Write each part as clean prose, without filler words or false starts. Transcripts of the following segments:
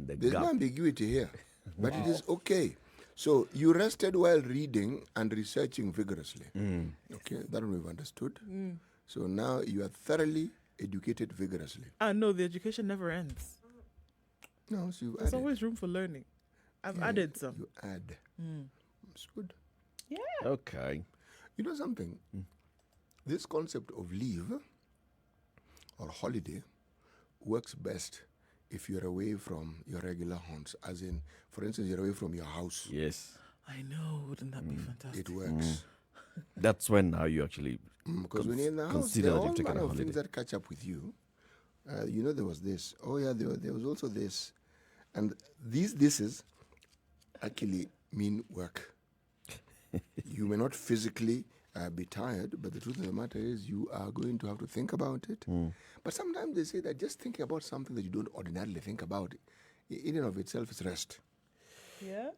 and the There's gap. no ambiguity here, but it is okay. So you rested while reading and researching vigorously. Okay, that one we've understood. So now you are thoroughly educated vigorously. No, the education never ends. No, so you There's added. always room for learning. I've added some. You add. It's good. Yeah. Okay. You know something? This concept of leave or holiday works best if you're away from your regular haunts. As in, for instance, you're away from your house. Yes. I know. Wouldn't that be fantastic? It works. That's when now you actually Because when you're in the house, consider there are that all you've taken manner a of holiday. things that catch up with you. You know, there was this. Oh, yeah, there was also this. And these thises actually mean work. You may not physically be tired, but the truth of the matter is you are going to have to think about it. But sometimes they say that just thinking about something that you don't ordinarily think about, in and of itself is rest. Yeah.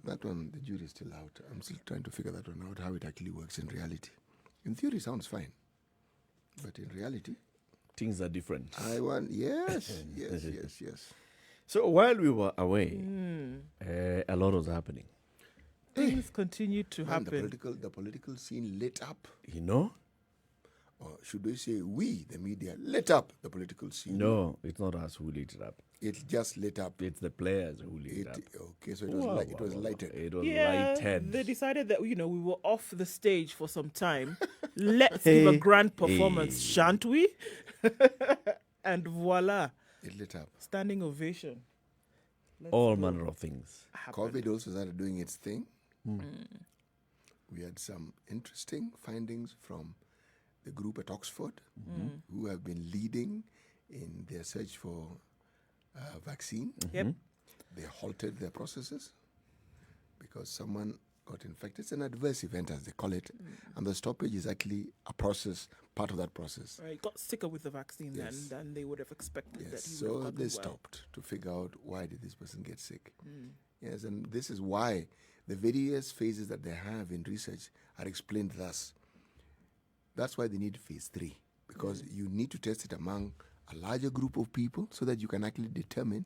That one, the jury is still out. I'm still trying to figure that one out, how it actually works in reality. In theory, sounds fine. But in reality, things are different. yes. So while we were away, a lot was happening. Things continue to And happen. the political scene lit up. You know? Or should we say we, the media, lit up the political scene? No, it's not us who lit it up. It just lit up. It's the players who lit it up. Okay, so it was lighted. It was Yeah, lighted. they decided that, we were off the stage for some time. Let's give a grand performance, shan't we? And voila, It lit up. standing ovation. All manner of things. COVID also started doing its thing. We had some interesting findings from the group at Oxford, who have been leading in their search for vaccine. Yep. They halted their processes because someone got infected. It's an adverse event, as they call it, and the stoppage is actually a process, part of that process. Right, got sicker with the vaccine Yes. than they would have expected. Yes, That he would so have gotten they well. stopped to figure out why did this person get sick. Yes, and this is why the various phases that they have in research are explained thus. That's why they need phase 3, because you need to test it among a larger group of people so that you can actually determine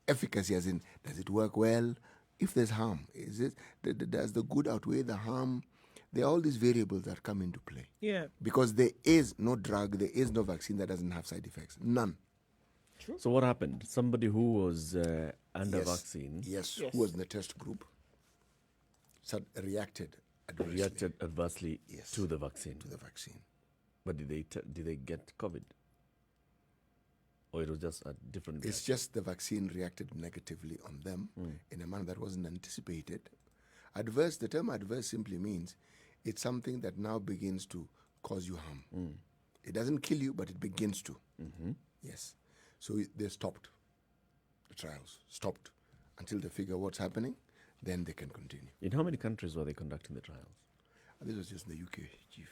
efficacy, as in, does it work well? If there's harm, does the good outweigh the harm? There are all these variables that come into play. Yeah. Because there is no drug, there is no vaccine that doesn't have side effects. None. So what happened? Somebody who was under Yes. vaccine Yes. Who was in the test group reacted adversely reacted adversely Yes. to the vaccine. to the vaccine. But did they get COVID? Or it was just a different It's just the vaccine reacted negatively on them in a manner that wasn't anticipated. Adverse, the term adverse simply means it's something that now begins to cause you harm. It doesn't kill you, but it begins to. Yes. So they stopped. The trials stopped until they figure what's happening. Then they can continue. In how many countries were they conducting the trials? And this was just in the UK, Chief.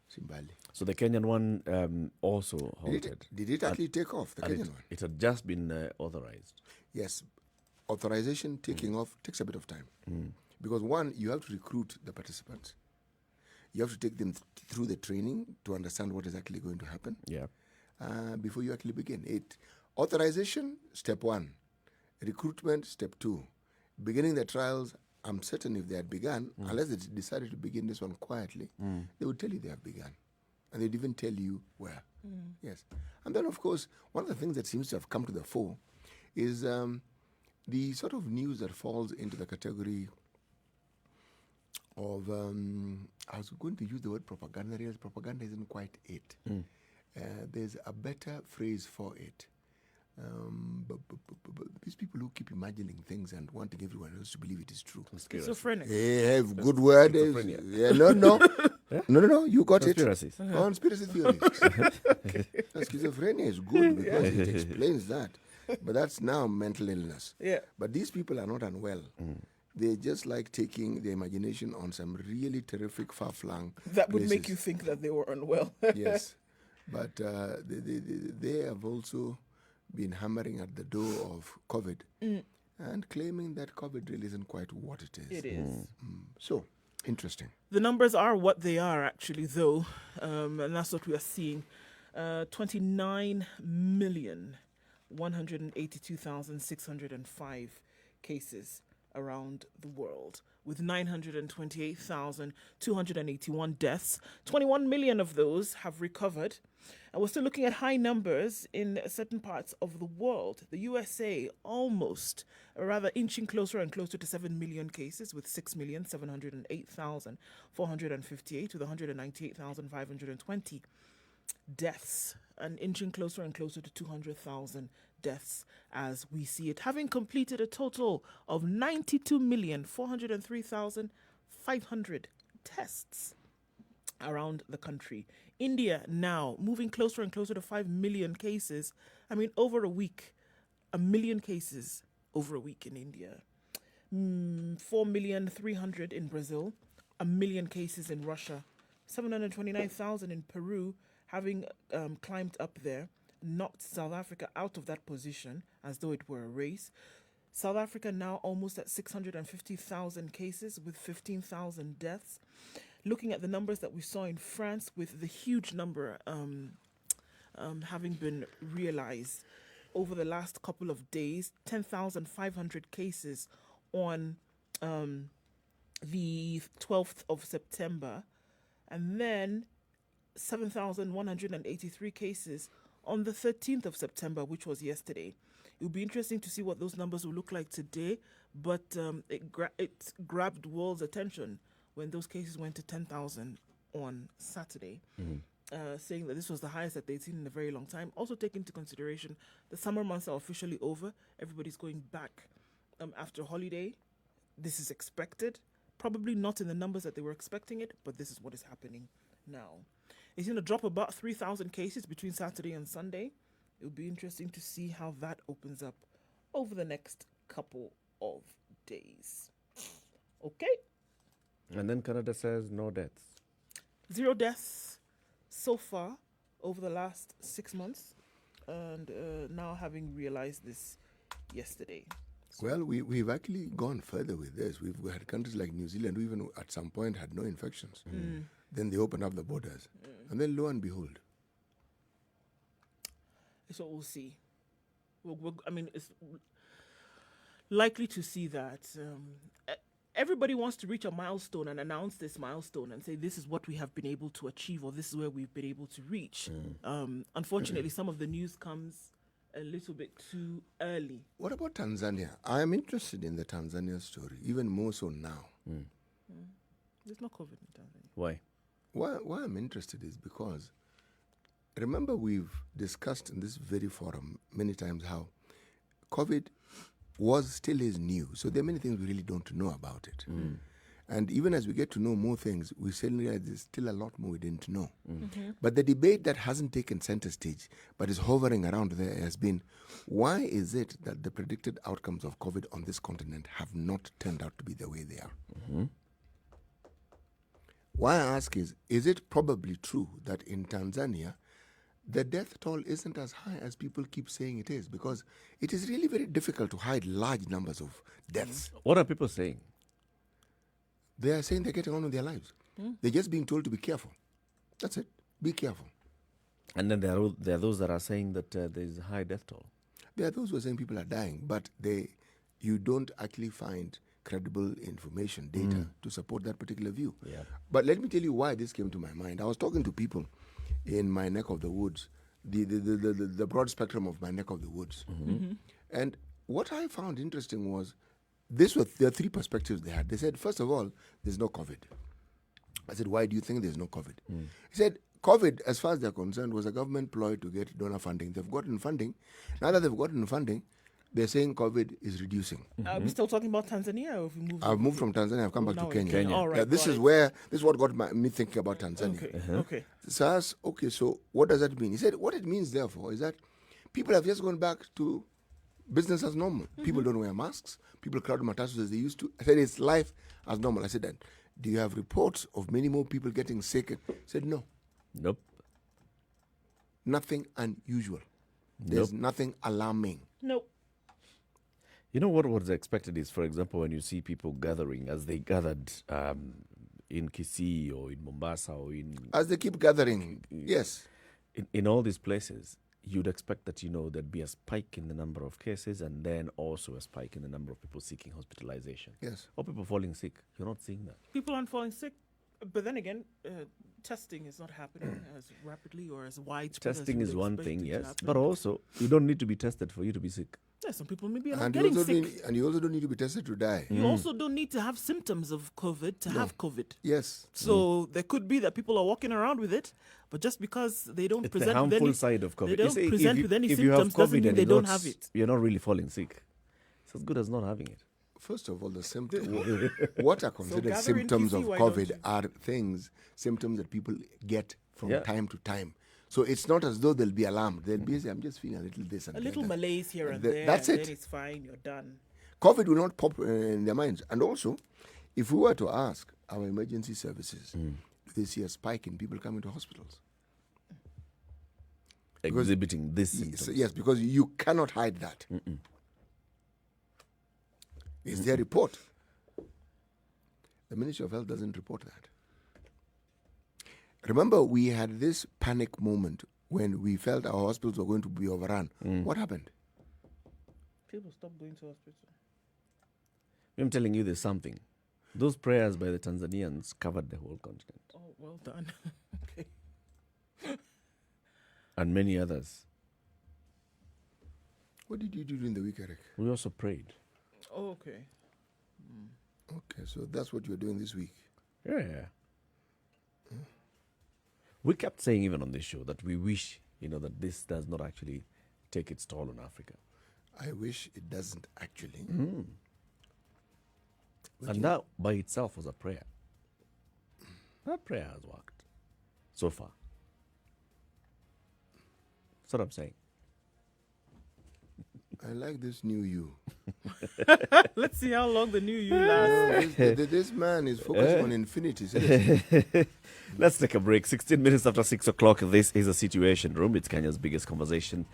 Simbali. So the Kenyan one also halted. Did it actually take off, the And Kenyan one? it had just been authorized. Yes. Authorization taking off takes a bit of time. Because one, you have to recruit the participants. You have to take them through the training to understand what is actually going to happen Yeah. before you actually begin. Authorization, step 1. Recruitment, step 2. Beginning the trials, I'm certain if they had begun, unless they decided to begin this one quietly, they would tell you they have begun. And they'd even tell you where. Yes. And then, of course, one of the things that seems to have come to the fore is the sort of news that falls into the category of, I was going to use the word propaganda. Realize propaganda isn't quite it. There's a better phrase for it. But these people who keep imagining things and wanting everyone else to believe it is true. Schizophrenic. Have good word. Schizophrenia. Yeah, no, you got Conspiracies. it. Conspiracy theories. Schizophrenia is good because it explains that. But that's now mental illness. Yeah. But these people are not unwell. They just like taking their imagination on some really terrific, far-flung That would make places. you think that they were unwell. Yes. But they have also been hammering at the door of COVID and claiming that COVID really isn't quite what it is. It is. So, interesting. The numbers are what they are, actually, though, and that's what we are seeing. 29 million 182,605 cases around the world, with 928,281 deaths. 21 million of those have recovered. And we're still looking at high numbers in certain parts of the world. The USA almost, or rather inching closer and closer to 7 million cases, with 6,708,458, with 198,520 deaths, and inching closer and closer to 200,000 deaths as we see it, having completed a total of 92,403,500 tests around the country. India now moving closer and closer to 5 million cases. I mean, over a week, 1 million cases over a week in India. 4,300,000 in Brazil, 1 million cases in Russia, 729,000 in Peru, having climbed up there, knocked South Africa out of that position as though it were a race. South Africa now almost at 650,000 cases with 15,000 deaths. Looking at the numbers that we saw in France, with the huge number having been realized over the last couple of days, 10,500 cases on the 12th of September, and then 7,183 cases on the 13th of September, which was yesterday. It will be interesting to see what those numbers will look like today, but it grabbed world's attention when those cases went to 10,000 on Saturday, saying that this was the highest that they'd seen in a very long time. Also take into consideration the summer months are officially over. Everybody's going back after holiday. This is expected. Probably not in the numbers that they were expecting it, but this is what is happening now. It's going to drop about 3,000 cases between Saturday and Sunday. It will be interesting to see how that opens up over the next couple of days. Okay. And then Canada says no deaths. 0 deaths so far over the last 6 months, and now having realized this yesterday. Well, we've actually gone further with this. We've had countries like New Zealand who even at some point had no infections. Then they opened up the borders. And then lo and behold. It's what we'll see. I mean, it's likely to see that. Everybody wants to reach a milestone and announce this milestone and say this is what we have been able to achieve, or this is where we've been able to reach. Unfortunately, some of the news comes a little bit too early. What about Tanzania? I am interested in the Tanzania story, even more so now. There's no COVID in Tanzania. Why? Why I'm interested is because, remember, we've discussed in this very forum many times how COVID still is new. So there are many things we really don't know about it. And even as we get to know more things, we suddenly realize there's still a lot more we didn't know. But the debate that hasn't taken center stage, but is hovering around there, has been, why is it that the predicted outcomes of COVID on this continent have not turned out to be the way they are? Why I ask is it probably true that in Tanzania, the death toll isn't as high as people keep saying it is? Because it is really very difficult to hide large numbers of deaths. What are people saying? They are saying they're getting on with their lives. They're just being told to be careful. That's it. Be careful. And then there are those that are saying that there's a high death toll. There are those who are saying people are dying, but you don't actually find credible information, data, to support that particular view. Yeah. But let me tell you why this came to my mind. I was talking to people in my neck of the woods, the broad spectrum of my neck of the woods. And what I found interesting was, there are 3 perspectives they had. They said, first of all, there's no COVID. I said, why do you think there's no COVID? He said, COVID, as far as they're concerned, was a government ploy to get donor funding. They've gotten funding. Now that they've gotten funding, they're saying COVID is reducing. Are we still talking about Tanzania, or have we moved? I've moved from Tanzania. I've come back to Now Kenya. Kenya. All right, This is what got me thinking about Tanzania. Okay. So I asked, okay, so what does that mean? He said, what it means, therefore, is that people have just gone back to business as normal. People don't wear masks. People crowd matatus as they used to. I said, it's life as normal. I said, then, do you have reports of many more people getting sick? He said, no. Nope. Nothing unusual. There's nothing alarming. Nope. You know what was expected is, for example, when you see people gathering, as they gathered in Kisii or in Mombasa or in... As they keep gathering, yes. In all these places, you'd expect that, there'd be a spike in the number of cases and then also a spike in the number of people seeking hospitalization. Yes. Or people falling sick. You're not seeing that. People aren't falling sick, but then again, testing is not happening as rapidly or as widespread. Testing as is you would one expect thing, it to yes. happen. But also, you don't need to be tested for you to be sick. Yeah, some people maybe are not And getting sick. you also don't need to be tested to die. You also don't need to have symptoms of COVID to have COVID. Yes. So there could be that people are walking around with it, but just because they don't It's the present with harmful any, side of COVID. they don't present with any if you have symptoms, doesn't COVID mean and they you're don't not have it. You're not really falling sick. It's as good as not having it. First of all, the symptoms, what are considered gathering symptoms PC, of why don't COVID you? are symptoms that people get from Yeah. time to time. So it's not as though they'll be alarmed. They'll be say, I'm just feeling a little this and A little that. malaise here and Th- there. that's and it. Then it's fine. You're done. COVID will not pop in their minds. And also, if we were to ask our emergency services, do they see a spike in people coming to hospitals? Exhibiting this symptoms. Yes, because you cannot hide that. It's their report. The Ministry of Health doesn't report that. Remember, we had this panic moment when we felt our hospitals were going to be overrun. What happened? People stop going to hospital. I'm telling you, there's something. Those prayers by the Tanzanians covered the whole continent. Oh, well done. Okay. And many others. What did you do during the week, Eric? We also prayed. Oh, okay. Okay, so that's what you're doing this week. Yeah. We kept saying even on this show that we wish, that this does not actually take its toll on Africa. I wish it doesn't actually. And that by itself was a prayer. That prayer has worked so far. That's what I'm saying. I like this new you. Let's see how long the new you lasts. This man is focused on infinity. Seriously. Let's take a break. 16 minutes after 6 o'clock. This is a Situation Room. It's Kenya's biggest conversation.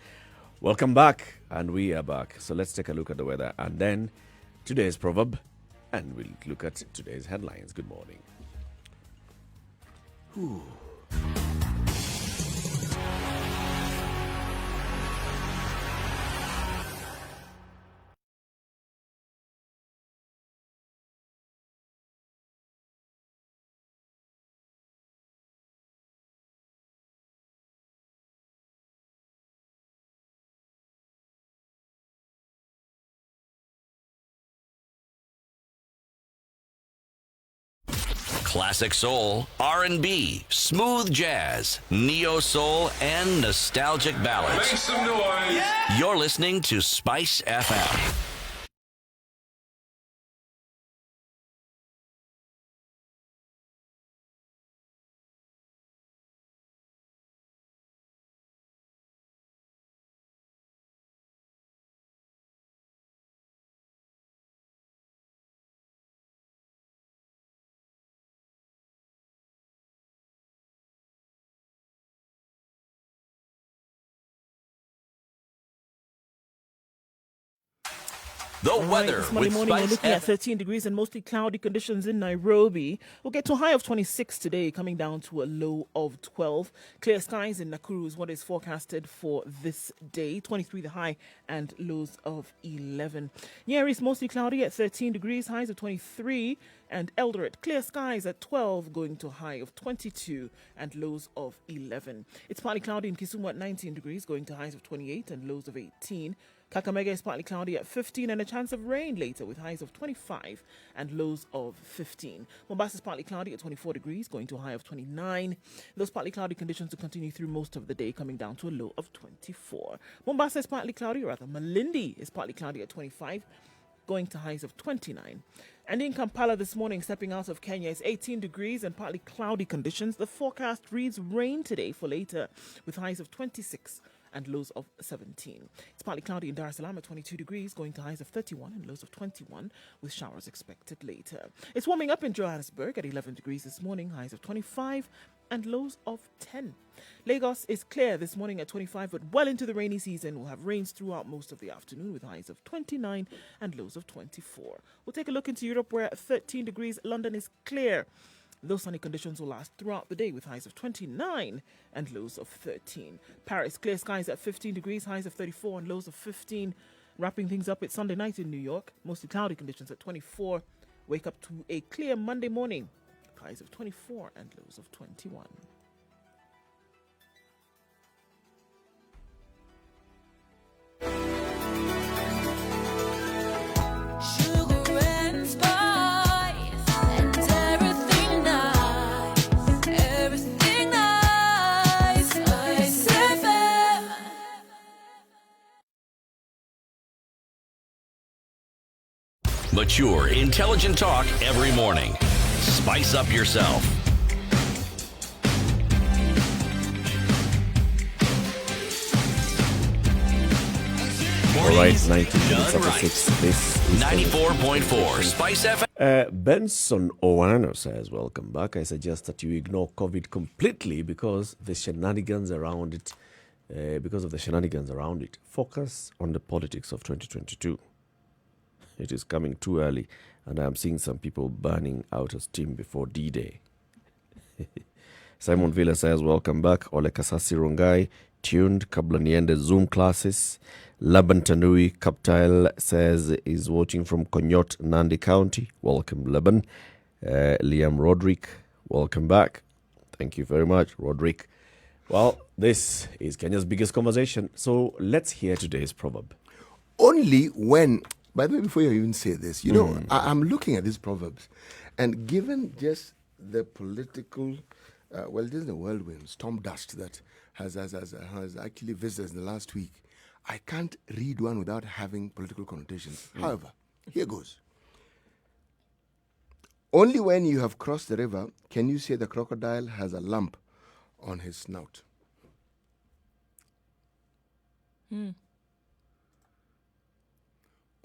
Welcome back. And we are back. So let's take a look at the weather. And then today's proverb. And we'll look at today's headlines. Good morning. Classic soul, R&B, smooth jazz, neo soul, and nostalgic ballads. Make some noise. You're listening to Spice FM. The weather This Monday with morning, we're Spice looking at FM. 13 degrees and mostly cloudy conditions in Nairobi. We'll get to a high of 26 today, coming down to a low of 12. Clear skies in Nakuru is what is forecasted for this day. 23 the high and lows of 11. Njeri is mostly cloudy at 13 degrees, highs of 23. And Eldoret, clear skies at 12, going to a high of 22 and lows of 11. It's partly cloudy in Kisumu at 19 degrees, going to highs of 28 and lows of 18. Kakamega is partly cloudy at 15 and a chance of rain later with highs of 25 and lows of 15. Mombasa is partly cloudy at 24 degrees, going to a high of 29. Those partly cloudy conditions will continue through most of the day, coming down to a low of 24. Mombasa is partly cloudy, rather. Malindi is partly cloudy at 25, going to highs of 29. And in Kampala this morning, stepping out of Kenya, is 18 degrees and partly cloudy conditions. The forecast reads rain today for later, with highs of 26 and lows of 17. It's partly cloudy in Dar es Salaam at 22 degrees, going to highs of 31 and lows of 21, with showers expected later. It's warming up in Johannesburg at 11 degrees this morning, highs of 25 and lows of 10. Lagos is clear this morning at 25, but well into the rainy season. We'll have rains throughout most of the afternoon with highs of 29 and lows of 24. We'll take a look into Europe where at 13 degrees, London is clear. Those sunny conditions will last throughout the day with highs of 29 and lows of 13. Paris, clear skies at 15 degrees, highs of 34 and lows of 15. Wrapping things up, it's Sunday night in New York. Mostly cloudy conditions at 24. Wake up to a clear Monday morning. Highs of 24 and lows of 21. Sugar and spice and everything nice, everything nice. Spice FM. Mature, intelligent talk every morning. Spice up yourself. All right, 19 minutes Done after right. 6. This is 94.4 Spice FM. Benson Owano says, welcome back. I suggest that you ignore COVID completely because the shenanigans around it, Focus on the politics of 2022. It is coming too early, and I'm seeing some people burning out of steam before D-Day. Simon Villa says, welcome back. Ole Kasasi Rongai, tuned. Kabla niende Zoom classes. Laban Tanui Kaptile says is watching from Konyot, Nandi County. Welcome, Laban. Liam Roderick, welcome back. Thank you very much, Roderick. Well, this is Kenya's biggest conversation. So let's hear today's proverb. Only when, by the way, before you even say this, you know, I'm looking at these proverbs, and given just the political, just the whirlwind, storm dust that has actually visited us in the last week, I can't read one without having political connotations. However, here goes. Only when you have crossed the river can you say the crocodile has a lump on his snout.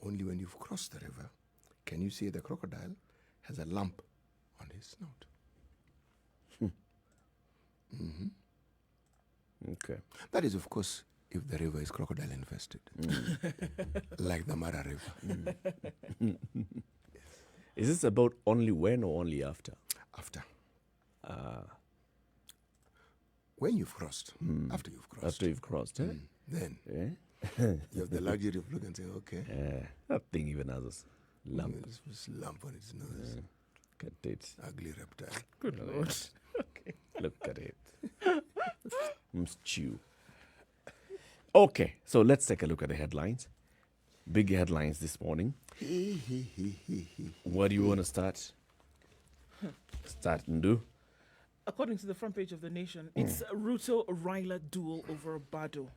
Only when you've crossed the river can you say the crocodile has a lump on his snout. Okay. That is, of course, if the river is crocodile infested, like the Mara River. Is this about only when or only after? After. When you've crossed, after you've crossed, After you've crossed, eh? then Eh? you have the luxury of looking and saying, okay, That thing even has a lump. this lump on its nose, Look at it. ugly reptile. Good Lord. Look at it. Stew. Okay, so let's take a look at the headlines. Big headlines this morning. Where do you want to start? Start, Nduh. According to the front page of The Nation, it's a Ruto-Raila duel over Obado.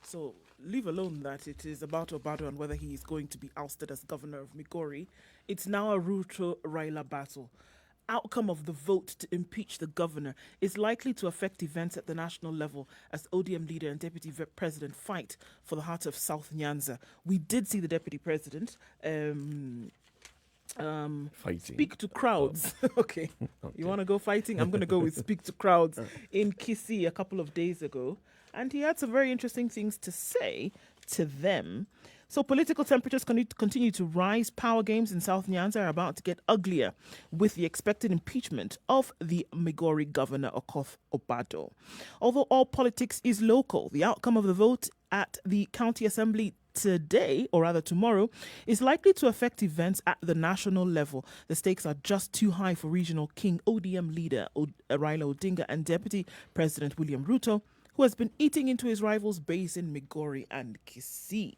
So leave alone that it is about Obado and whether he is going to be ousted as governor of Migori. It's now a Ruto-Raila battle. Outcome of the vote to impeach the governor is likely to affect events at the national level as ODM leader and deputy president fight for the heart of South Nyanza. We did see the deputy president Fighting. speak to crowds. Okay. You want to go fighting? I'm going to go with speak to crowds in Kisii a couple of days ago. And he had some very interesting things to say to them. So political temperatures continue to rise. Power games in South Nyanza are about to get uglier with the expected impeachment of the Migori governor, Okoth Obado. Although all politics is local, the outcome of the vote at the county assembly today, or rather tomorrow, is likely to affect events at the national level. The stakes are just too high for regional king ODM leader Raila Odinga and Deputy President William Ruto, who has been eating into his rivals' base in Migori and Kisii.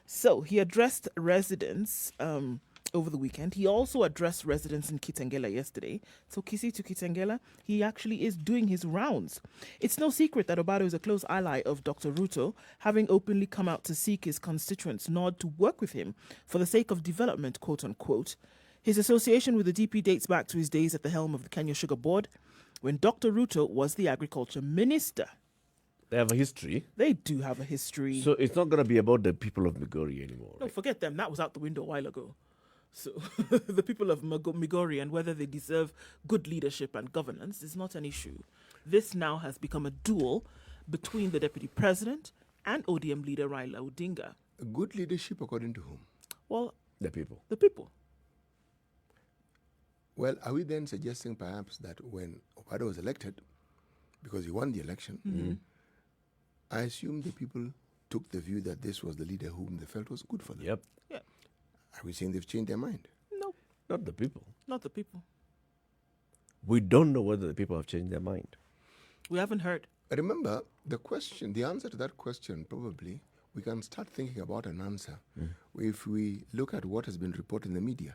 So he addressed residents over the weekend. He also addressed residents in Kitengela yesterday. So Kisii to Kitengela, he actually is doing his rounds. It's no secret that Obado is a close ally of Dr. Ruto, having openly come out to seek his constituents' nod to work with him for the sake of development, quote unquote. His association with the DP dates back to his days at the helm of the Kenya Sugar Board, when Dr. Ruto was the agriculture minister. They have a history. They do have a history. So it's not going to be about the people of Migori anymore. No, forget them. That was out the window a while ago. So the people of Migori and whether they deserve good leadership and governance is not an issue. This now has become a duel between the deputy president and ODM leader Raila Odinga. Good leadership according to whom? Well, The people. the people. Well, are we then suggesting perhaps that when Obado was elected, because he won the election, I assume the people took the view that this was the leader whom they felt was good for them? Yep. Yeah. Are we saying they've changed their mind? No, Not the people. not the people. We don't know whether the people have changed their mind. We haven't heard. Remember, the answer to that question, probably, we can start thinking about an answer if we look at what has been reported in the media,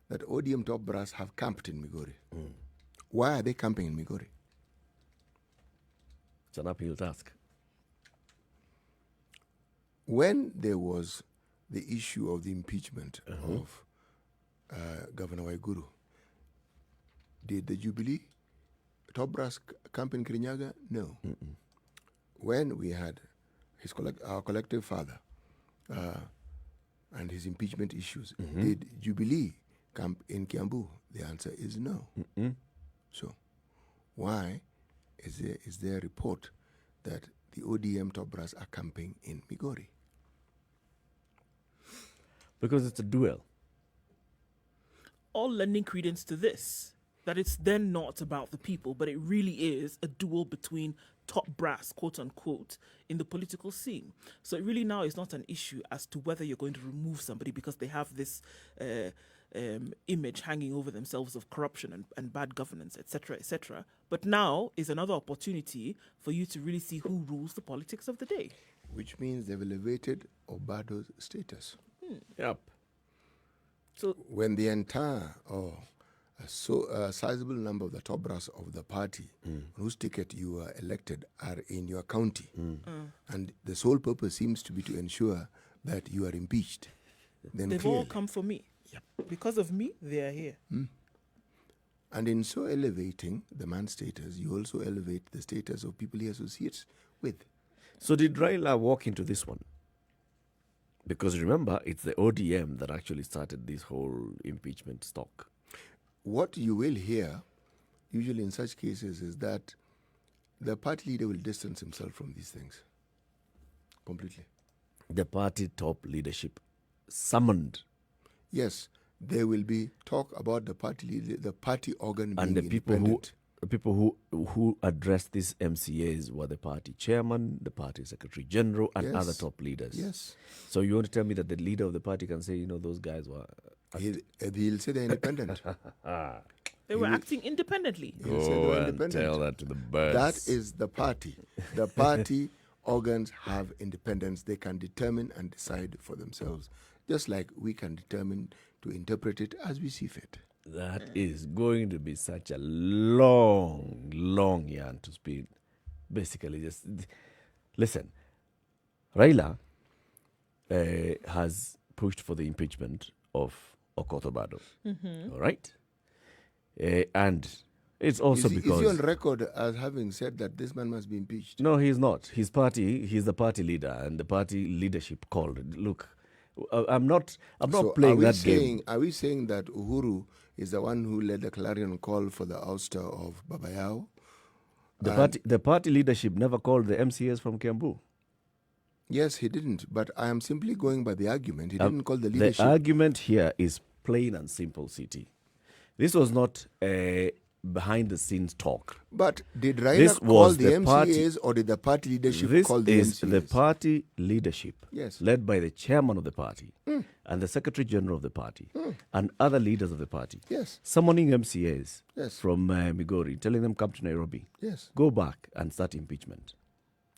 that ODM top brass have camped in Migori. Why are they camping in Migori? It's an uphill task. When there was the issue of the impeachment of Governor Waiguru, did the Jubilee top brass camp in Kirinyaga? No. When we had our collective father and his impeachment issues, did Jubilee camp in Kiambu? The answer is no. So, why is there a report that the ODM top brass are camping in Migori? Because it's a duel. All lending credence to this, that it's then not about the people, but it really is a duel between top brass, quote unquote, in the political scene. So it really now is not an issue as to whether you're going to remove somebody because they have this image hanging over themselves of corruption and bad governance, etc., etc. But now is another opportunity for you to really see who rules the politics of the day. Which means they've elevated Obado's status. Yep. So When the entire a sizable number of the top brass of the party on whose ticket you are elected are in your county, and the sole purpose seems to be to ensure that you are impeached, then they've clearly, all come for me. Because of me, they are here. and in so elevating the man's status, you also elevate the status of people he associates with. So did Raila walk into this one? Because remember, it's the ODM that actually started this whole impeachment stock. What you will hear, usually in such cases, is that the party leader will distance himself from these things completely. The party top leadership summoned, Yes, there will be talk about the party leader, the party organ being and the people independent. who addressed these MCAs were the party chairman, the party secretary general, and Yes. other top leaders. Yes, So you want to tell me that the leader of the party can say, those guys were... he'll say they're independent. They were acting independently. He'll say they're independent. that to the birds. That is the party. The party organs have independence. They can determine and decide for themselves, just like we can determine to interpret it as we see fit. That is going to be such a long, long yarn to spin. Basically, just listen. Raila has pushed for the impeachment of Okoh. All right? And it's also Is because... he on record as having said that this man must be impeached? No, he's not. He's the party leader, and the party leadership called it. Look, I'm not So playing are we that saying, game. Are we saying that Uhuru is the one who led the clarion call for the ouster of Babayao? The party leadership never called the MCAs from Kiambu. Yes, he didn't. But I am simply going by the argument. He didn't call the leadership. The argument here is plain and simple, CT. This was not a behind-the-scenes talk. But did This Raila call was the the MCAs party- or did the party leadership This call the is MCAs? the party leadership, Yes. led by the chairman of the party and the secretary general of the party and other leaders of the party, Yes. summoning MCAs Yes. from Migori, telling them come to Nairobi, Yes. go back and start impeachment.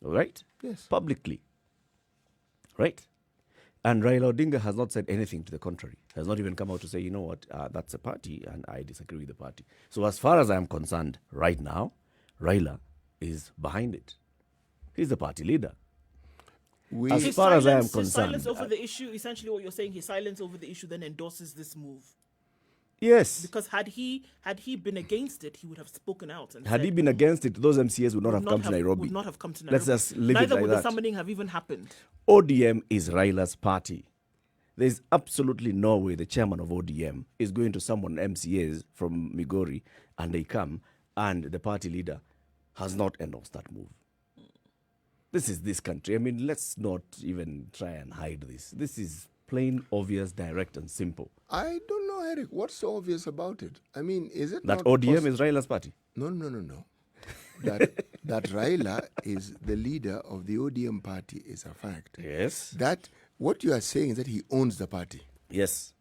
All right? Yes. Publicly. Right? And Raila Odinga has not said anything to the contrary. Has not even come out to say, you know what, that's a party and I disagree with the party. So as far as I'm concerned, right now, Raila is behind it. He's the party leader. As His far as I am silence- his concerned, silence over the issue, essentially what you're saying, his silence over the issue then endorses this move. yes. Because had he been against it, he would have spoken out and Had said, he been against it, those MCAs would not have come to Nairobi. Would not have come to Nairobi. Let's just leave Neither it like would that. the summoning have even happened. ODM is Raila's party. There's absolutely no way the chairman of ODM is going to summon MCAs from Migori and they come and the party leader has not endorsed that move. This is this country. I mean, let's not even try and hide this. This is Plain, obvious, direct, and simple. I don't know, Eric. What's so obvious about it? I mean, is it That not ODM is Raila's party. No. that Raila is the leader of the ODM party is a fact. Yes. That what you are saying is that he owns the party. Yes.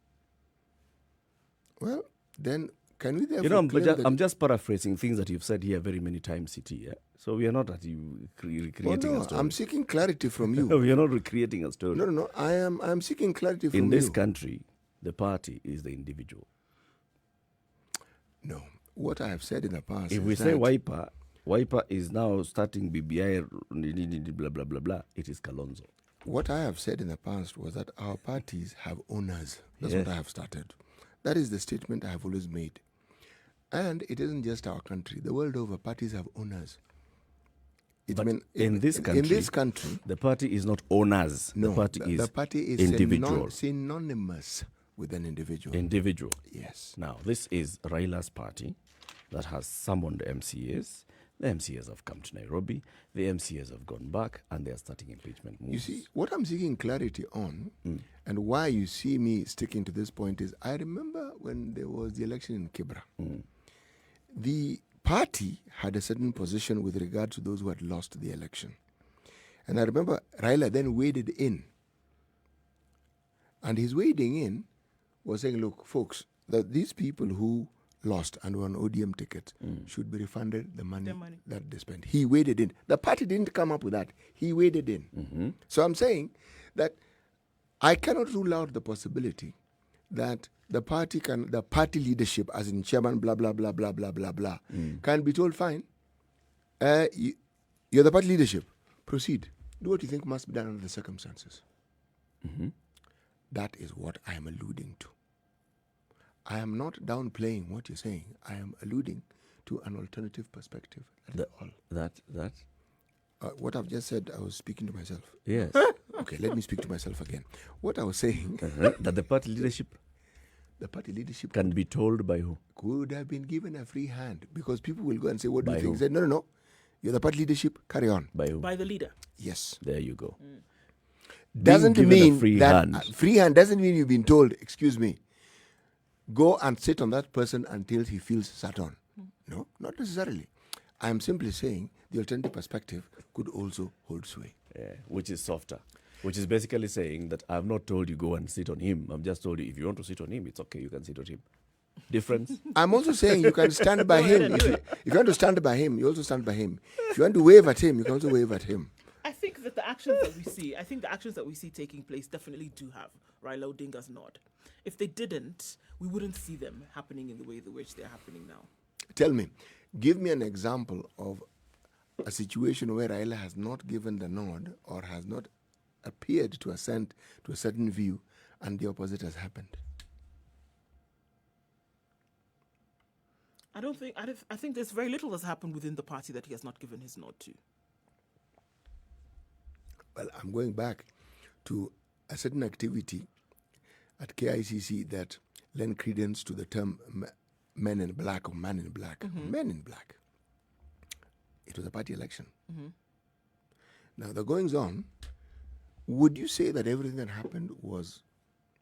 Well, then can we therefore You know, claim that I'm just paraphrasing things that you've said here very many times, CT. Yeah? So we are not at you recreating a story. I'm seeking clarity from you. No, we are not recreating a story. No. I'm seeking clarity from you. In this country, the party is the individual. No. What I have said in the past If is we say that Wiper is now starting BBI, blah, blah, blah, blah, it is Kalonzo. what I have said in the past was that our parties have owners. That's Yes. what I have started. That is the statement I have always made. And it isn't just our country. The world over, parties have owners. But in this country, the party is not owners. no, the party is the party is individual. synonymous with an individual. Individual. Yes. Now, this is Raila's party that has summoned MCAs. The MCAs have come to Nairobi. The MCAs have gone back, and they are starting impeachment moves. You see, what I'm seeking clarity on, and why you see me sticking to this point is, I remember when there was the election in Kibra, the party had a certain position with regard to those who had lost the election. And I remember Raila then waded in. And his wading in was saying, look, folks, that these people who lost and were on ODM tickets should be refunded the money that they spent. He waded in. The party didn't come up with that. He waded in. So I'm saying that I cannot rule out the possibility that the party leadership, as in chairman, blah, blah, blah, blah, blah, blah, blah, can be told, fine, you're the party leadership, proceed. Do what you think must be done under the circumstances. That is what I am alluding to. I am not downplaying what you're saying. I am alluding to an alternative perspective. That is all. What I've just said, I was speaking to myself. Yes. Okay, let me speak to myself again. What I was saying, That the party leadership can can be told by who? could have been given a free hand, because people will go and say, what do By you think? who? Say, no. You're the party leadership, carry on. By who? By the leader. Yes. There you go. Doesn't given a mean free that hand. free hand doesn't mean you've been told, excuse me, go and sit on that person until he feels sat on. No, not necessarily. I am simply saying the alternative perspective could also hold sway. Yeah, which is softer. Which is basically saying that I've not told you go and sit on him. I've just told you if you want to sit on him, it's okay, you can sit on him. Difference? I'm also saying you can stand by him. If you want to stand by him, you also stand by him. If you want to wave at him, you can also wave at him. I think that the actions that we see taking place definitely do have Raila Odinga's nod. If they didn't, we wouldn't see them happening in the way in which they're happening now. Tell me, give me an example of a situation where Raila has not given the nod or has not appeared to assent to a certain view and the opposite has happened. I think there's very little that's happened within the party that he has not given his nod to. Well, I'm going back to a certain activity at KICC that lent credence to the term men in black or man in black. Men in black. It was a party election. Now, the goings on, would you say that everything that happened was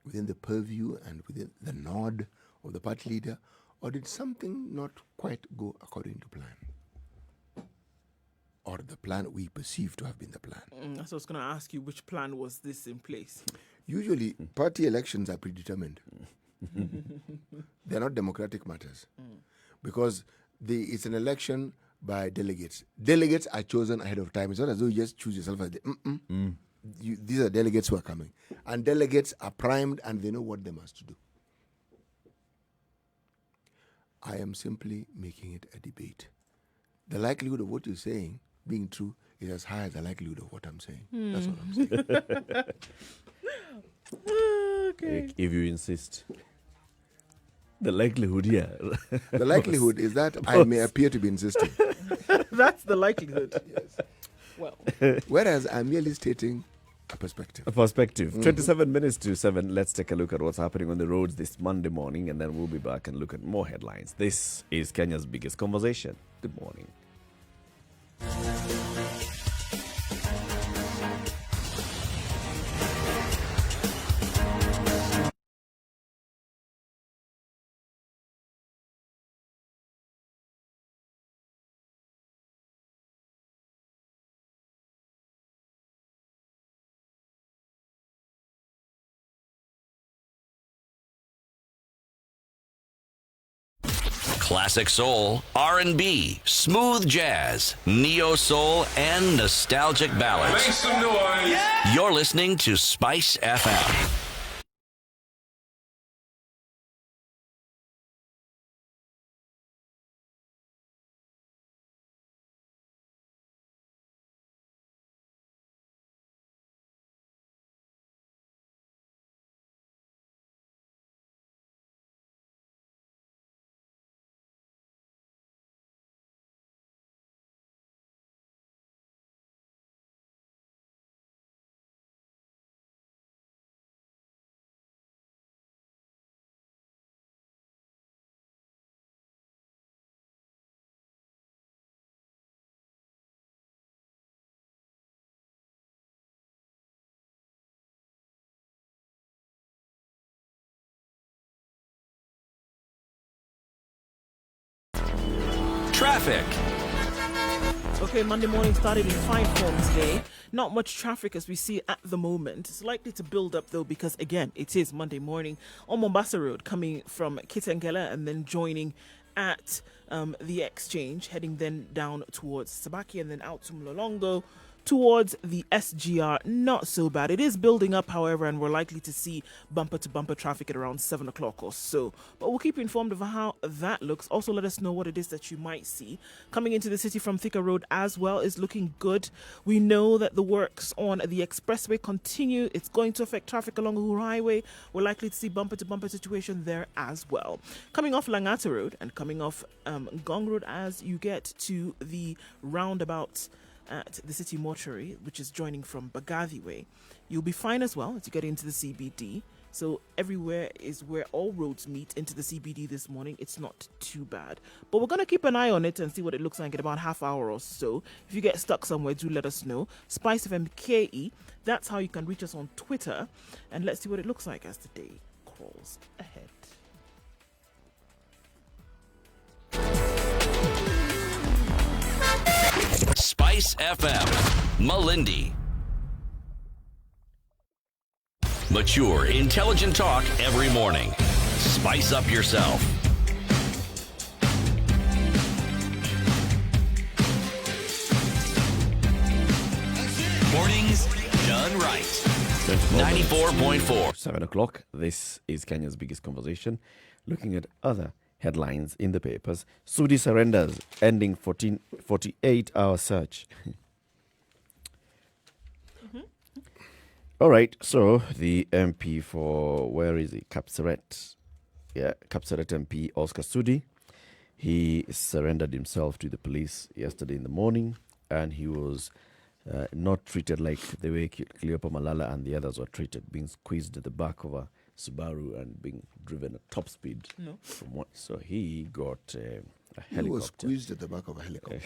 within the purview and within the nod of the party leader, or did something not quite go according to plan? Or the plan we perceive to have been the plan? So I was going to ask you, which plan was this in place? Usually, party elections are predetermined. They're not democratic matters. Because it's an election by delegates. Delegates are chosen ahead of time. It's not as though you just choose yourself as these are delegates who are coming. And delegates are primed and they know what they must do. I am simply making it a debate. The likelihood of what you're saying being true is as high as the likelihood of what I'm saying. That's what I'm saying. Okay. If you insist. The likelihood here. The likelihood is that I may appear to be insisting. That's the likelihood. Yes. Well, Whereas I'm merely stating a perspective. A perspective. 27 minutes to 7. Let's take a look at what's happening on the roads this Monday morning, and then we'll be back and look at more headlines. This is Kenya's biggest conversation. Good morning. Classic soul, R&B, smooth jazz, neo soul, and nostalgic ballads. Make some noise. You're listening to Spice FM. Traffic. Okay, Monday morning started in fine form today. Not much traffic as we see at the moment. It's likely to build up though because again, it is Monday morning on Mombasa Road coming from Kitengela and then joining at the Exchange, heading then down towards Sabaki and then out to Mlolongo towards the SGR. Not so bad. It is building up, however, and we're likely to see bumper to bumper traffic at around 7 o'clock or so. But we'll keep you informed of how that looks. Also, let us know what it is that you might see. Coming into the city from Thika Road as well is looking good. We know that the works on the expressway continue. It's going to affect traffic along Uhuru Highway. We're likely to see bumper to bumper situation there as well. Coming off Langata Road and coming off Gong Road as you get to the roundabout at the City Mortuary, which is joining from Bagathi Way. You'll be fine as well as you get into the CBD. So everywhere is where all roads meet into the CBD this morning. It's not too bad. But we're going to keep an eye on it and see what it looks like in about half hour or so. If you get stuck somewhere, do let us know. Spice FM KE. That's how you can reach us on Twitter. And let's see what it looks like as the day crawls ahead. Spice FM. Malindi. Mature, intelligent talk every morning. Spice up yourself. Mornings done right. 94.4. 7 o'clock. This is Kenya's biggest conversation. Looking at other headlines in the papers. Sudi surrenders, ending 48-hour search. All right, so the MP for, where is he? Kapseret. Yeah, Kapseret MP Oscar Sudi. He surrendered himself to the police yesterday in the morning, and he was not treated like the way Cleopa Malala and the others were treated, being squeezed at the back of a Subaru and being driven at top speed. No. From what? So he got a He helicopter. was squeezed at the back of a helicopter.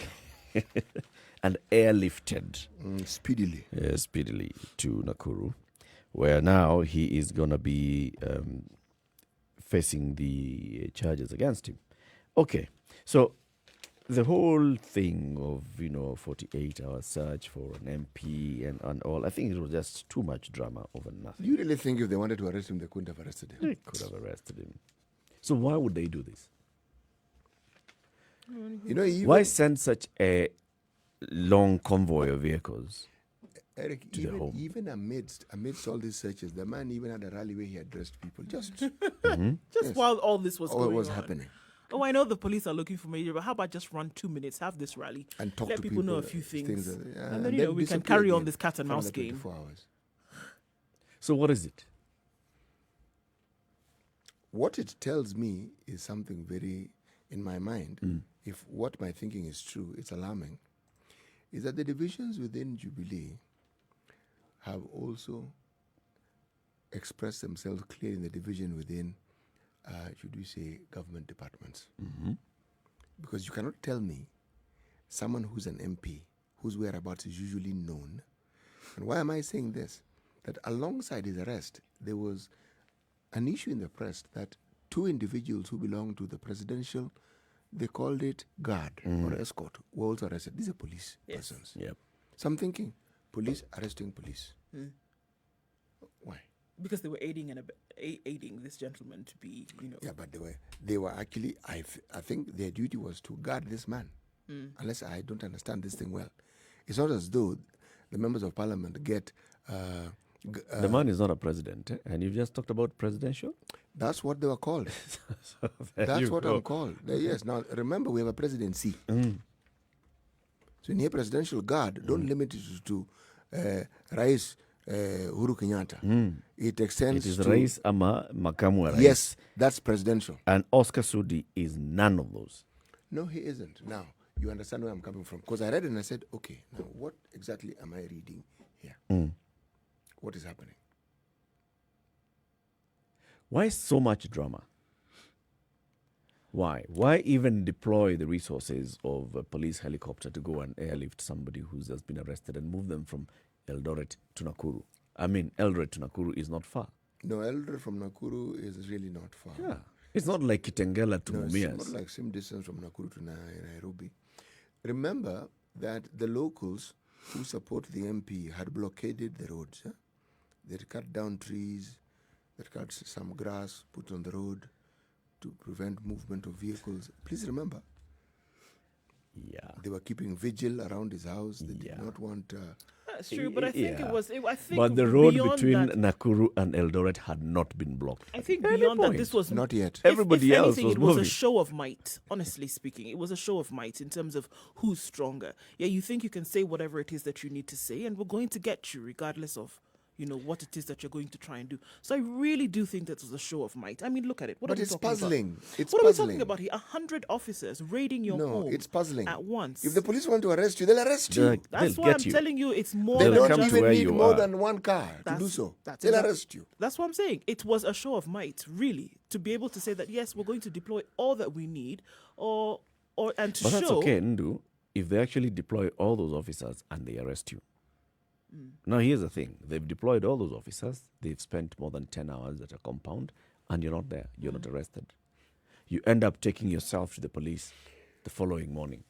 And airlifted Speedily. to Nakuru, where now he is going to be facing the charges against him. Okay, so the whole thing of, 48-hour search for an MP and all, I think it was just too much drama over nothing. Do you really think if they wanted to arrest him, they couldn't have arrested him? They could have arrested him. So why would they do this? Even, Why send such a long convoy of vehicles? Eric, to the home? even amidst all these searches, the man even had a rally where he addressed people just Just Yes. while all this was all going was on. happening. Oh, I know the police are looking for me, but how about just run 2 minutes, have this rally, And talk let to people know a people, few things, yeah, and then we can disappear carry on again this cat and for mouse another game. 24 hours. So what is it? What it tells me is something very, in my mind, if what my thinking is true, it's alarming, is that the divisions within Jubilee have also expressed themselves clearly in the division within, should we say, government departments. Because you cannot tell me someone who's an MP, whose whereabouts is usually known. And why am I saying this? That alongside his arrest, there was an issue in the press that two individuals who belong to the presidential, they called it guard or escort, were also arrested. These are police persons. Yep. So I'm thinking, police arresting police. Why? because they were aiding this gentleman to be, Yeah, but they were actually, I think their duty was to guard this man. Unless I don't understand this thing well. It's not as though the members of parliament get... the man is not a president, and you've just talked about presidential? That's what they were called. So there That's you what go. I'm called. Yes, now remember we have a presidency. So in a presidential guard, don't limit it to Rais Uhuru Kenyatta. It extends It is to... Rais ama Makamu wa Rais. Yes, that's presidential. And Oscar Sudi is none of those. No, he isn't. Now, you understand where I'm coming from. Because I read it and I said, okay, now what exactly am I reading here? What is happening? Why so much drama? Why? Why even deploy the resources of a police helicopter to go and airlift somebody who's just been arrested and move them from Eldoret to Nakuru? I mean, Eldoret to Nakuru is not far. No, Eldoret from Nakuru is really not far. Yeah. It's not like Kitengela to No, it's Mumias. not like same distance from Nakuru to Nairobi. Remember that the locals who support the MP had blockaded the roads. Huh? They had cut down trees, they had cut some grass, put on the road to prevent movement of vehicles. Please remember, Yeah. they were keeping vigil around his house. They Yeah. did not want... That's true, but I think Yeah. it was. I think But the road beyond between that, Nakuru and Eldoret had not been blocked. I think At any beyond that, point. this was not yet. Everybody if else anything, was it was moving. a show of might. Honestly speaking, it was a show of might in terms of who's stronger. Yeah, you think you can say whatever it is that you need to say, and we're going to get you regardless of what it is that you're going to try and do. So I really do think that was a show of might. I mean, look at it. What But are we it's talking puzzling. About? It's What puzzling. are we talking about here? 100 officers raiding your No, home. it's puzzling. At once. If the police want to arrest you, they'll arrest you. They'll That's why get I'm you. telling you, it's more They They'll than don't come to just. even where need you more are. than one car to do so. that's They'll exact- arrest you. That's what I'm saying. It was a show of might, really, to be able to say that yes, we're going to deploy all that we need, and to But show. that's okay, Ndu, if they actually deploy all those officers and they arrest you. Now, here's the thing. They've deployed all those officers. They've spent more than 10 hours at a compound, and you're not there. You're not arrested. You end up taking yourself to the police the following morning.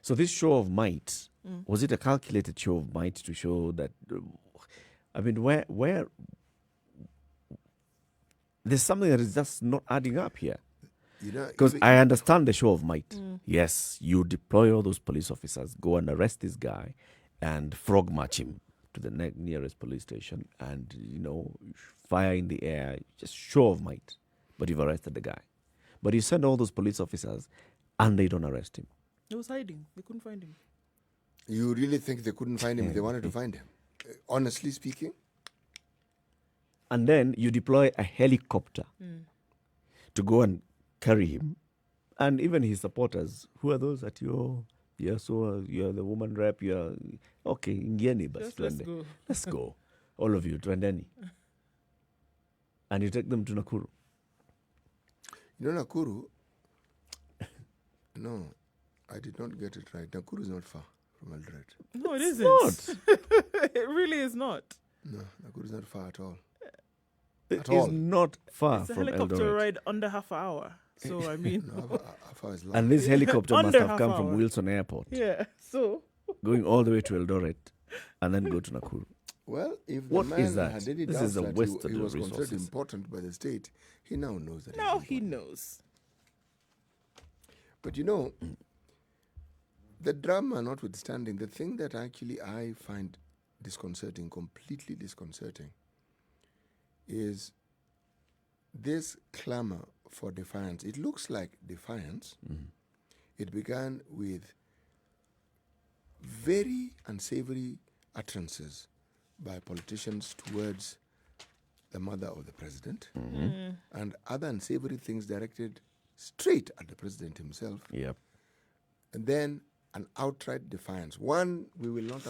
So this show of might, was it a calculated show of might to show that... I mean, where... There's something that is just not adding up here. Because I understand the show of might. Yes, you deploy all those police officers, go and arrest this guy, and frog march him to the nearest police station, and fire in the air, just show of might. But you've arrested the guy. But you send all those police officers, and they don't arrest him. He was hiding. They couldn't find him. You really think they couldn't find him if they wanted to find him? Honestly speaking? And then you deploy a helicopter to go and carry him, and even his supporters. Who are those at your... So you're the woman rep, you're... Okay, Njeri, but Just let's go. Let's go. All of you, twendeni. And you take them to Nakuru. Nakuru... No, I did not get it right. Nakuru is not far from Eldoret. No, it isn't. Not. It really is not. No, Nakuru is not far at all. It all. is not far It's a from helicopter Eldoret. ride under half an hour. So, I mean, No, how far is And this helicopter must Under have half come hour. from Wilson Airport, yeah. So, going all the way to Eldoret, and then go to Nakuru. Well, if the What man is that? had any This doubts is a that waste of he the was considered resources. important by the state, he now knows that now he's he important. knows. But the drama notwithstanding, the thing that actually I find disconcerting, completely disconcerting, is this clamor for defiance. It looks like defiance. It began with very unsavory utterances by politicians towards the mother of the president, and other unsavory things directed straight at the president himself. Yep. And then an outright defiance. One, I will not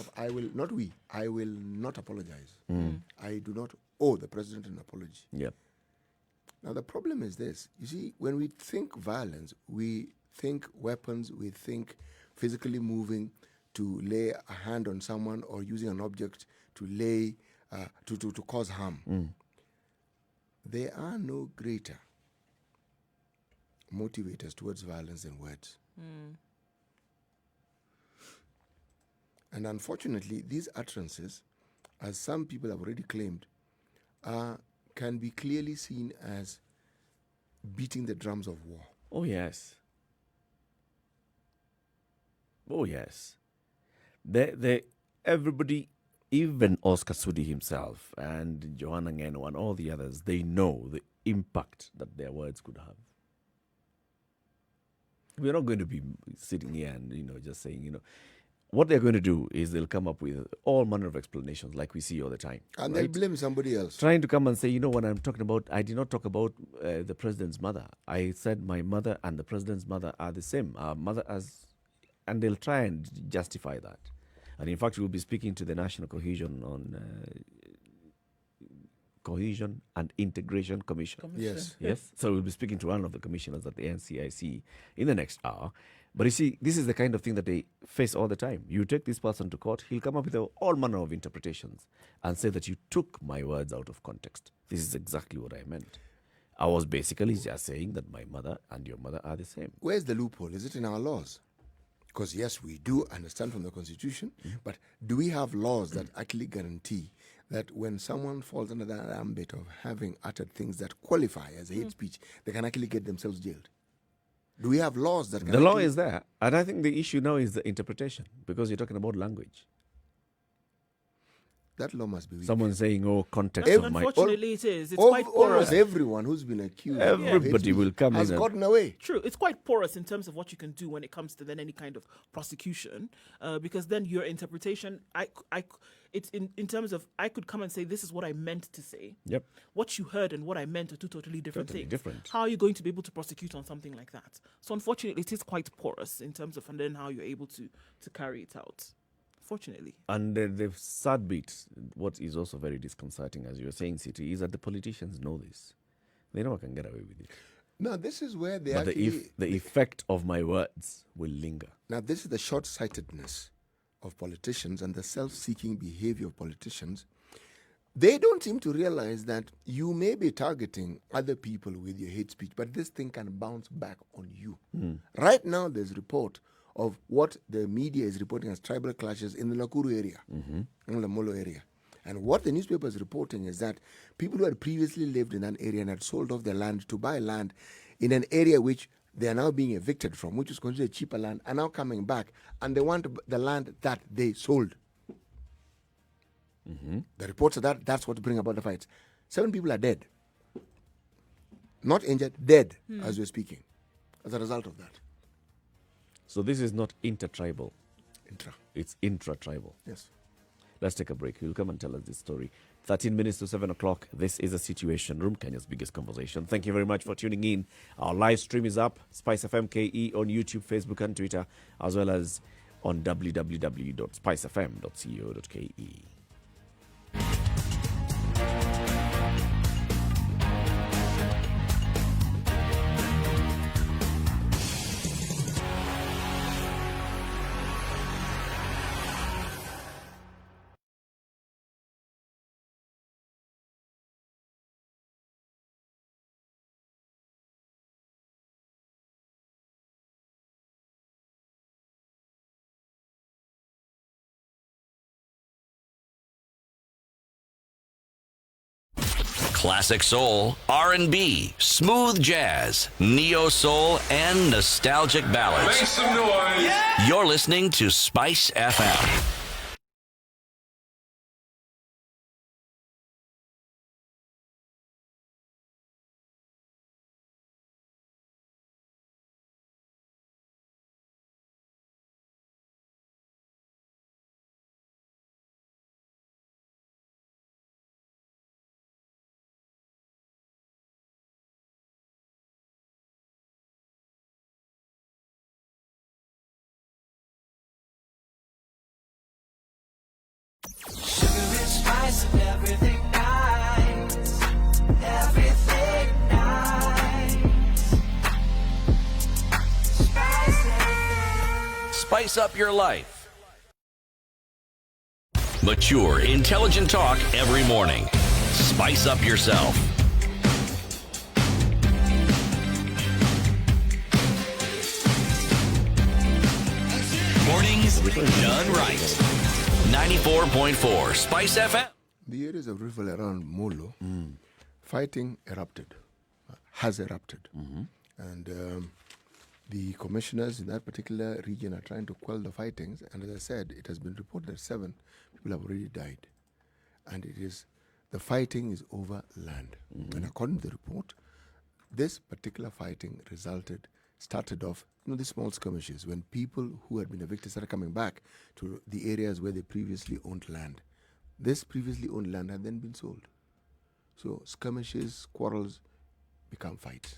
apologize. I do not owe the president an apology. Yep. Now, the problem is this. You see, when we think violence, we think weapons, we think physically moving to lay a hand on someone or using an object to lay, to cause harm. There are no greater motivators towards violence than words. And unfortunately, these utterances, as some people have already claimed, can be clearly seen as beating the drums of war. Oh, yes. Oh, yes. Everybody, even Oscar Sudi himself and Joanna Ngeno and all the others, they know the impact that their words could have. We're not going to be sitting here and, just saying, what they're going to do is they'll come up with all manner of explanations like we see all the time. And they'll blame somebody else. Trying to come and say, when I'm talking about, I did not talk about the president's mother. I said my mother and the president's mother are the same. Our mother and they'll try and justify that. And in fact, we'll be speaking to the National Cohesion and Integration Commission. Yes. Yes. So we'll be speaking to one of the commissioners at the NCIC in the next hour. But you see, this is the kind of thing that they face all the time. You take this person to court, he'll come up with all manner of interpretations and say that you took my words out of context. This is exactly what I meant. I was basically just saying that my mother and your mother are the same. Where's the loophole? Is it in our laws? Because yes, we do understand from the Constitution, but do we have laws that actually guarantee that when someone falls under that ambit of having uttered things that qualify as hate speech, they can actually get themselves jailed? Do we have laws that can The law is there. And I think the issue now is the interpretation, because you're talking about language. That law must be weak. Someone saying, context That's of my... unfortunately, it is. It's quite porous. Almost everyone who's been accused of hate Everybody speech will come has in and- gotten away. True, it's quite porous in terms of what you can do when it comes to then any kind of prosecution, because then your interpretation, it's in terms of I could come and say this is what I meant to say. Yep. What you heard and what I meant are two totally different Totally things. different. How are you going to be able to prosecute on something like that? So unfortunately, it is quite porous in terms of and then how you're able to carry it out. Fortunately. And the sad bit, what is also very disconcerting, as you were saying, City, is that the politicians know this. They know I can get away with it. Now, this is where they But actually... the effect of my words will linger. Now, this is the short-sightedness of politicians and the self-seeking behavior of politicians. They don't seem to realize that you may be targeting other people with your hate speech, but this thing can bounce back on you. Right now, there's report of what the media is reporting as tribal clashes in the Nakuru area, in the Molo area. And what the newspaper is reporting is that people who had previously lived in that area and had sold off their land to buy land in an area which they are now being evicted from, which is considered cheaper land, are now coming back and they want the land that they sold. The reports are that's what bring about the fights. 7 people are dead. Not injured, dead, as we're speaking, as a result of that. So this is not intertribal. Intra. It's intra-tribal. Yes. Let's take a break. He'll come and tell us this story. 13 minutes to 7 o'clock. This is a Situation Room, Kenya's biggest conversation. Thank you very much for tuning in. Our live stream is up, Spice FM KE on YouTube, Facebook and Twitter, as well as on www.spicefm.co.ke. Classic soul, R&B, smooth jazz, neo soul, and nostalgic ballads. Make some noise. You're listening to Spice FM. Spice up your life. Mature, intelligent talk every morning. Spice up yourself. Mornings done right. 94.4 Spice FM. The areas of river around Molo, fighting erupted, has erupted. And the commissioners in that particular region are trying to quell the fightings. And as I said, it has been reported that 7 people have already died. And the fighting is over land. And according to the report, this particular fighting started off, these small skirmishes when people who had been evicted started coming back to the areas where they previously owned land. This previously owned land had then been sold. So skirmishes, quarrels become fights.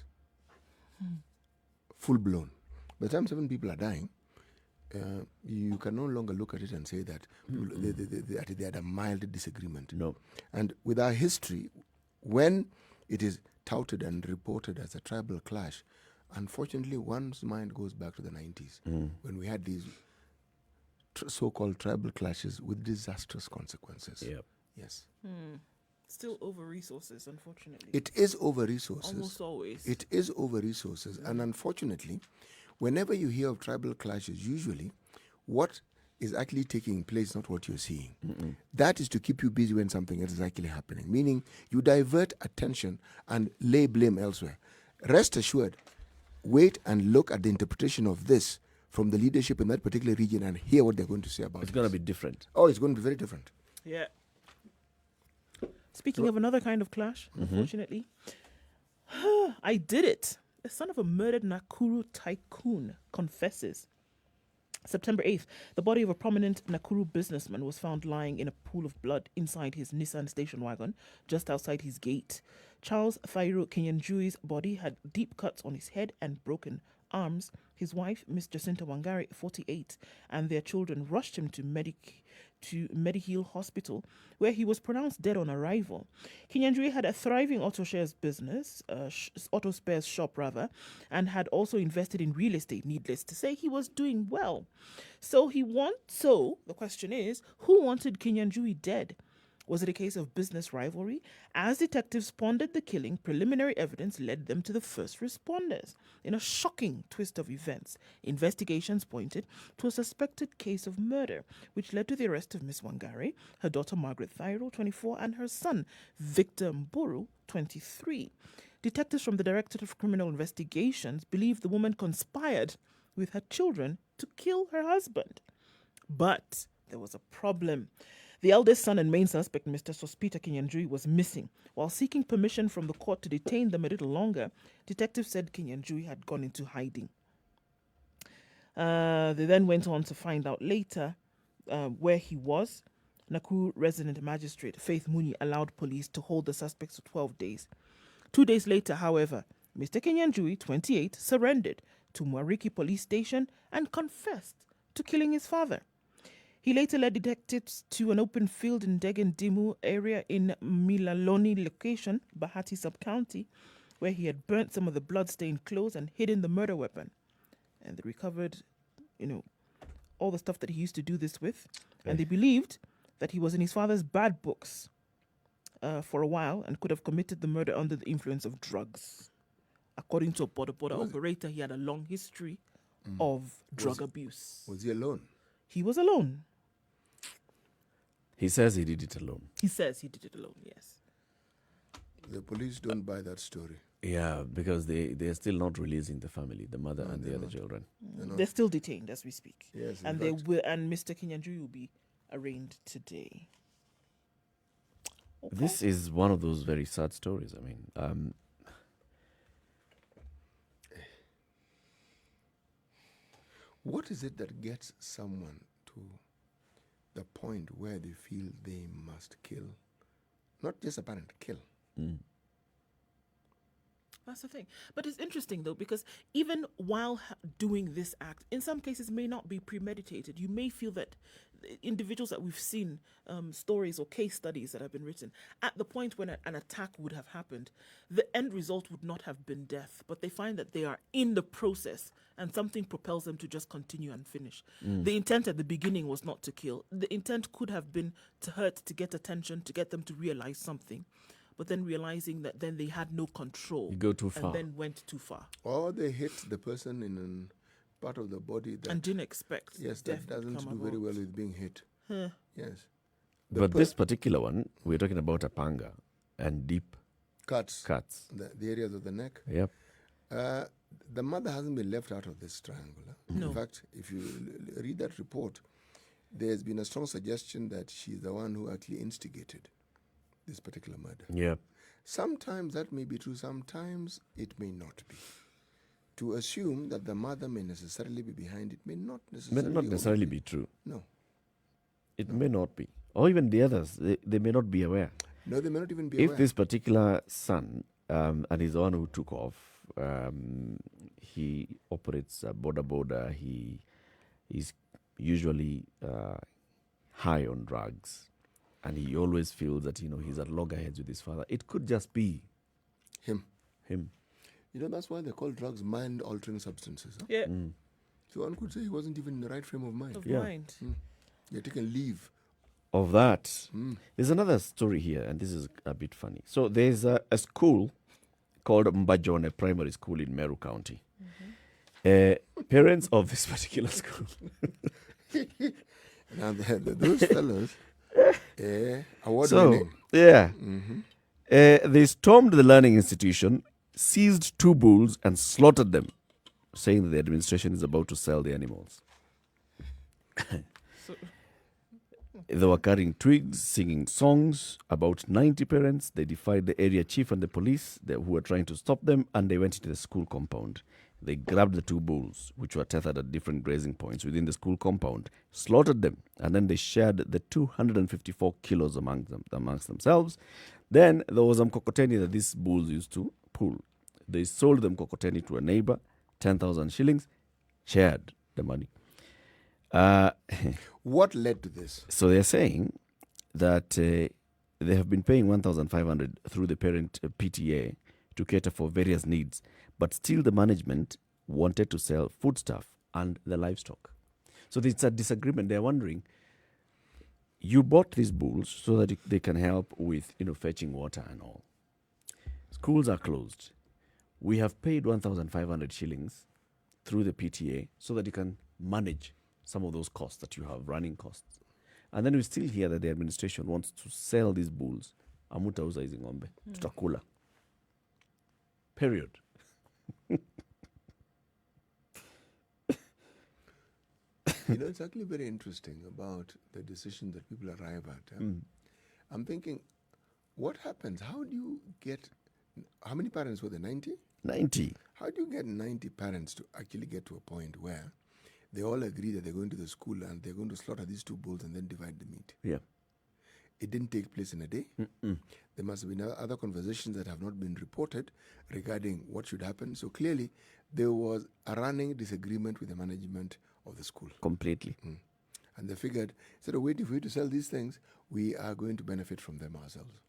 Full blown. By the time 7 people are dying, you can no longer look at it and say that they had a mild disagreement. No. And with our history, when it is touted and reported as a tribal clash, unfortunately, one's mind goes back to the 90s when we had these so-called tribal clashes with disastrous consequences. Yep. Yes. Still over resources, unfortunately. It is over resources. Almost always. It is over resources. And unfortunately, whenever you hear of tribal clashes, usually what is actually taking place, not what you're seeing. That is to keep you busy when something else is actually happening, meaning you divert attention and lay blame elsewhere. Rest assured, wait and look at the interpretation of this from the leadership in that particular region and hear what they're going to say about it. It's going to be different. Oh, it's going to be very different. Yeah. Speaking of another kind of clash, unfortunately, I did it. The son of a murdered Nakuru tycoon confesses. September 8th, the body of a prominent Nakuru businessman was found lying in a pool of blood inside his Nissan station wagon just outside his gate. Charles Thairu Kinyanjui's body had deep cuts on his head and broken arms. His wife, Miss Jacinta Wangari, 48, and their children rushed him to Mediheal Hospital, where he was pronounced dead on arrival. Kinyanjui had a thriving auto spares shop, and had also invested in real estate. Needless to say, he was doing well. So the question is, who wanted Kinyanjui dead? Was it a case of business rivalry? As detectives pondered the killing, preliminary evidence led them to the first responders. In a shocking twist of events, investigations pointed to a suspected case of murder, which led to the arrest of Miss Wangari, her daughter Margaret Thairo, 24, and her son Victor Mburu, 23. Detectives from the Directorate of Criminal Investigations believe the woman conspired with her children to kill her husband. But there was a problem. The eldest son and main suspect, Mr. Sospita Kinyanjui, was missing. While seeking permission from the court to detain them a little longer, detectives said Kinyanjui had gone into hiding. They then went on to find out later where he was. Nakuru resident magistrate Faith Muni allowed police to hold the suspects for 12 days. 2 days later, however, Mr. Kinyanjui, 28, surrendered to Mwariki police station and confessed to killing his father. He later led detectives to an open field in Degen Dimu area in Milaloni location, Bahati sub-county, where he had burnt some of the blood-stained clothes and hidden the murder weapon. And they recovered, all the stuff that he used to do this with. And they believed that he was in his father's bad books for a while and could have committed the murder under the influence of drugs. According to a border operator, he had a long history of drug abuse. Was he alone? He was alone. He says he did it alone. He says he did it alone, yes. The police don't buy that story. Yeah, because they're still not releasing the family, the mother and the other children. They're still detained as we speak. Yes, and Mr. Kinyanjui will be arraigned today. Okay. This is one of those very sad stories. I mean, what is it that gets someone to the point where they feel they must kill? Not just a parent, kill. That's the thing. But it's interesting, though, because even while doing this act, in some cases may not be premeditated. You may feel that individuals that we've seen, stories or case studies that have been written, at the point when an attack would have happened, the end result would not have been death, but they find that they are in the process and something propels them to just continue and finish. The intent at the beginning was not to kill. The intent could have been to hurt, to get attention, to get them to realize something. But then realizing that then they had no control. You go too far. And then went too far. Or they hit the person in a part of the body that... And didn't expect. Yes, death that doesn't to come do very about. well with being hit. Yes. But this particular one, we're talking about a panga and deep Cuts. cuts. The areas of the neck. Yep. The mother hasn't been left out of this triangle. No. In fact, if you read that report, there's been a strong suggestion that she's the one who actually instigated this particular murder. Yep. Sometimes that may be true, sometimes it may not be. To assume that the mother may necessarily be behind it may not May necessarily, not necessarily be true. No. It may not be. Or even the others, they may not be aware. No, they may not even be If aware. this particular son, and he's the one who took off, he operates border. He is usually high on drugs, and he always feels that he's at loggerheads with his father. It could just be Him. him. That's why they call drugs mind-altering substances. Huh? Yeah. So one could say he wasn't even in the right frame of mind. Of Yeah. mind. He had taken leave. Of that, there's another story here, and this is a bit funny. So there's a school called Mbajone Primary School in Meru County. Parents of this particular school. Now, those fellows, award So, winning. yeah. They stormed the learning institution, seized 2 bulls, and slaughtered them, saying that the administration is about to sell the animals. They were carrying twigs, singing songs. About 90 parents. They defied the area chief and the police who were trying to stop them, and they went into the school compound. They grabbed the 2 bulls, which were tethered at different grazing points within the school compound, slaughtered them, and then they shared the 254 kilos amongst themselves. Then there was a mkokoteni that these bulls used to pull. They sold the mkokoteni to a neighbor, 10,000 shillings, shared the money. What led to this? So they're saying that they have been paying 1,500 through the parent PTA to cater for various needs, but still the management wanted to sell foodstuff and the livestock. So it's a disagreement. They're wondering, you bought these bulls so that they can help with fetching water and all. Schools are closed. We have paid 1,500 shillings through the PTA so that you can manage some of those costs that you have, running costs. And then we still hear that the administration wants to sell these bulls. Amutauza hizi ng'ombe. Tutakula. Period. It's actually very interesting about the decision that people arrive at. I'm thinking, what happens? How do you get, how many parents were there, 90? 90. How do you get 90 parents to actually get to a point where they all agree that they're going to the school and they're going to slaughter these 2 bulls and then divide the meat? Yeah. It didn't take place in a day. There must have been other conversations that have not been reported regarding what should happen. So clearly, there was a running disagreement with the management of the school. Completely. And they figured, instead of waiting for you to sell these things, we are going to benefit from them ourselves.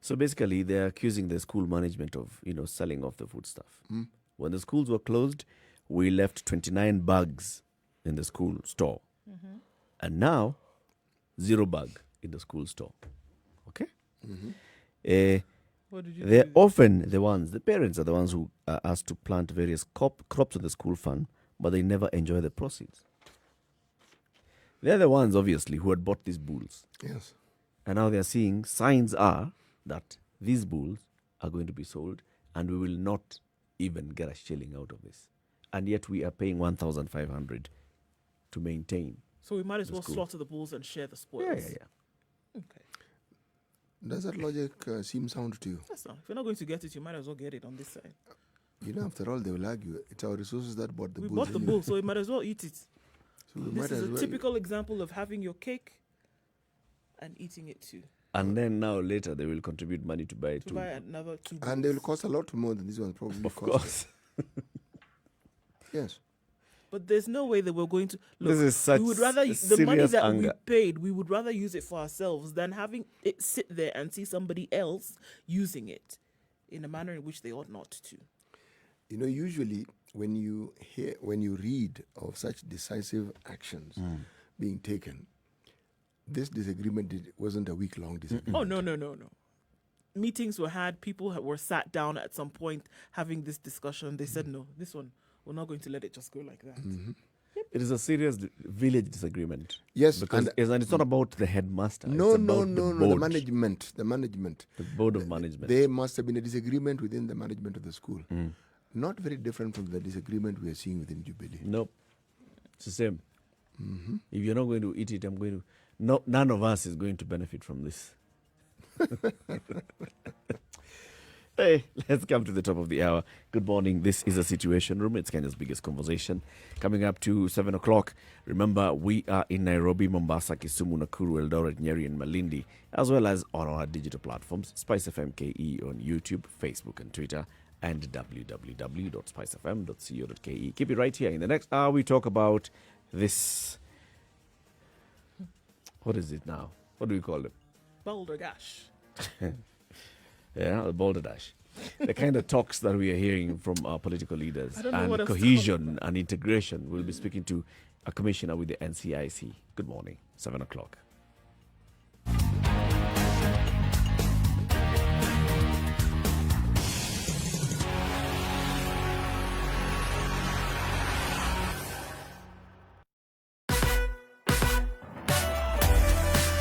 So basically, they're accusing the school management of, selling off the food stuff. When the schools were closed, we left 29 bags in the school store. And now, 0 bag in the school store. Okay? What did you They're do? often the parents are the ones who are asked to plant various crops in the school fund, but they never enjoy the proceeds. They're the ones, obviously, who had bought these bulls. Yes. And now they're seeing signs are that these bulls are going to be sold and we will not even get a shilling out of this. And yet we are paying 1,500 to maintain. So we might as the well school. slaughter the bulls and share the spoils. Yeah. Okay. Does that logic seem sound to you? That's not. If you're not going to get it, you might as well get it on this side. After all, they will argue it's our resources that bought the We bulls. bought the anyway. bull, so we might as well eat it. So we This might is as a well. typical example of having your cake and eating it too. And then now later they will contribute money to buy it To too. buy another 2 bulls. And they will cost a lot more than these ones probably Of cost. course. Yes. But there's no way that we're going to This is such we would rather the money serious that anger. we paid, we would rather use it for ourselves than having it sit there and see somebody else using it in a manner in which they ought not to. Usually when you read of such decisive actions being taken, this disagreement wasn't a week-long disagreement. Oh, no. Meetings were had, people were sat down at some point having this discussion. They said, no, this one, we're not going to let it just go like that. It is a serious village disagreement. Yes, because and it's not about the headmaster. No, it's no, about no, the no. board, The management. the board of management. There must have been a disagreement within the management of the school. Not very different from the disagreement we are seeing within Jubilee. Nope, it's the same. If you're not going to eat it, I'm going to. No, none of us is going to benefit from this. Hey, let's come to the top of the hour. Good morning. This is a Situation Room. It's Kenya's biggest conversation. Coming up to 7 o'clock. Remember, we are in Nairobi, Mombasa, Kisumu, Nakuru, Eldoret, Nyeri, and Malindi, as well as on our digital platforms, Spice FM KE on YouTube, Facebook, and Twitter, and www.spicefm.co.ke. Keep it right here. In the next hour, we talk about this. What is it now? What do we call it? Boulder Gash. Yeah, the Boulder Dash. The kind of talks that we are hearing from our political leaders I don't know what and else to cohesion and integration. We'll be speaking to a commissioner with the NCIC. Good morning, 7 o'clock.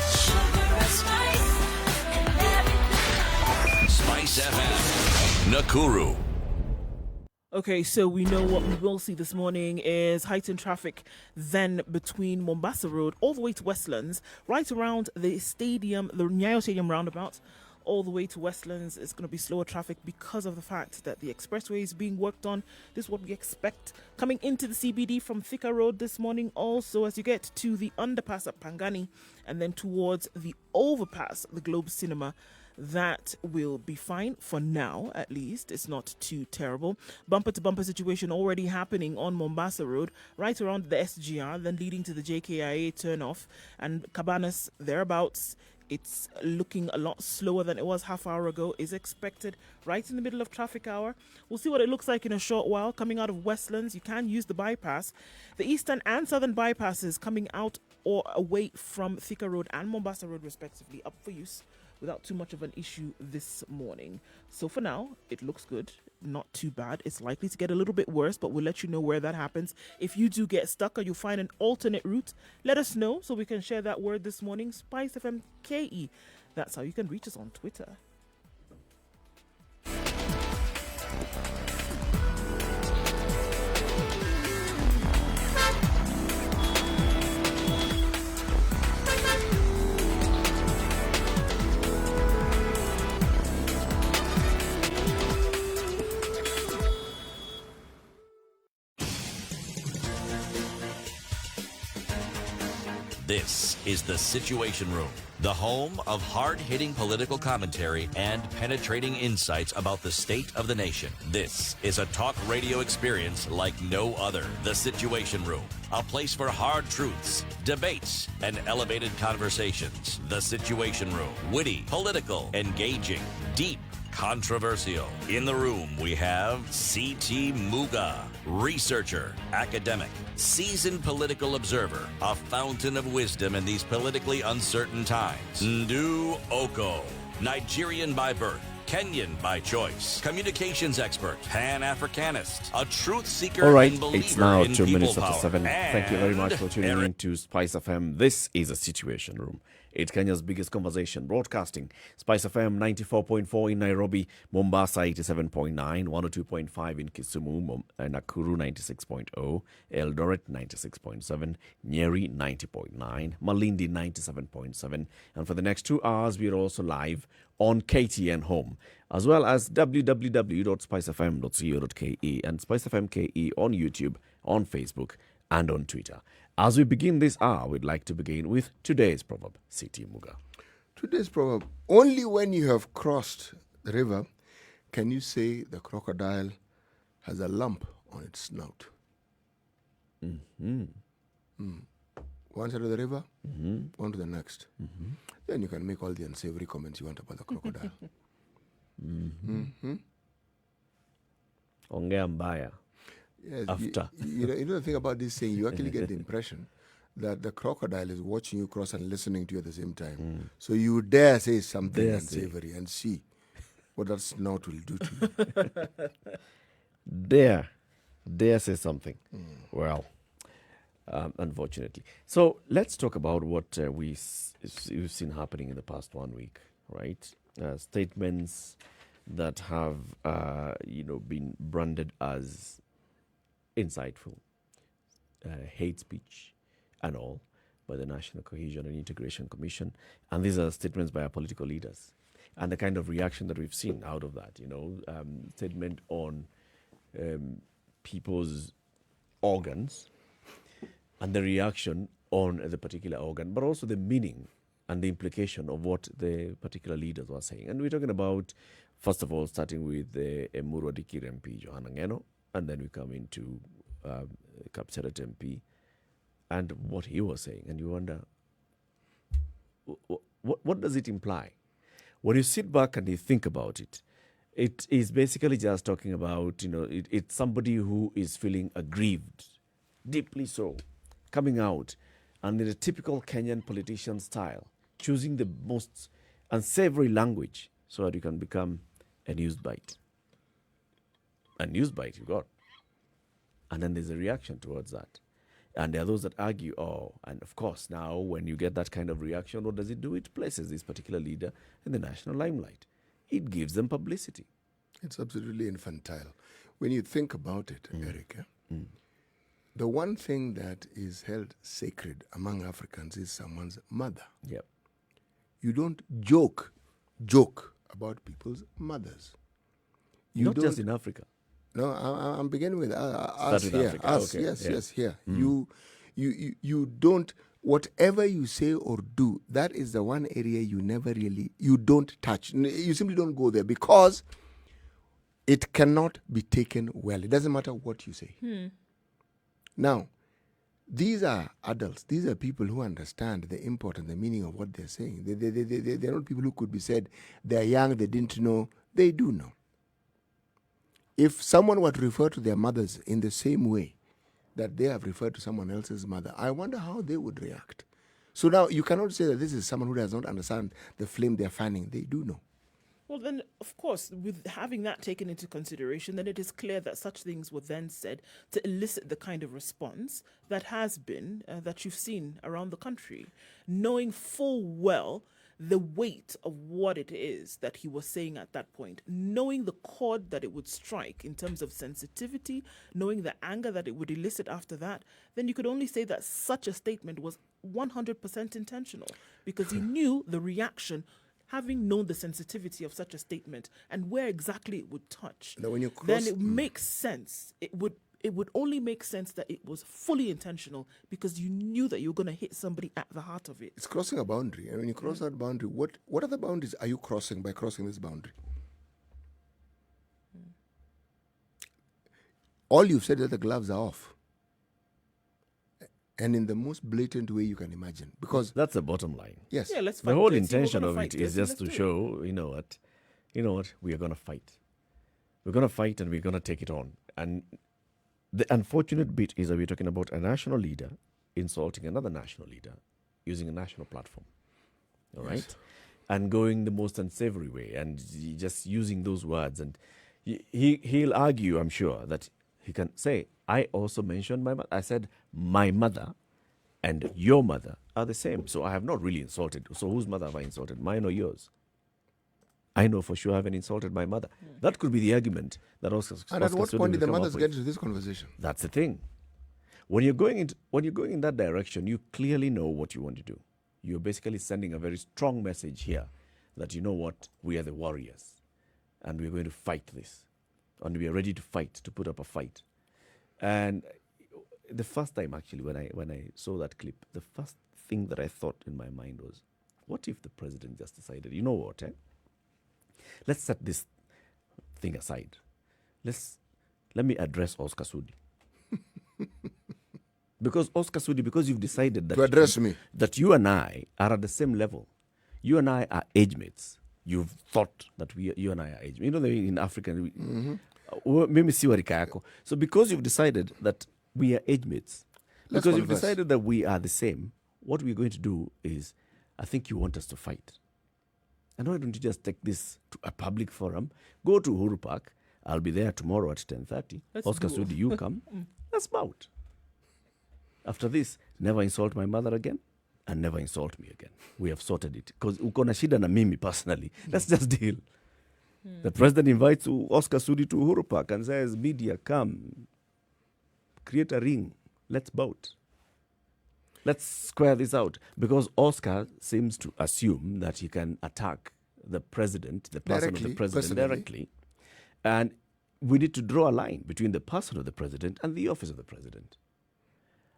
Sugar and spice and everything. Spice FM, Nakuru. Okay, so we know what we will see this morning is heightened traffic then between Mombasa Road all the way to Westlands, right around the stadium, the Nyayo Stadium roundabout, all the way to Westlands. It's going to be slower traffic because of the fact that the expressway is being worked on. This is what we expect coming into the CBD from Thika Road this morning. Also, as you get to the underpass at Pangani and then towards the overpass, the Globe Cinema, that will be fine for now, at least. It's not too terrible. Bumper to bumper situation already happening on Mombasa Road, right around the SGR, then leading to the JKIA turnoff and Cabanas thereabouts. It's looking a lot slower than it was half hour ago, is expected right in the middle of traffic hour. We'll see what it looks like in a short while. Coming out of Westlands, you can use the bypass. The eastern and southern bypasses coming out or away from Thika Road and Mombasa Road respectively, up for use without too much of an issue this morning. So for now, it looks good. Not too bad. It's likely to get a little bit worse, but we'll let you know where that happens. If you do get stuck or you find an alternate route, let us know so we can share that word this morning. Spice FM KE. That's how you can reach us on Twitter. This is the Situation Room, the home of hard-hitting political commentary and penetrating insights about the state of the nation. This is a talk radio experience like no other. The Situation Room, a place for hard truths, debates, and elevated conversations. The Situation Room, witty, political, engaging, deep, controversial. In the room, we have C.T. Muga, researcher, academic, seasoned political observer, a fountain of wisdom in these politically uncertain times. Nduh Okoh, Nigerian by birth, Kenyan by choice, communications expert, Pan-Africanist, a truth seeker All right, and believer it's now in 2 people minutes power. after 7. Thank you very much for tuning And in to Spice FM. This is a Situation Room. It's Kenya's biggest conversation broadcasting. Spice FM 94.4 in Nairobi, Mombasa 87.9, 102.5 in Kisumu, Nakuru 96.0, Eldoret 96.7, Nyeri 90.9, Malindi 97.7. And for the next 2 hours, we are also live on KTN Home, as well as www.spicefm.co.ke and Spice FM KE on YouTube, on Facebook, and on Twitter. As we begin this hour, we'd like to begin with today's proverb. C.T. Muga. Today's proverb: only when you have crossed the river can you say the crocodile has a lump on its snout. One side of the river, one to the next. Then you can make all the unsavory comments you want about the crocodile. Ongea mbaya. Yes, After. You know the thing about this saying, you actually get the impression that the crocodile is watching you cross and listening to you at the same time. So you dare say something Dare say. unsavory and see what that snout will do to you. Dare say something. Well, unfortunately. So let's talk about what we've seen happening in the past 1 week, right? Statements that have, been branded as insightful, hate speech, and all by the National Cohesion and Integration Commission, and these are statements by our political leaders, and the kind of reaction that we've seen out of that. Statement on people's organs and the reaction on the particular organ, but also the meaning and the implication of what the particular leaders were saying. And we're talking about, first of all, starting with the Emurua Dikir MP, Johanna Ngeno, and then we come into Kapseret MP and what he was saying. And you wonder, what does it imply? When you sit back and you think about it, it is basically just talking about, it's somebody who is feeling aggrieved, deeply so, coming out and in a typical Kenyan politician style, choosing the most unsavory language so that you can become a news bite. A news bite you got. And then there's a reaction towards that. And there are those that argue, and of course, now when you get that kind of reaction, what does it do? It places this particular leader in the national limelight. It gives them publicity. It's absolutely infantile. When you think about it, Eric, the one thing that is held sacred among Africans is someone's mother. Yep. You don't joke about people's mothers. You Not don't, just in Africa. No, I'm beginning with us Start with here. Africa. Us, Okay, yes, yeah. yes, here. You don't, whatever you say or do, that is the one area you don't touch. You simply don't go there because it cannot be taken well. It doesn't matter what you say. Now, these are adults. These are people who understand the import and the meaning of what they're saying. They're not people who could be said, they're young, they didn't know. They do know. If someone were to refer to their mothers in the same way that they have referred to someone else's mother, I wonder how they would react. So now you cannot say that this is someone who does not understand the flame they're fanning. They do know. Well, then, of course, with having that taken into consideration, then it is clear that such things were then said to elicit the kind of response that has been, that you've seen around the country, knowing full well the weight of what it is that he was saying at that point, knowing the chord that it would strike in terms of sensitivity, knowing the anger that it would elicit after that, then you could only say that such a statement was 100% intentional because he knew the reaction, having known the sensitivity of such a statement and where exactly it would touch. Now, when you then cross- it makes sense. It would only make sense that it was fully intentional because you knew that you were going to hit somebody at the heart of it. It's crossing a boundary. And when you cross that boundary, what other boundaries are you crossing by crossing this boundary? All you've said is that the gloves are off. And in the most blatant way you can imagine. Because, That's the bottom line. yes, Yeah, let's fight. The whole Let's see, we're intention gonna of fight it this is and just let's to do it. show, you know what, we are going to fight. We're going to fight and we're going to take it on. And the unfortunate bit is that we're talking about a national leader insulting another national leader using a national platform. All right? And going the most unsavory way and just using those words. And he'll argue, I'm sure, that he can say, I also mentioned my mother. I said, my mother and your mother are the same. So I have not really insulted. So whose mother have I insulted? Mine or yours? I know for sure I haven't insulted my mother. That could be the argument that Oscar. and at what Sudi point will did the come up mothers with. get into this conversation? That's the thing. When you're going in that direction, you clearly know what you want to do. You're basically sending a very strong message here that, you know what, we are the warriors and we're going to fight this. And we are ready to fight, to put up a fight. And the first time actually when I saw that clip, the first thing that I thought in my mind was, what if the president just decided, you know what, let's set this thing aside. Let me address Oscar Sudi. Because Oscar Sudi, because you've decided that To address me. that you and I are at the same level. You and I are age mates. You've thought that you and I are age mates. You know, in Africa, mimi si wa rika yako. So because you've decided that we are age mates, Let's because you've converse. decided that we are the same, what we're going to do is, I think you want us to fight. And why don't you just take this to a public forum? Go to Uhuru Park. I'll be there tomorrow at 10:30. Let's Oscar do it. Sudi, you come. Let's bout. After this, never insult my mother again and never insult me again. We have sorted it. Because uko na shida na mimi personally. Let's just deal. The president invites Oscar Sudi to Uhuru Park and says, media, come, create a ring. Let's bout. Let's square this out. Because Oscar seems to assume that he can attack the president, the person of the Directly, president personally. directly. And we need to draw a line between the person of the president and the office of the president.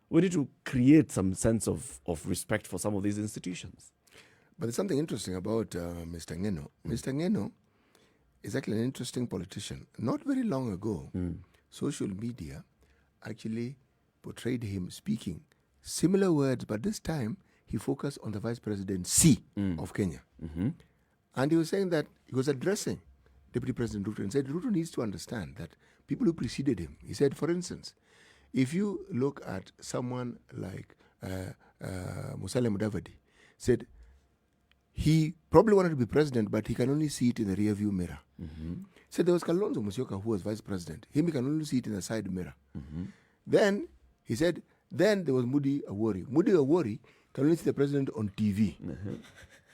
We need to create some sense of respect for some of these institutions. But there's something interesting about Mr. Ngeno. Mr. Ngeno is actually an interesting politician. Not very long ago, social media actually portrayed him speaking similar words, but this time he focused on the vice presidency of Kenya. And he was saying that he was addressing Deputy President Ruto and said Ruto needs to understand that people who preceded him, he said, for instance, if you look at someone like Musalia Mudavadi, said he probably wanted to be president, but he can only see it in the rear view mirror. Said there was Kalonzo Musyoka who was vice president. Him, he can only see it in the side mirror. Then he said, then there was Moody Awori. Moody Awori can only see the president on TV.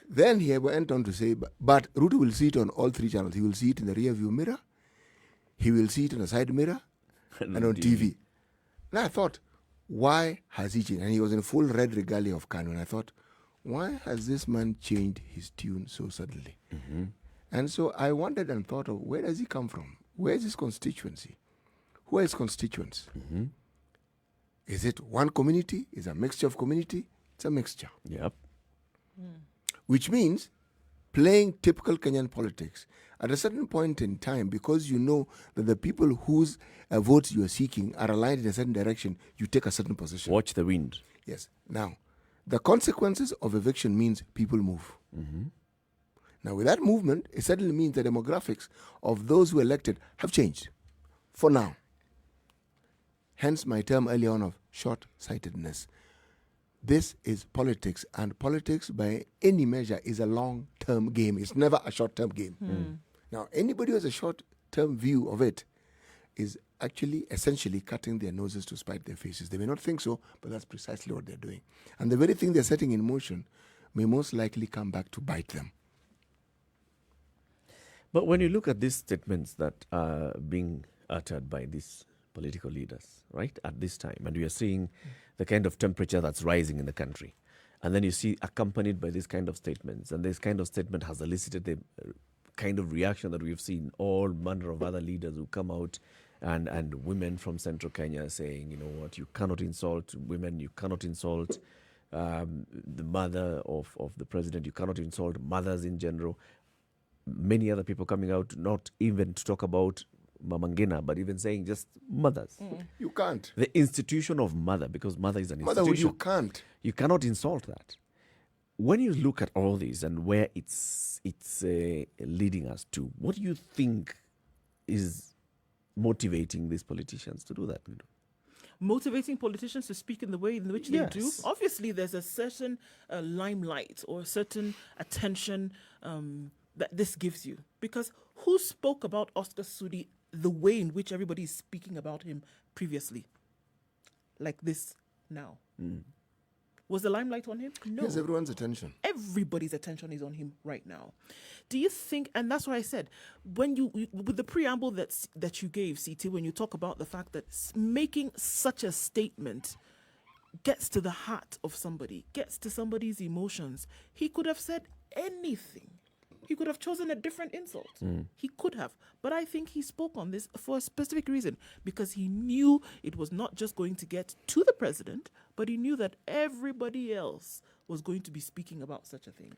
Then he went on to say, but Ruto will see it on all three channels. He will see it in the rear view mirror, he will see it in the side mirror, and on TV. Now I thought, why has he changed? And he was in full red regalia of Kanu. And I thought, why has this man changed his tune so suddenly? And so I wondered and thought of, where does he come from? Where is his constituency? Who are his constituents? Is it one community? Is it a mixture of community? It's a mixture. Yep. Which means playing typical Kenyan politics. At a certain point in time, because you know that the people whose votes you are seeking are aligned in a certain direction, you take a certain position. Watch the wind. Yes. Now, the consequences of eviction means people move. Now, with that movement, it suddenly means the demographics of those who elected have changed for now. Hence my term earlier on of short-sightedness. This is politics, and politics by any measure is a long-term game. It's never a short-term game. Now, anybody who has a short-term view of it is actually essentially cutting their noses to spite their faces. They may not think so, but that's precisely what they're doing. And the very thing they're setting in motion may most likely come back to bite them. But when you look at these statements that are being uttered by these political leaders, right, at this time, and we are seeing the kind of temperature that's rising in the country, and then you see accompanied by this kind of statements, and this kind of statement has elicited the kind of reaction that we've seen all manner of other leaders who come out and women from central Kenya saying, you know what, you cannot insult women, you cannot insult the mother of the president, you cannot insult mothers in general. Many other people coming out, not even to talk about Mama Ngina, but even saying just mothers. You can't. The institution of mother, because mother is an Motherhood, institution. you can't. You cannot insult that. When you look at all this and where it's leading us to, what do you think is motivating these politicians to do that? Motivating politicians to speak in the way in which they do. Yes. Obviously, there's a certain limelight or a certain attention that this gives you. Because who spoke about Oscar Sudi the way in which everybody is speaking about him previously? Like this now. Was the limelight on him? No. Yes, everyone's attention. Everybody's attention is on him right now. Do you think, and that's why I said, when you with the preamble that you gave, CT, when you talk about the fact that making such a statement gets to the heart of somebody, gets to somebody's emotions, he could have said anything. He could have chosen a different insult. He could have. But I think he spoke on this for a specific reason, because he knew it was not just going to get to the president, but he knew that everybody else was going to be speaking about such a thing.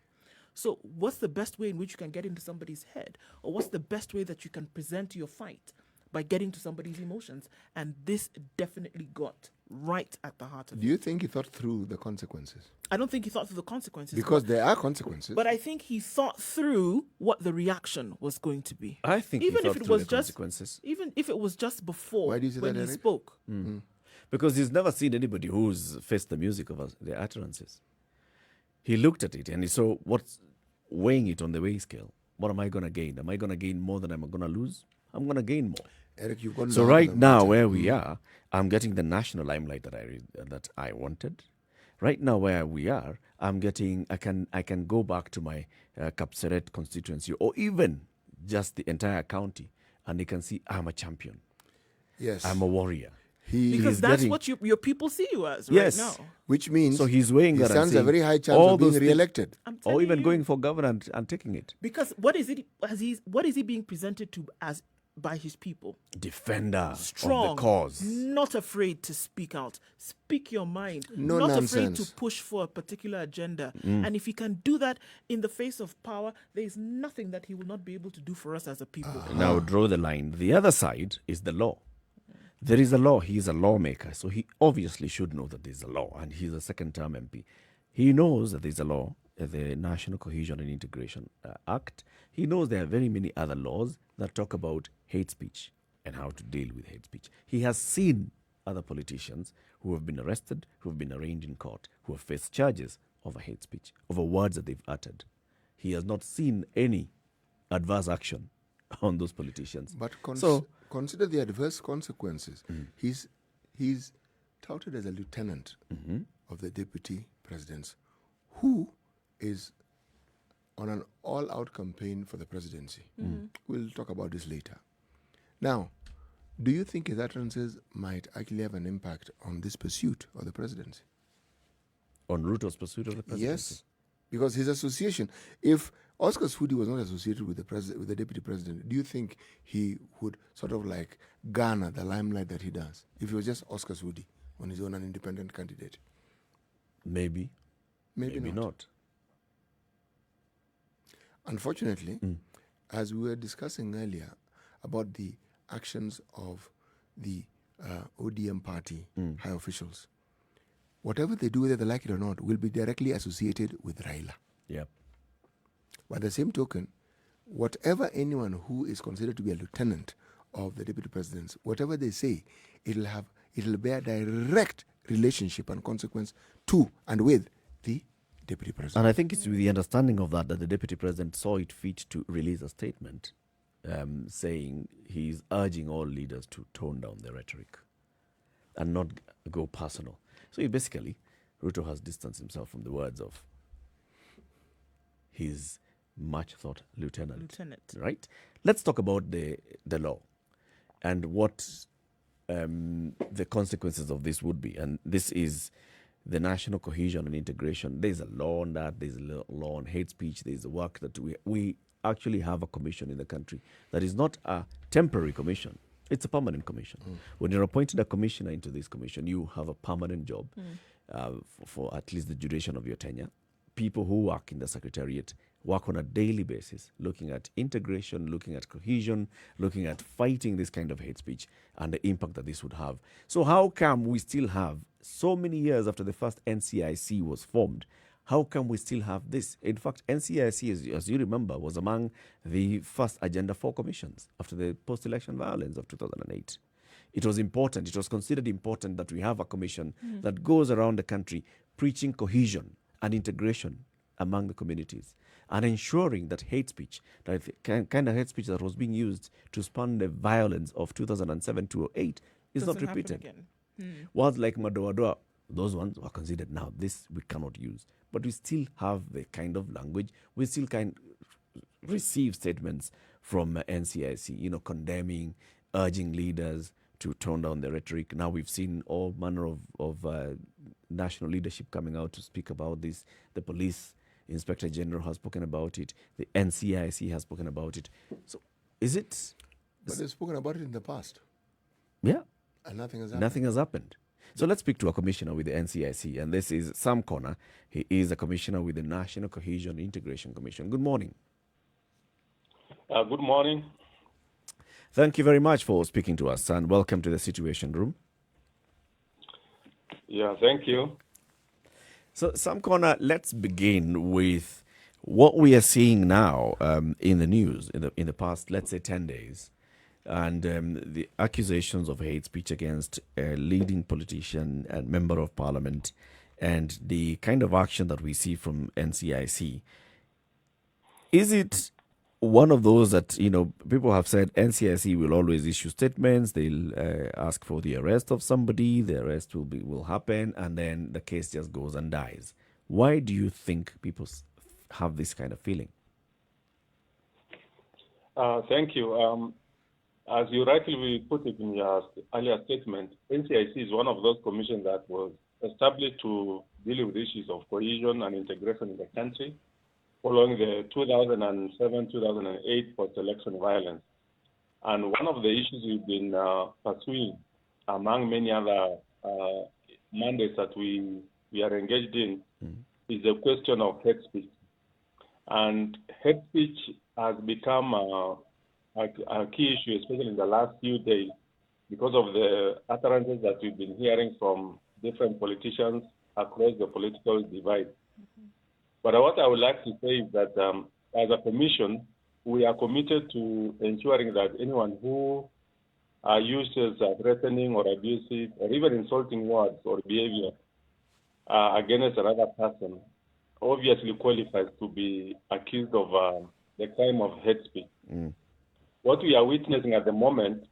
So what's the best way in which you can get into somebody's head? Or what's the best way that you can present your fight? By getting to somebody's emotions. And this definitely got right at the heart of it. Do you think he thought through the consequences? I don't think he thought through the consequences. Because there are consequences. But I think he thought through what the reaction was going to be. I think Even he if thought it through was the just consequences. even if it was just before Why do you say when that, he Eric? spoke. Because he's never seen anybody who's faced the music of their utterances. He looked at it and he saw what's weighing it on the weighing scale. What am I going to gain? Am I going to gain more than I'm going to lose? I'm going to gain more. Eric, you've gone So down right the now, mountain. where we are, I'm getting the national limelight that I wanted. Right now, where we are, I'm getting. I can go back to my Kapseret constituency, or even just the entire county, and you can see I'm a champion. Yes. I'm a warrior. Because He's that's getting- what your people see you as Yes. right now. Which means So he's weighing he that and stands a saying very high chance all of being those thi- re-elected. I'm or telling even you. going for governor and taking it. Because what is he being presented to as by his people? Defender Strong, of the cause. not afraid to speak out, speak your mind, No not afraid nonsense. to push for a particular agenda. Mm. And if he can do that in the face of power, there is nothing that he will not be able to do for us as a people. Now draw the line. The other side is the law. There is a law. He is a lawmaker, so he obviously should know that there's a law, and he's a second-term MP. He knows that there's a law, the National Cohesion and Integration Act. He knows there are very many other laws that talk about hate speech and how to deal with hate speech. He has seen other politicians who have been arrested, who have been arraigned in court, who have faced charges over hate speech, over words that they've uttered. He has not seen any adverse action on those politicians. But So- consider the adverse consequences. He's touted as a lieutenant of the deputy presidents, who is on an all-out campaign for the presidency. We'll talk about this later. Now, do you think his utterances might actually have an impact on this pursuit of the presidency? On Ruto's pursuit of the presidency. Yes, because his association. If Oscar Sudi was not associated with the deputy president, do you think he would sort of like garner the limelight that he does? If he was just Oscar Sudi on his own, an independent candidate, Maybe. maybe, not. Unfortunately, as we were discussing earlier about the actions of the ODM party high officials, whatever they do, whether they like it or not, will be directly associated with Raila. Yep. By the same token, whatever anyone who is considered to be a lieutenant of the deputy presidents, whatever they say, it'll bear direct relationship and consequence to and with the deputy president. And I think it's with the understanding of that the deputy president saw it fit to release a statement saying he's urging all leaders to tone down their rhetoric and not go personal. So basically, Ruto has distanced himself from the words of his much thought lieutenant. Right? Let's talk about the law and what the consequences of this would be. And this is the National Cohesion and Integration. There's a law on that. There's a law on hate speech. There's a work that we actually have a commission in the country that is not a temporary commission. It's a permanent commission. When you're appointed a commissioner into this commission, you have a permanent job for at least the duration of your tenure. People who work in the secretariat work on a daily basis, looking at integration, looking at cohesion, looking at fighting this kind of hate speech and the impact that this would have. So how come we still have, so many years after the first NCIC was formed, how come we still have this? In fact, NCIC, as you remember, was among the first Agenda 4 commissions after the post-election violence of 2008. It was important, it was considered important that we have a commission that goes around the country preaching cohesion and integration among the communities and ensuring that hate speech, that kind of hate speech that was being used to spurn the violence of 2007 to 2008 is not Doesn't happen repeated. again. Words like Madoadoa, those ones were considered now, this we cannot use. But we still have the kind of language, we still receive statements from NCIC, condemning, urging leaders to tone down their rhetoric. Now we've seen all manner of national leadership coming out to speak about this. The police inspector general has spoken about it. The NCIC has spoken about it. So is it? But they've spoken about it in the past, Yeah, and nothing has happened. nothing has happened. So let's speak to a commissioner with the NCIC, and this is Sam Connor. He is a commissioner with the National Cohesion Integration Commission. Good morning. Good morning. Thank you very much for speaking to us, and welcome to the Situation Room. Yeah, thank you. So, Sam Connor, let's begin with what we are seeing now in the news in the past, let's say, 10 days, and the accusations of hate speech against a leading politician and member of parliament, and the kind of action that we see from NCIC. Is it one of those that, people have said NCIC will always issue statements. They'll ask for the arrest of somebody. The arrest will happen, and then the case just goes and dies. Why do you think people have this kind of feeling? Thank you. As you rightly put it in your earlier statement, NCIC is one of those commissions that was established to deal with issues of cohesion and integration in the country following the 2007-2008 post-election violence. And one of the issues we've been pursuing, among many other mandates that we are engaged in, is the question of hate speech. And hate speech has become a key issue, especially in the last few days, because of the utterances that we've been hearing from different politicians across the political divide. But what I would like to say is that as a commission, we are committed to ensuring that anyone who uses threatening or abusive or even insulting words or behavior against another person obviously qualifies to be accused of the crime of hate speech. What we are witnessing at the moment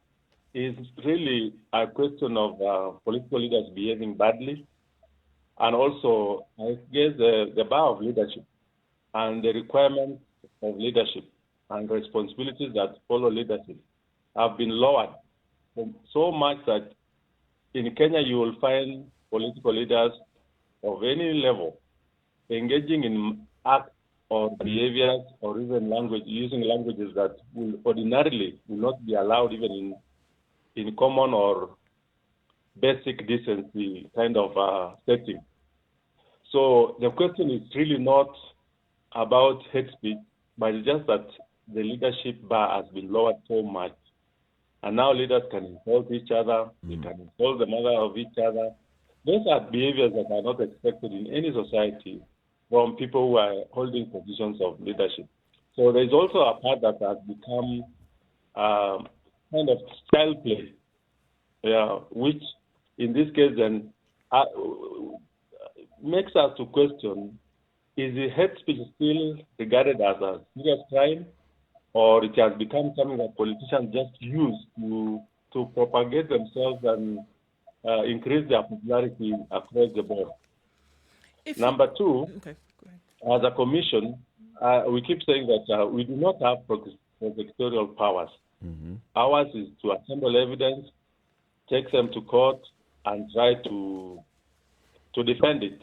is really a question of political leaders behaving badly, and also, I guess, the bar of leadership and the requirements of leadership and responsibilities that follow leadership have been lowered so much that in Kenya you will find political leaders of any level engaging in acts or behaviors or even using languages that will ordinarily will not be allowed even in common or basic decency kind of setting. So the question is really not about hate speech, but it's just that the leadership bar has been lowered so much. And now leaders can insult each other, they can insult the mother of each other. Those are behaviors that are not expected in any society from people who are holding positions of leadership. So there's also a part that has become kind of child play, which in this case then makes us to question, is the hate speech still regarded as a serious crime, or it has become something that politicians just use to propagate themselves and increase their popularity across the board? Number two, okay, go ahead. as a commission, we keep saying that we do not have prosecutorial powers. Ours is to assemble evidence, take them to court, and try to defend it.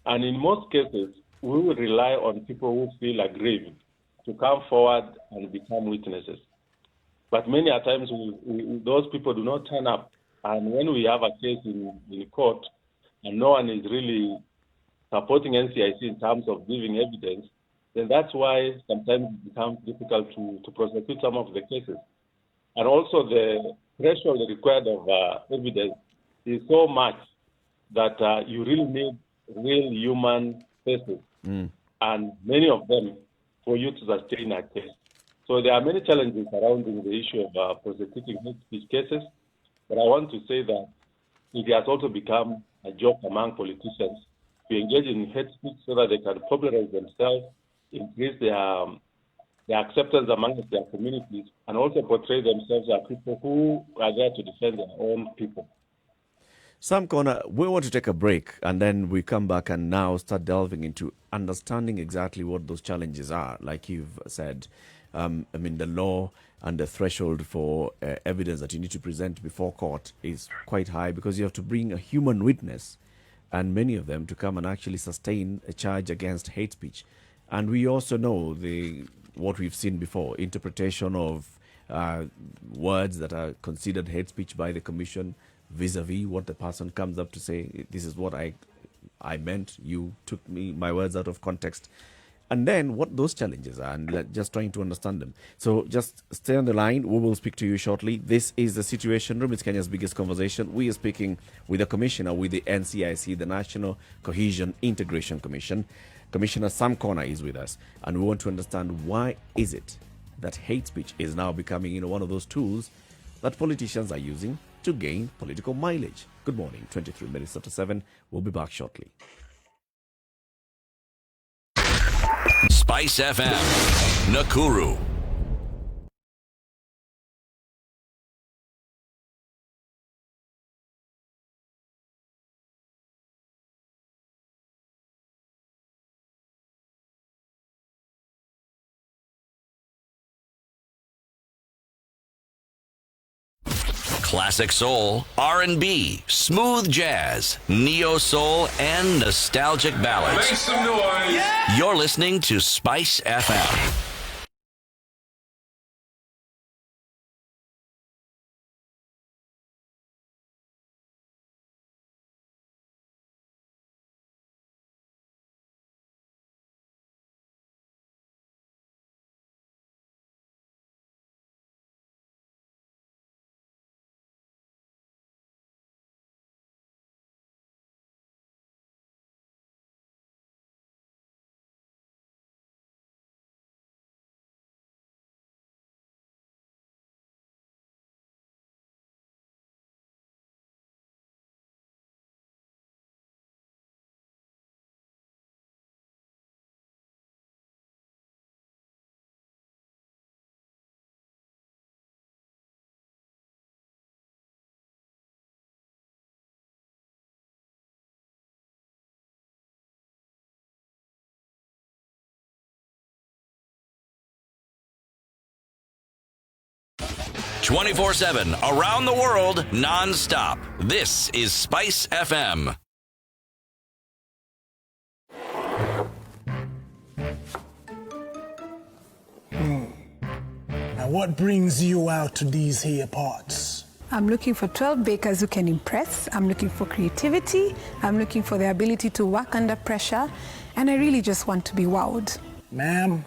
And in most cases, we will rely on people who feel aggrieved to come forward and become witnesses. But many a times, those people do not turn up. And when we have a case in court and no one is really supporting NCIC in terms of giving evidence, then that's why sometimes it becomes difficult to prosecute some of the cases. And also the threshold required of evidence is so much that you really need real human faces, and many of them for you to sustain a case. So there are many challenges surrounding the issue of prosecuting hate speech cases, but I want to say that it has also become a joke among politicians to engage in hate speech so that they can popularize themselves, increase their acceptance amongst their communities, and also portray themselves as people who are there to defend their own people. Sam Corner, we want to take a break, and then we come back and now start delving into understanding exactly what those challenges are. Like you've said, the law and the threshold for evidence that you need to present before court is quite high because you have to bring a human witness, and many of them to come and actually sustain a charge against hate speech. And we also know what we've seen before, interpretation of words that are considered hate speech by the commission, vis-a-vis what the person comes up to say, this is what I meant, you took my words out of context. And then what those challenges are, and just trying to understand them. So just stay on the line. We will speak to you shortly. This is the Situation Room. It's Kenya's biggest conversation. We are speaking with the commissioner, with the NCIC, the National Cohesion Integration Commission. Commissioner Sam Corner is with us. And we want to understand, why is it that hate speech is now becoming one of those tools that politicians are using to gain political mileage? Good morning, 23 minutes after 7. We'll be back shortly. Spice FM, Nakuru Classic soul, R&B, smooth jazz, neo soul, and nostalgic ballads. Make some noise. You're listening to Spice FM. "24/7 around the world, non-stop. This is Spice FM. Now, what brings you out to these here parts? I'm looking for 12 bakers who can impress. I'm looking for creativity. I'm looking for the ability to work under pressure. And I really just want to be wowed. Ma'am,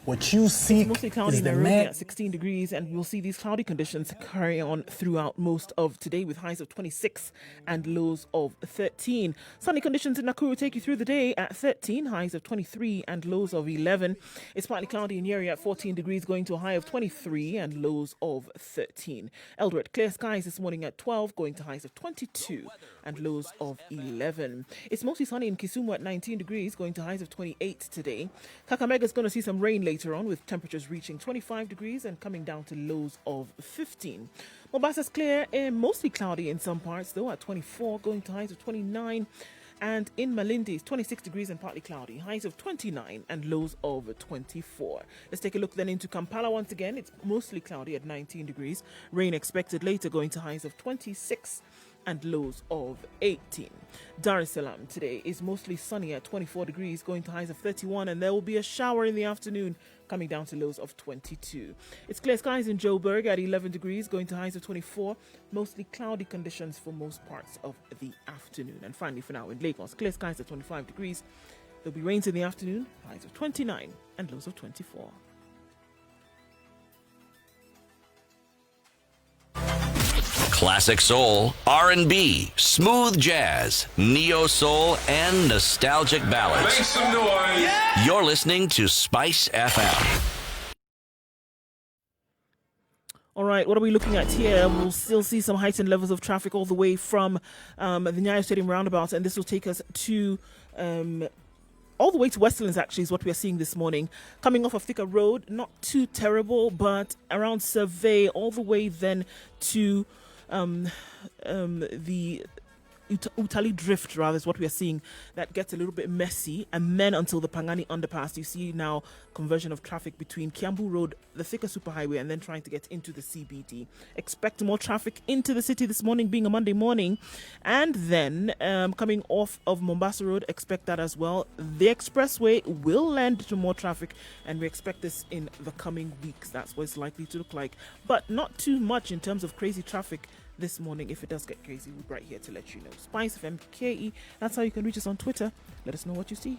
what you seek Mostly cloudy is in the Nairobi man. at 16 degrees, and we'll see these cloudy conditions carry on throughout most of today with highs of 26 and lows of 13. Sunny conditions in Nakuru take you through the day at 13, highs of 23 and lows of 11. It's partly cloudy in Njeri at 14 degrees, going to a high of 23 and lows of 13. Eldoret, clear skies this morning at 12, going to highs of 22 and lows of 11. It's mostly sunny in Kisumu at 19 degrees, going to highs of 28 today. Kakamega is going to see some rain later on, with temperatures reaching 25 degrees and coming down to lows of 15. Mombasa's clear and mostly cloudy in some parts, though, at 24, going to highs of 29. And in Malindi, it's 26 degrees and partly cloudy, highs of 29 and lows of 24. Let's take a look then into Kampala once again. It's mostly cloudy at 19 degrees. Rain expected later, going to highs of 26 and lows of 18. Dar es Salaam today is mostly sunny at 24 degrees, going to highs of 31, and there will be a shower in the afternoon, coming down to lows of 22. It's clear skies in Joburg at 11 degrees, going to highs of 24, mostly cloudy conditions for most parts of the afternoon. And finally, for now, in Lagos, clear skies at 25 degrees. There'll be rains in the afternoon, highs of 29 and lows of 24. Classic soul, R&B, smooth jazz, neo soul, and nostalgic Make ballads. some noise. You're listening to Spice FM. All right, what are we looking at here? We'll still see some heightened levels of traffic all the way from the Nyayo Stadium roundabout, and this will take us to all the way to Westlands, actually, is what we are seeing this morning. Coming off of Thika Road, not too terrible, but around Survey, all the way then to the Utali Drift, rather, is what we are seeing. That gets a little bit messy. And then until the Pangani Underpass, you see now conversion of traffic between Kiambu Road, the Thika Superhighway, and then trying to get into the CBD. Expect more traffic into the city this morning, being a Monday morning. And then coming off of Mombasa Road, expect that as well. The expressway will lend to more traffic, and we expect this in the coming weeks. That's what it's likely to look like. But not too much in terms of crazy traffic this morning. If it does get crazy, we're right here to let you know. Spice FM KE, that's how you can reach us on Twitter. Let us know what you see.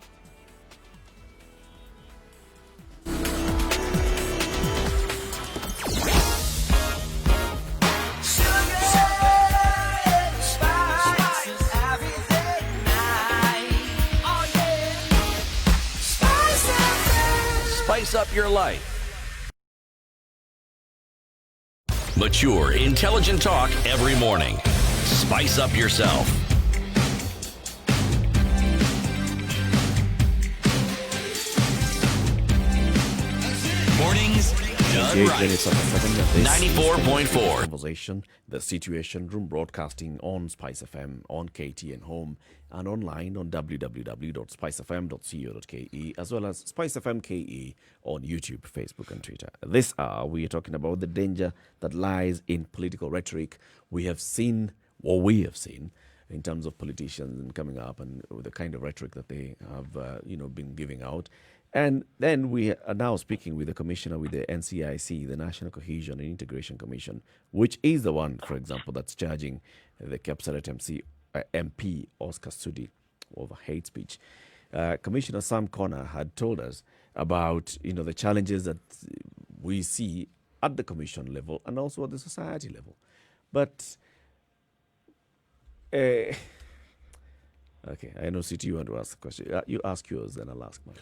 Spice up your life. Mature, intelligent talk every morning. Spice up yourself. Mornings Done 28 minutes after 7. This is 94.4. Conversation, the Situation Room, broadcasting on Spice FM, on KTN Home, and online on www.spicefm.co.ke, as well as Spice FM KE on YouTube, Facebook, and Twitter. This hour, we are talking about the danger that lies in political rhetoric. We have seen in terms of politicians coming up and the kind of rhetoric that they have, been giving out. And then we are now speaking with the commissioner with the NCIC, the National Cohesion and Integration Commission, which is the one, for example, that's charging the Kapsaret MP Oscar Sudi over hate speech. Commissioner Sam Connor had told us about the challenges that we see at the commission level and also at the society level. But okay, I know City, you want to ask a question. You ask yours, then I'll ask mine.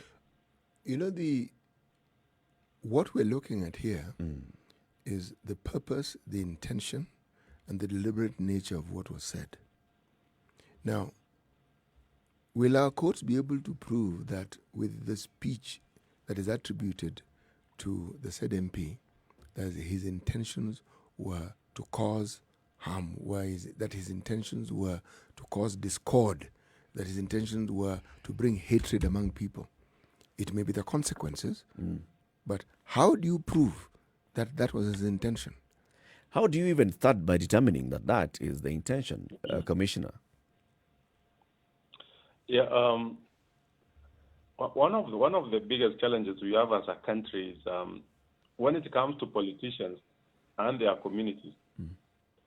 What we're looking at here is the purpose, the intention, and the deliberate nature of what was said. Now, will our courts be able to prove that with the speech that is attributed to the said MP, that his intentions were to cause harm, that his intentions were to cause discord, that his intentions were to bring hatred among people? It may be the consequences, but how do you prove that that was his intention? How do you even start by determining that that is the intention, Commissioner? Yeah, one of the biggest challenges we have as a country is when it comes to politicians and their communities,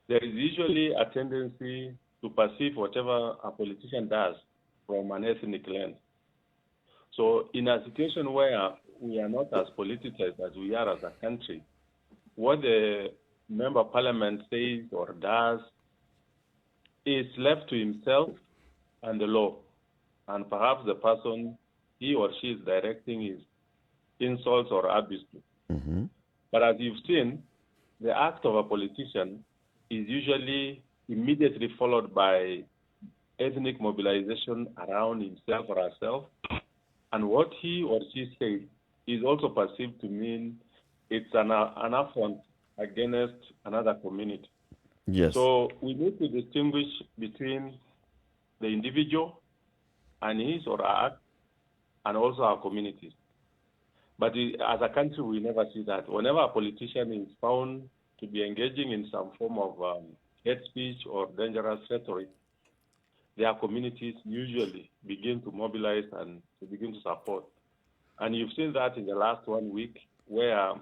there is usually a tendency to perceive whatever a politician does from an ethnic lens. So in a situation where we are not as politicized as we are as a country, what the member of parliament says or does is left to himself and the law. And perhaps the person he or she is directing his insults or abuse to. But as you've seen, the act of a politician is usually immediately followed by ethnic mobilization around himself or herself. And what he or she says is also perceived to mean it's an affront against another community. Yes. So we need to distinguish between the individual and his or her act and also our communities. But as a country, we never see that. Whenever a politician is found to be engaging in some form of hate speech or dangerous rhetoric, their communities usually begin to mobilize and to begin to support. And you've seen that in the last 1 week, where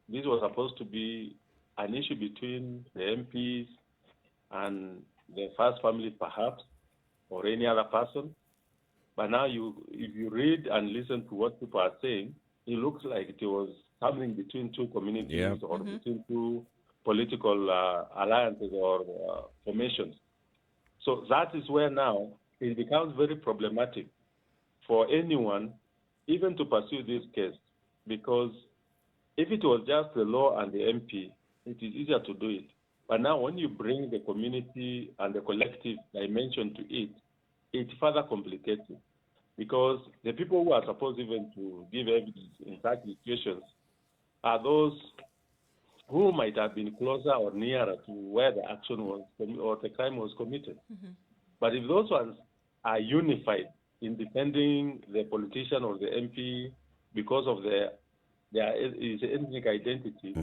this was supposed to be an issue between the MPs and the first family, perhaps, or any other person. But now, if you read and listen to what people are saying, it looks like it was something between two communities or between two political alliances or formations. So that is where now it becomes very problematic for anyone even to pursue this case, because if it was just the law and the MP, it is easier to do it. But now when you bring the community and the collective dimension to it, it further complicates it. Because the people who are supposed even to give evidence in such situations are those who might have been closer or nearer to where the action was or the crime was committed. But if those ones are unified in defending the politician or the MP because of their ethnic identity,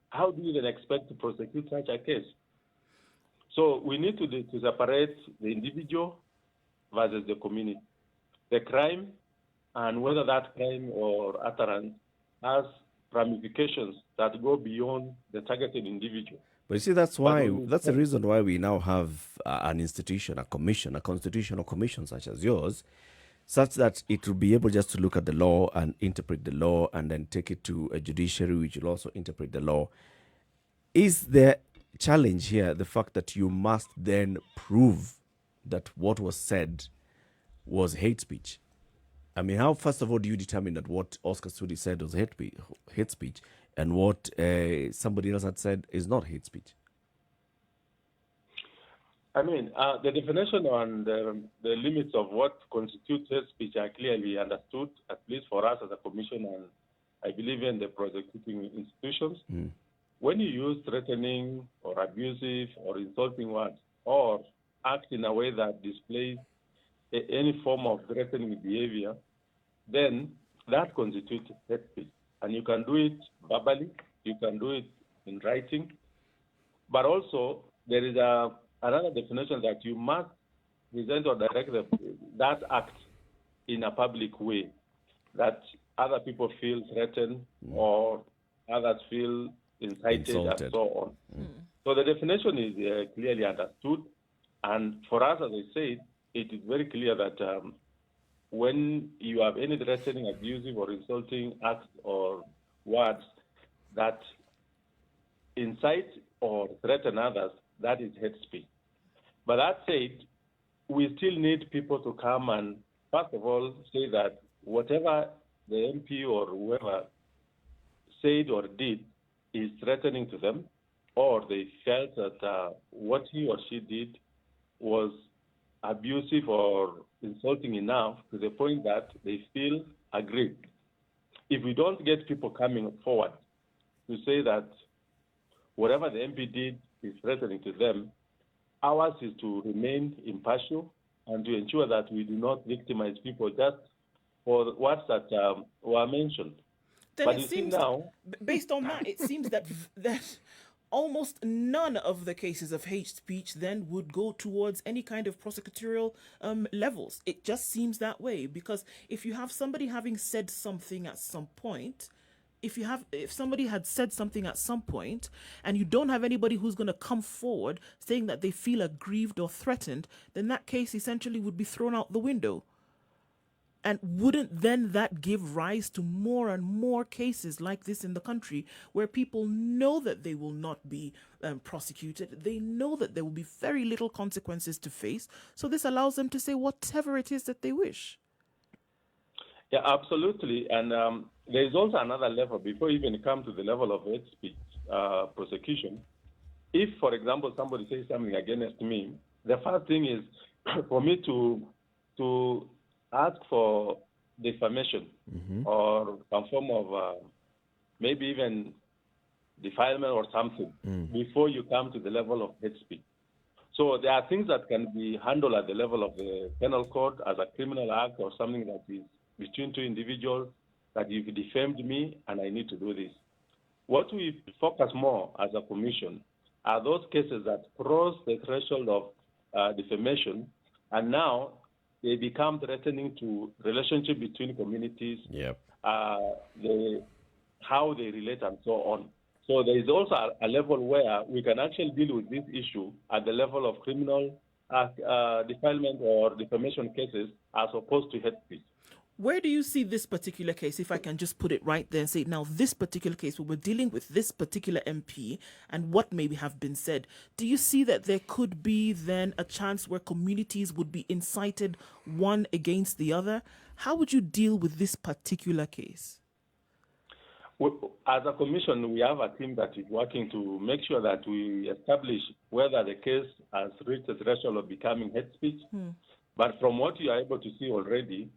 how do you then expect to prosecute such a case? So we need to separate the individual versus the community, the crime, and whether that crime or utterance has ramifications that go beyond the targeted individual. But you see, that's the reason why we now have an institution, a commission, a constitutional commission such as yours, such that it will be able just to look at the law and interpret the law and then take it to a judiciary which will also interpret the law. Is the challenge here the fact that you must then prove that what was said was hate speech? I mean, how, first of all, do you determine that what Oscar Sudi said was hate speech and what somebody else had said is not hate speech? I mean, the definition and the limits of what constitutes hate speech are clearly understood, at least for us as a commission, and I believe in the prosecuting institutions. When you use threatening or abusive or insulting words or act in a way that displays any form of threatening behavior, then that constitutes hate speech. And you can do it verbally, you can do it in writing, but also there is another definition that you must present or direct that act in a public way, that other people feel threatened or others feel incited and so on. So the definition is clearly understood. And for us, as I said, it is very clear that when you have any threatening, abusive, or insulting acts or words that incite or threaten others, that is hate speech. But that said, we still need people to come and, first of all, say that whatever the MP or whoever said or did is threatening to them, or they felt that what he or she did was abusive or insulting enough to the point that they feel aggrieved. If we don't get people coming forward to say that whatever the MP did is threatening to them, ours is to remain impartial and to ensure that we do not victimize people just for words that were mentioned. Then but it you see seems, now, based on that, it seems that almost none of the cases of hate speech then would go towards any kind of prosecutorial levels. It just seems that way, because if you have somebody having said something at some point, if somebody had said something at some point and you don't have anybody who's going to come forward saying that they feel aggrieved or threatened, then that case essentially would be thrown out the window. And wouldn't then that give rise to more and more cases like this in the country, where people know that they will not be prosecuted, they know that there will be very little consequences to face, so this allows them to say whatever it is that they wish? Yeah, absolutely. And there is also another level before you even come to the level of hate speech prosecution. If, for example, somebody says something against me, the first thing is for me to ask for defamation or some form of maybe even defilement or something before you come to the level of hate speech. So there are things that can be handled at the level of the penal code as a criminal act or something that is between two individuals, that you've defamed me and I need to do this. What we focus more as a commission are those cases that cross the threshold of defamation, and now they become threatening to relationship between communities, how they relate and so on. So there is also a level where we can actually deal with this issue at the level of criminal defilement or defamation cases as opposed to hate speech. Where do you see this particular case, if I can just put it right there and say, now this particular case, where we're dealing with this particular MP and what maybe have been said, do you see that there could be then a chance where communities would be incited one against the other? How would you deal with this particular case? As a commission, we have a team that is working to make sure that we establish whether the case has reached the threshold of becoming hate speech. But from what you are able to see already,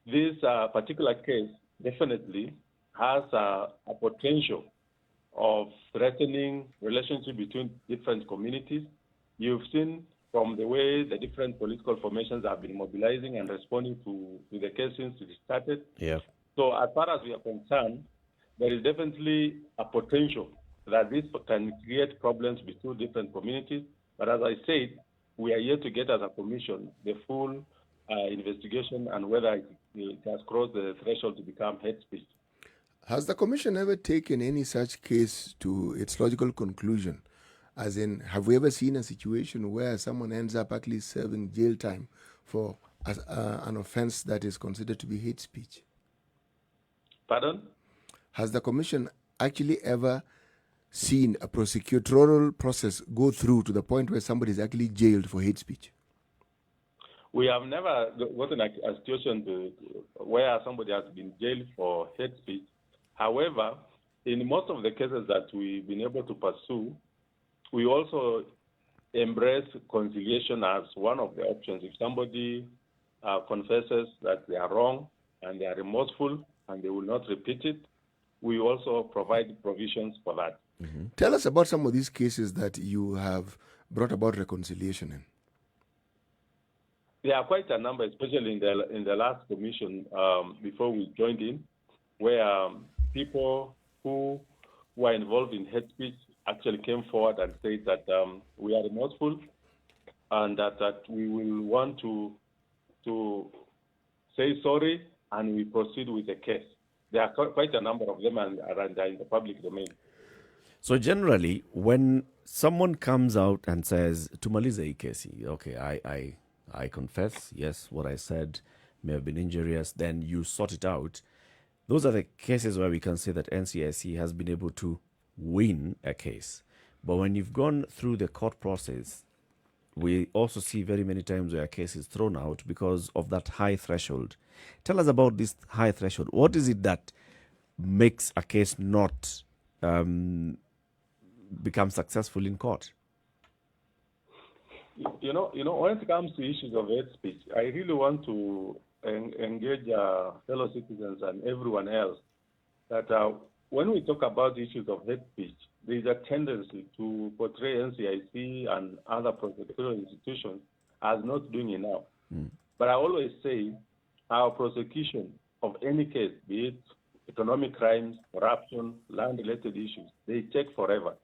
this particular case definitely has a potential of threatening relationship between different communities. You've seen from the way the different political formations have been mobilizing and responding to the case since it started. So as far as we are concerned, there is definitely a potential that this can create problems between different communities. But as I said, we are yet to get as a commission the full investigation and whether it has crossed the threshold to become hate speech. Has the commission ever taken any such case to its logical conclusion? As in, have we ever seen a situation where someone ends up actually serving jail time for an offense that is considered to be hate speech? Pardon? Has the commission actually ever seen a prosecutorial process go through to the point where somebody is actually jailed for hate speech? We have never gotten a situation where somebody has been jailed for hate speech. However, in most of the cases that we've been able to pursue, we also embrace conciliation as one of the options. If somebody confesses that they are wrong and they are remorseful and they will not repeat it, we also provide provisions for that. Tell us about some of these cases that you have brought about reconciliation in. There are quite a number, especially in the last commission before we joined in, where people who were involved in hate speech actually came forward and said that we are remorseful and that we will want to say sorry and we proceed with the case. There are quite a number of them and are in the public domain. So generally, when someone comes out and says, "Tumaliza hii kesi," okay, I confess, yes, what I said may have been injurious, then you sort it out. Those are the cases where we can say that NCIC has been able to win a case. But when you've gone through the court process, we also see very many times where a case is thrown out because of that high threshold. Tell us about this high threshold. What is it that makes a case not become successful in court? You know, when it comes to issues of hate speech, I really want to engage fellow citizens and everyone else that when we talk about issues of hate speech, there is a tendency to portray NCIC and other prosecutorial institutions as not doing enough. But I always say our prosecution of any case, be it economic crimes, corruption, land-related issues, they take forever.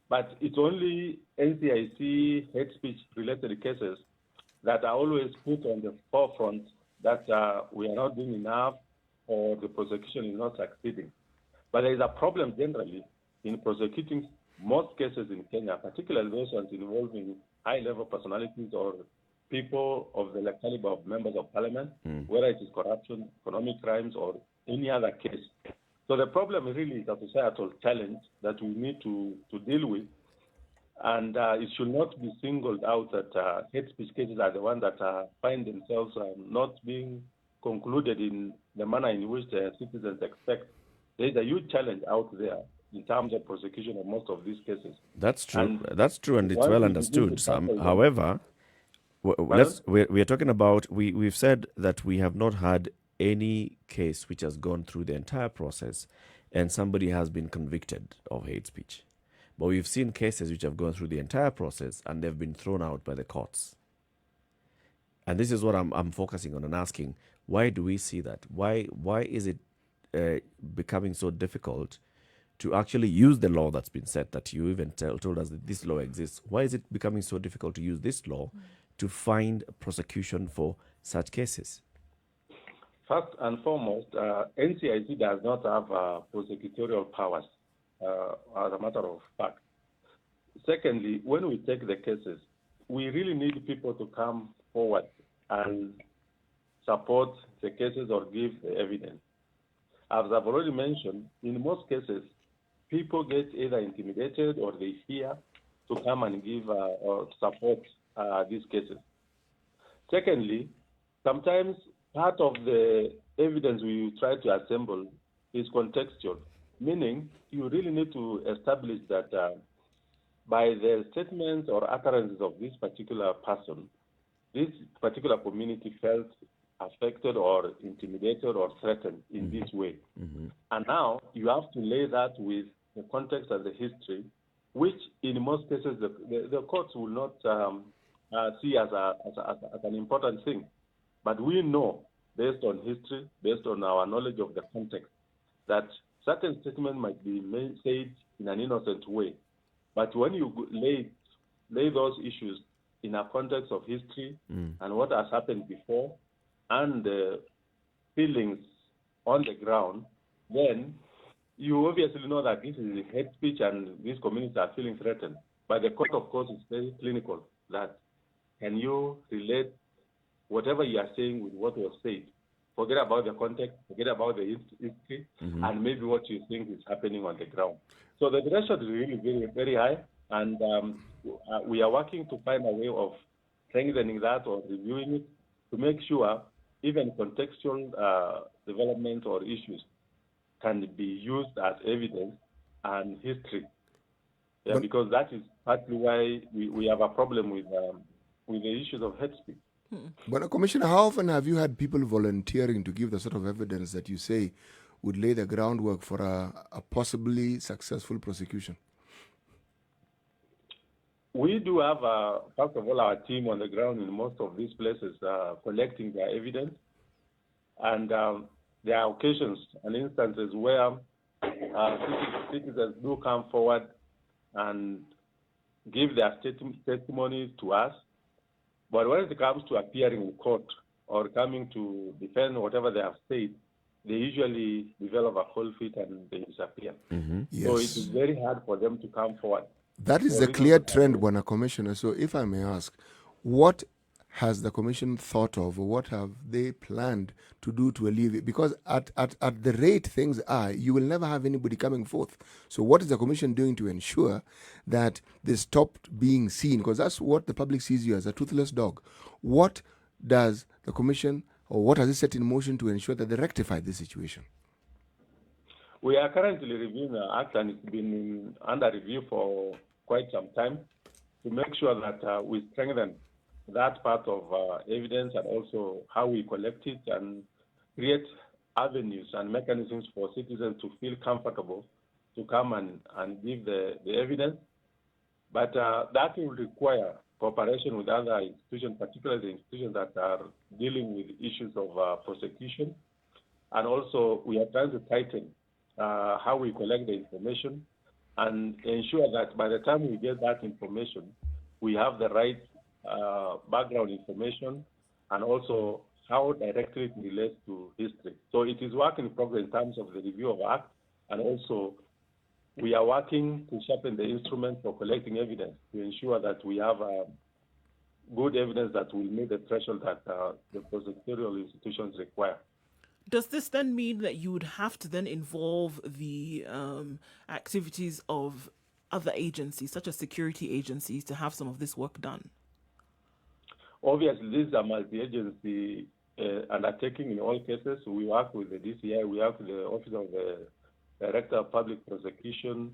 But it's only NCIC hate speech-related cases that are always put on the forefront that we are not doing enough or the prosecution is not succeeding. But there is a problem generally in prosecuting most cases in Kenya, particularly those ones involving high-level personalities or people of the caliber of members of parliament, whether it is corruption, economic crimes, or any other case. So the problem really is a societal challenge that we need to deal with, and it should not be singled out that hate speech cases are the ones that find themselves not being concluded in the manner in which the citizens expect. There is a huge challenge out there in terms of prosecution of most of these cases. That's true. That's true, and it's well understood, Sam. However, we are talking about, we've said that we have not had any case which has gone through the entire process and somebody has been convicted of hate speech. But we've seen cases which have gone through the entire process and they've been thrown out by the courts. And this is what I'm focusing on and asking, why do we see that? Why is it becoming so difficult to actually use the law that's been set, that you even told us that this law exists? Why is it becoming so difficult to use this law to find prosecution for such cases? First and foremost, NCIC does not have prosecutorial powers, as a matter of fact. Secondly, when we take the cases, we really need people to come forward and support the cases or give the evidence. As I've already mentioned, in most cases, people get either intimidated or they fear to come and give or support these cases. Secondly, sometimes part of the evidence we try to assemble is contextual, meaning you really need to establish that by the statements or utterances of this particular person, this particular community felt affected or intimidated or threatened in this way. And now you have to lay that with the context and the history, which in most cases the courts will not see as an important thing. But we know, based on history, based on our knowledge of the context, that certain statements might be said in an innocent way. But when you lay those issues in a context of history and what has happened before and the feelings on the ground, then you obviously know that this is hate speech and these communities are feeling threatened. But the court, of course, is very clinical, that can you relate whatever you are saying with what was said? Forget about the context, forget about the history, and maybe what you think is happening on the ground. So the threshold is really very, very high, and we are working to find a way of strengthening that or reviewing it to make sure even contextual development or issues can be used as evidence and history. Yeah, because that is partly why we have a problem with the issues of hate speech. But Commissioner, how often have you had people volunteering to give the sort of evidence that you say would lay the groundwork for a possibly successful prosecution? We do have, first of all, our team on the ground in most of these places collecting their evidence. And there are occasions and instances where citizens do come forward and give their testimonies to us. But when it comes to appearing in court or coming to defend whatever they have said, they usually develop a cold feet and they disappear. Yes. So it is very hard for them to come forward. That is a clear trend, Bwana Commissioner. So if I may ask, what has the Commission thought of, or what have they planned to do to alleviate? Because at the rate things are, you will never have anybody coming forth. So what is the Commission doing to ensure that they stopped being seen? Because that's what the public sees you as, a toothless dog. What does the Commission, or what has it set in motion to ensure that they rectify this situation? We are currently reviewing the act, and it's been under review for quite some time to make sure that we strengthen that part of evidence and also how we collect it and create avenues and mechanisms for citizens to feel comfortable to come and give the evidence. But that will require cooperation with other institutions, particularly the institutions that are dealing with issues of prosecution. And also, we are trying to tighten how we collect the information and ensure that by the time we get that information, we have the right background information and also how directly it relates to history. So it is work in progress in terms of the review of Act, and also we are working to sharpen the instrument for collecting evidence to ensure that we have good evidence that will meet the threshold that the prosecutorial institutions require. Does this then mean that you would have to then involve the activities of other agencies, such as security agencies, to have some of this work done? Obviously, this is a multi-agency undertaking in all cases. We work with the DCI, we work with the Office of the Director of Public Prosecution,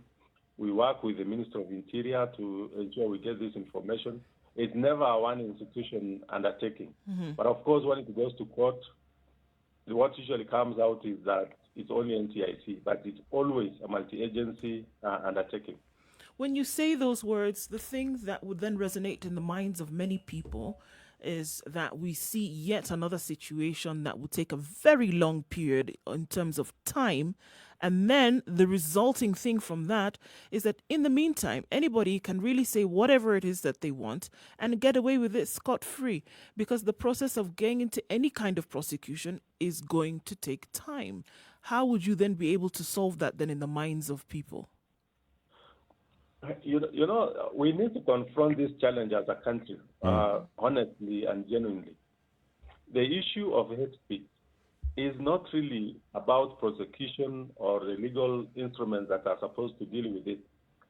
we work with the Minister of Interior to ensure we get this information. It's never a one institution undertaking. But of course, when it goes to court, what usually comes out is that it's only NTIC, but it's always a multi-agency undertaking. When you say those words, the thing that would then resonate in the minds of many people is that we see yet another situation that will take a very long period in terms of time. And then the resulting thing from that is that in the meantime, anybody can really say whatever it is that they want and get away with it scot-free, because the process of getting into any kind of prosecution is going to take time. How would you then be able to solve that then in the minds of people? You know, we need to confront this challenge as a country, honestly and genuinely. The issue of hate speech is not really about prosecution or the legal instruments that are supposed to deal with it.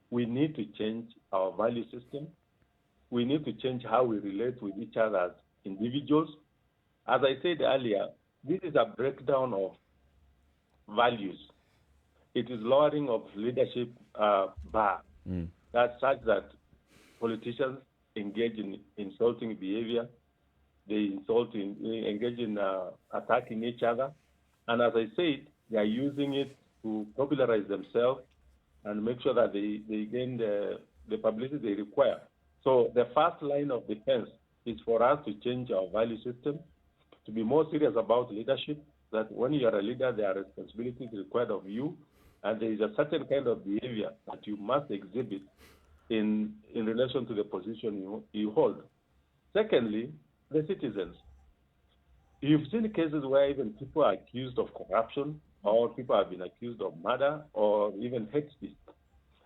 We need to change our value system. We need to change how we relate with each other as individuals. As I said earlier, this is a breakdown of values. It is lowering of leadership bar. That's such that politicians engage in insulting behavior, they engage in attacking each other, and as I said, they are using it to popularize themselves and make sure that they gain the publicity they require. So the first line of defense is for us to change our value system, to be more serious about leadership, that when you are a leader, there are responsibilities required of you, and there is a certain kind of behavior that you must exhibit in relation to the position you hold. Secondly, the citizens. You've seen cases where even people are accused of corruption, or people have been accused of murder, or even hate speech.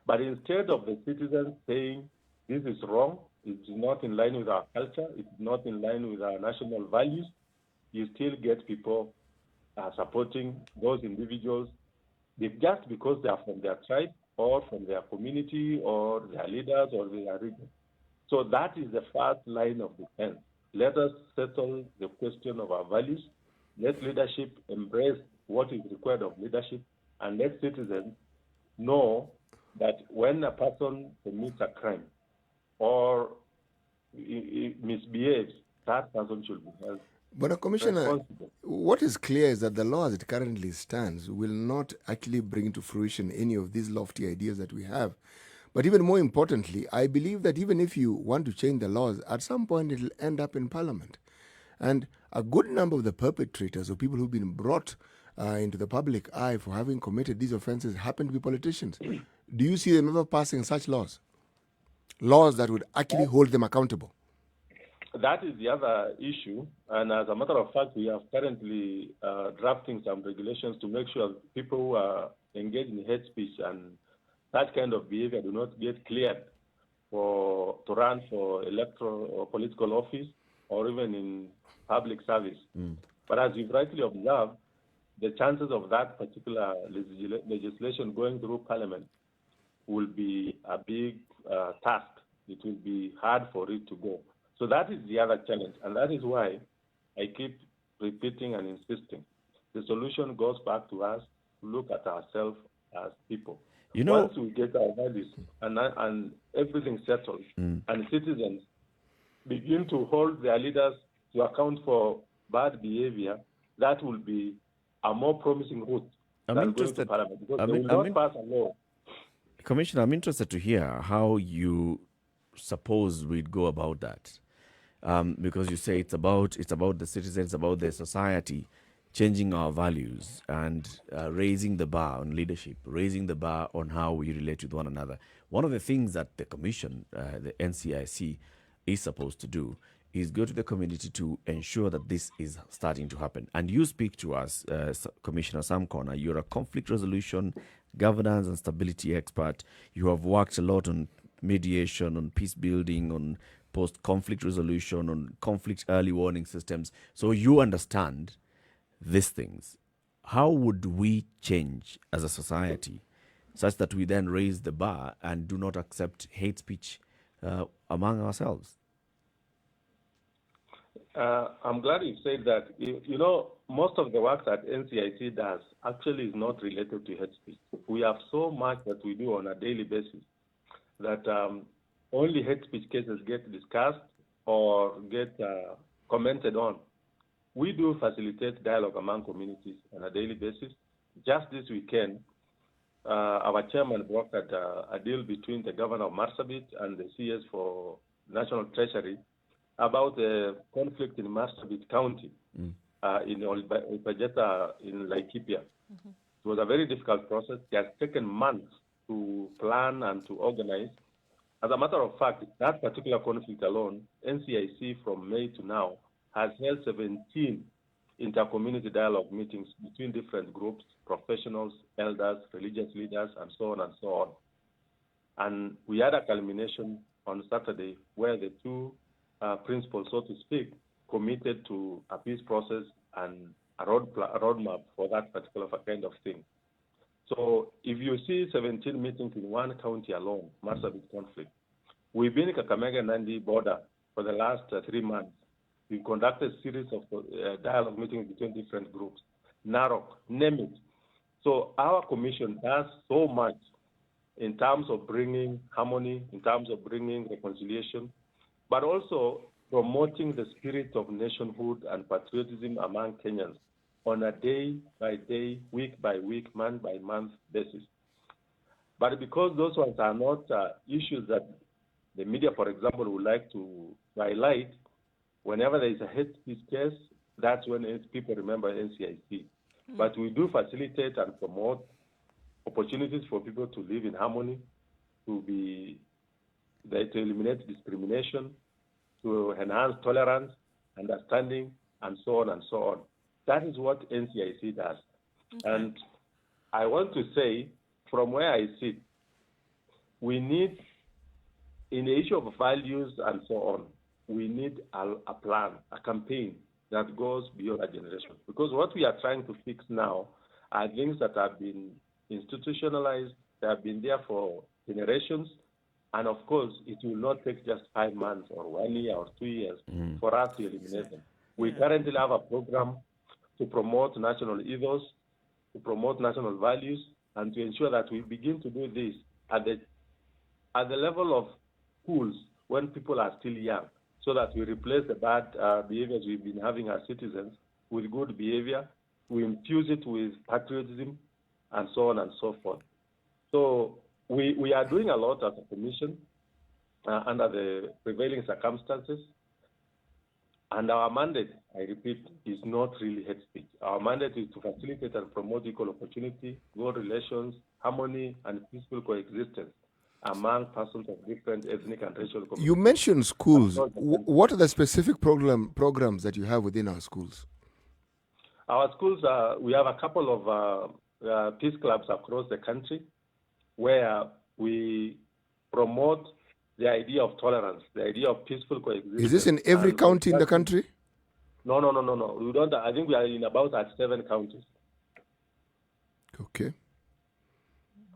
But instead of the citizens saying, this is wrong, it's not in line with our culture, it's not in line with our national values, you still get people supporting those individuals just because they are from their tribe or from their community or their leaders or their region. So that is the first line of defense. Let us settle the question of our values. Let leadership embrace what is required of leadership, and let citizens know that when a person commits a crime or misbehaves, that person should be held But Commissioner, responsible. what is clear is that the law as it currently stands will not actually bring to fruition any of these lofty ideas that we have. But even more importantly, I believe that even if you want to change the laws, at some point it'll end up in Parliament. And a good number of the perpetrators or people who've been brought into the public eye for having committed these offenses happen to be politicians. Do you see them ever passing such laws? Laws that would actually hold them accountable? That is the other issue. And as a matter of fact, we are currently drafting some regulations to make sure people who are engaged in hate speech and that kind of behavior do not get cleared to run for electoral or political office or even in public service. But as you've rightly observed, the chances of that particular legislation going through Parliament will be a big task. It will be hard for it to go. So that is the other challenge, and that is why I keep repeating and insisting. The solution goes back to us to look at ourselves as people. Once we get our values and everything settled, and citizens begin to hold their leaders to account for bad behavior, that will be a more promising route than going to Parliament, because they will not pass a law. Commissioner, I'm interested to hear how you suppose we'd go about that. Because you say it's about the citizens, about the society, changing our values and raising the bar on leadership, raising the bar on how we relate with one another. One of the things that the Commission, the NCIC, is supposed to do is go to the community to ensure that this is starting to happen. And you speak to us, Commissioner Sam Corner. You're a conflict resolution, governance and stability expert. You have worked a lot on mediation, on peace building, on post-conflict resolution, on conflict early warning systems. So you understand these things. How would we change as a society such that we then raise the bar and do not accept hate speech among ourselves? I'm glad you said that. You know, most of the work that NCIC does actually is not related to hate speech. We have so much that we do on a daily basis that only hate speech cases get discussed or get commented on. We do facilitate dialogue among communities on a daily basis. Just this weekend, our chairman brokered a deal between the governor of Marsabit and the CS for National Treasury about the conflict in Marsabit County, in Olpajeta in Laikipia. It was a very difficult process. It has taken months to plan and to organize. As a matter of fact, that particular conflict alone, NCIC from May to now has held 17 inter-community dialogue meetings between different groups, professionals, elders, religious leaders, and so on and so on. And we had a culmination on Saturday where the two principals, so to speak, committed to a peace process and a roadmap for that particular kind of thing. So if you see 17 meetings in one county alone, Marsabit conflict, we've been in Kakamega-Nandi border for the last 3 months. We conducted a series of dialogue meetings between different groups. Narok, name it. So our commission does so much in terms of bringing harmony, in terms of bringing reconciliation, but also promoting the spirit of nationhood and patriotism among Kenyans on a day-by-day, week-by-week, month-by-month basis. But because those ones are not issues that the media, for example, would like to highlight, whenever there is a hate speech case, that's when people remember NCIC. But we do facilitate and promote opportunities for people to live in harmony, to eliminate discrimination, to enhance tolerance, understanding, and so on and so on. That is what NCIC does. And I want to say, from where I sit, we need, in the issue of values and so on, we need a plan, a campaign that goes beyond a generation. Because what we are trying to fix now are things that have been institutionalized, they have been there for generations, and of course, it will not take just 5 months or 1 year or 2 years for us to eliminate them. We currently have a program to promote national ethos, to promote national values, and to ensure that we begin to do this at the level of schools when people are still young, so that we replace the bad behaviors we've been having as citizens with good behavior. We infuse it with patriotism and so on and so forth. So we are doing a lot as a commission under the prevailing circumstances. And our mandate, I repeat, is not really hate speech. Our mandate is to facilitate and promote equal opportunity, good relations, harmony, and peaceful coexistence among persons of different ethnic and racial communities. You mentioned schools. What are the specific programs that you have within our schools? Our schools, we have a couple of peace clubs across the country where we promote the idea of tolerance, the idea of peaceful coexistence. Is this in every county in the country? No. We don't. I think we are in about 7 counties. Okay.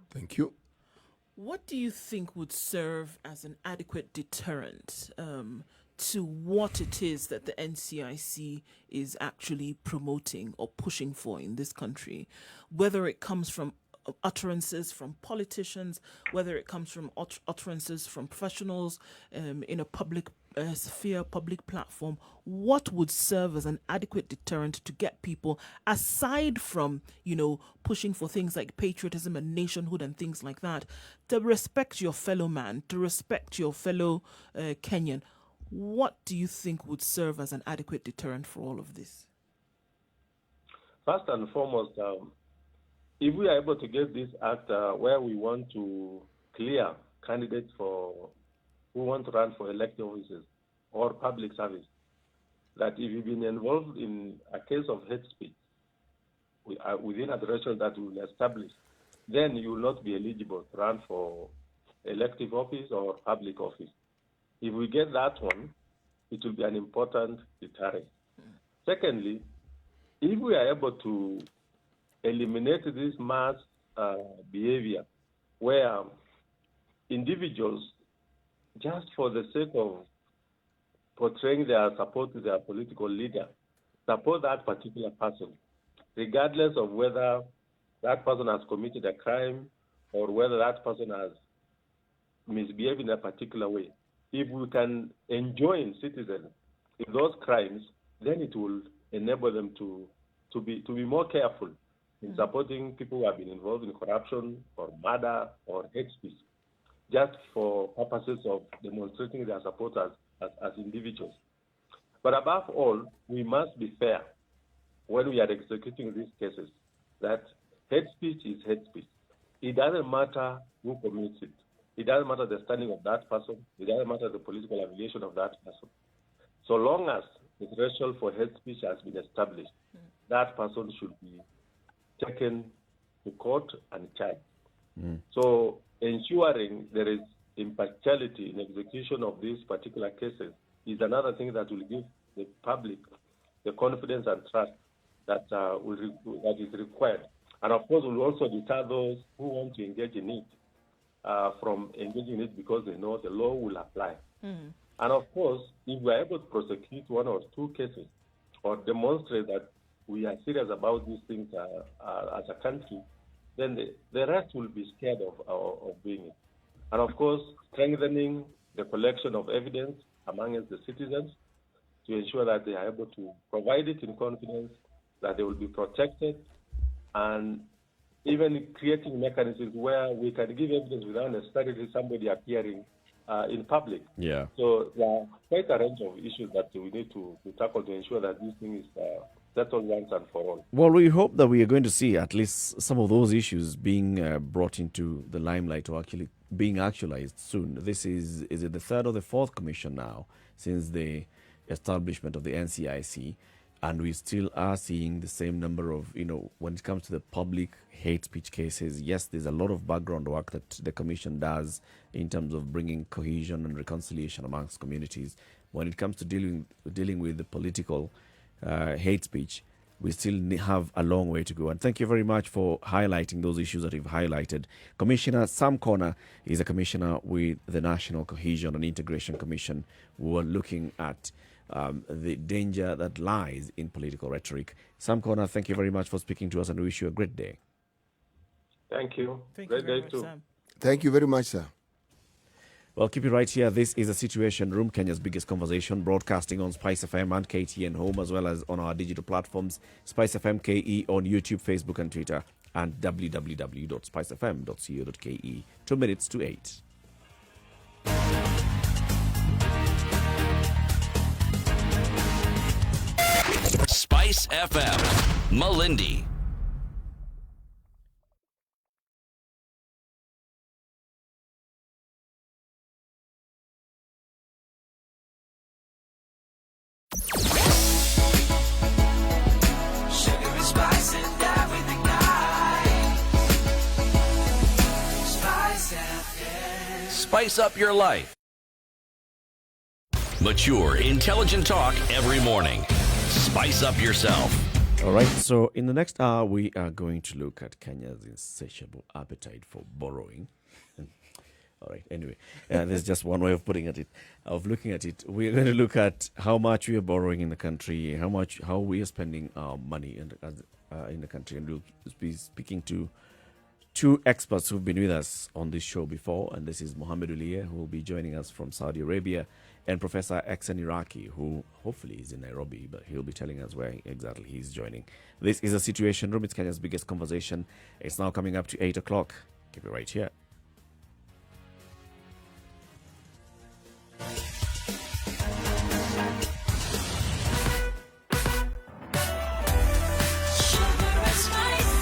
Thank you. What do you think would serve as an adequate deterrent to what it is that the NCIC is actually promoting or pushing for in this country, whether it comes from utterances from politicians, whether it comes from utterances from professionals in a public sphere, public platform? What would serve as an adequate deterrent to get people, aside from, pushing for things like patriotism and nationhood and things like that, to respect your fellow man, to respect your fellow Kenyan? What do you think would serve as an adequate deterrent for all of this? First and foremost, if we are able to get this act where we want to clear candidates who want to run for elected offices or public service, that if you've been involved in a case of hate speech within a threshold that we will establish, then you will not be eligible to run for elective office or public office. If we get that one, it will be an important deterrent. Secondly, if we are able to eliminate this mass behavior where individuals, just for the sake of portraying their support to their political leader, support that particular person, regardless of whether that person has committed a crime or whether that person has misbehaved in a particular way. If we can enjoin citizens in those crimes, then it will enable them to be more careful in supporting people who have been involved in corruption or murder or hate speech, just for purposes of demonstrating their support as individuals. But above all, we must be fair when we are executing these cases, that hate speech is hate speech. It doesn't matter who commits it. It doesn't matter the standing of that person. It doesn't matter the political affiliation of that person. So long as the threshold for hate speech has been established, that person should be taken to court and charged. So ensuring there is impartiality in execution of these particular cases is another thing that will give the public the confidence and trust that is required. And of course, will also deter those who want to engage in it from engaging in it because they know the law will apply. And of course, if we are able to prosecute 1 or 2 cases or demonstrate that we are serious about these things as a country, then the rest will be scared of doing it. And of course, strengthening the collection of evidence amongst the citizens to ensure that they are able to provide it in confidence, that they will be protected, and even creating mechanisms where we can give evidence without necessarily somebody appearing in public. Yeah. So there are quite a range of issues that we need to tackle to ensure that this thing is settled once and for all. Well, we hope that we are going to see at least some of those issues being brought into the limelight or actually being actualized soon. This is it the 3rd or the 4th commission now since the establishment of the NCIC, and we still are seeing the same number of, when it comes to the public hate speech cases. Yes, there's a lot of background work that the commission does in terms of bringing cohesion and reconciliation amongst communities. When it comes to dealing with the political hate speech, we still have a long way to go. And thank you very much for highlighting those issues that you've highlighted. Commissioner Sam Corner is a commissioner with the National Cohesion and Integration Commission, who are looking at the danger that lies in political rhetoric. Sam Corner, thank you very much for speaking to us, and we wish you a great day. Thank you. Thank you Great very day much, too. Sam. Thank you very much, sir. Well, keep it right here. This is a Situation Room, Kenya's biggest conversation, broadcasting on Spice FM and KTN Home, as well as on our digital platforms, Spice FM KE on YouTube, Facebook, and Twitter, and www.spicefm.co.ke. 2 minutes to 8. Spice FM, Malindi. Sugar and spice and everything nice. Spice FM. Spice up your life. Mature, intelligent talk every morning. Spice up yourself. All right, so in the next hour, we are going to look at Kenya's insatiable appetite for borrowing. All right, anyway, there's just one way of looking at it. We're going to look at how much we are borrowing in the country, how we are spending our money in the country, and we'll be speaking to two experts who've been with us on this show before, and this is Mohammed Uliye, who will be joining us from Saudi Arabia, and Professor Eksen Iraqi, who hopefully is in Nairobi, but he'll be telling us where exactly he's joining. This is a Situation Room. It's Kenya's biggest conversation. It's now coming up to 8 o'clock. Keep it right here. Sugar and spice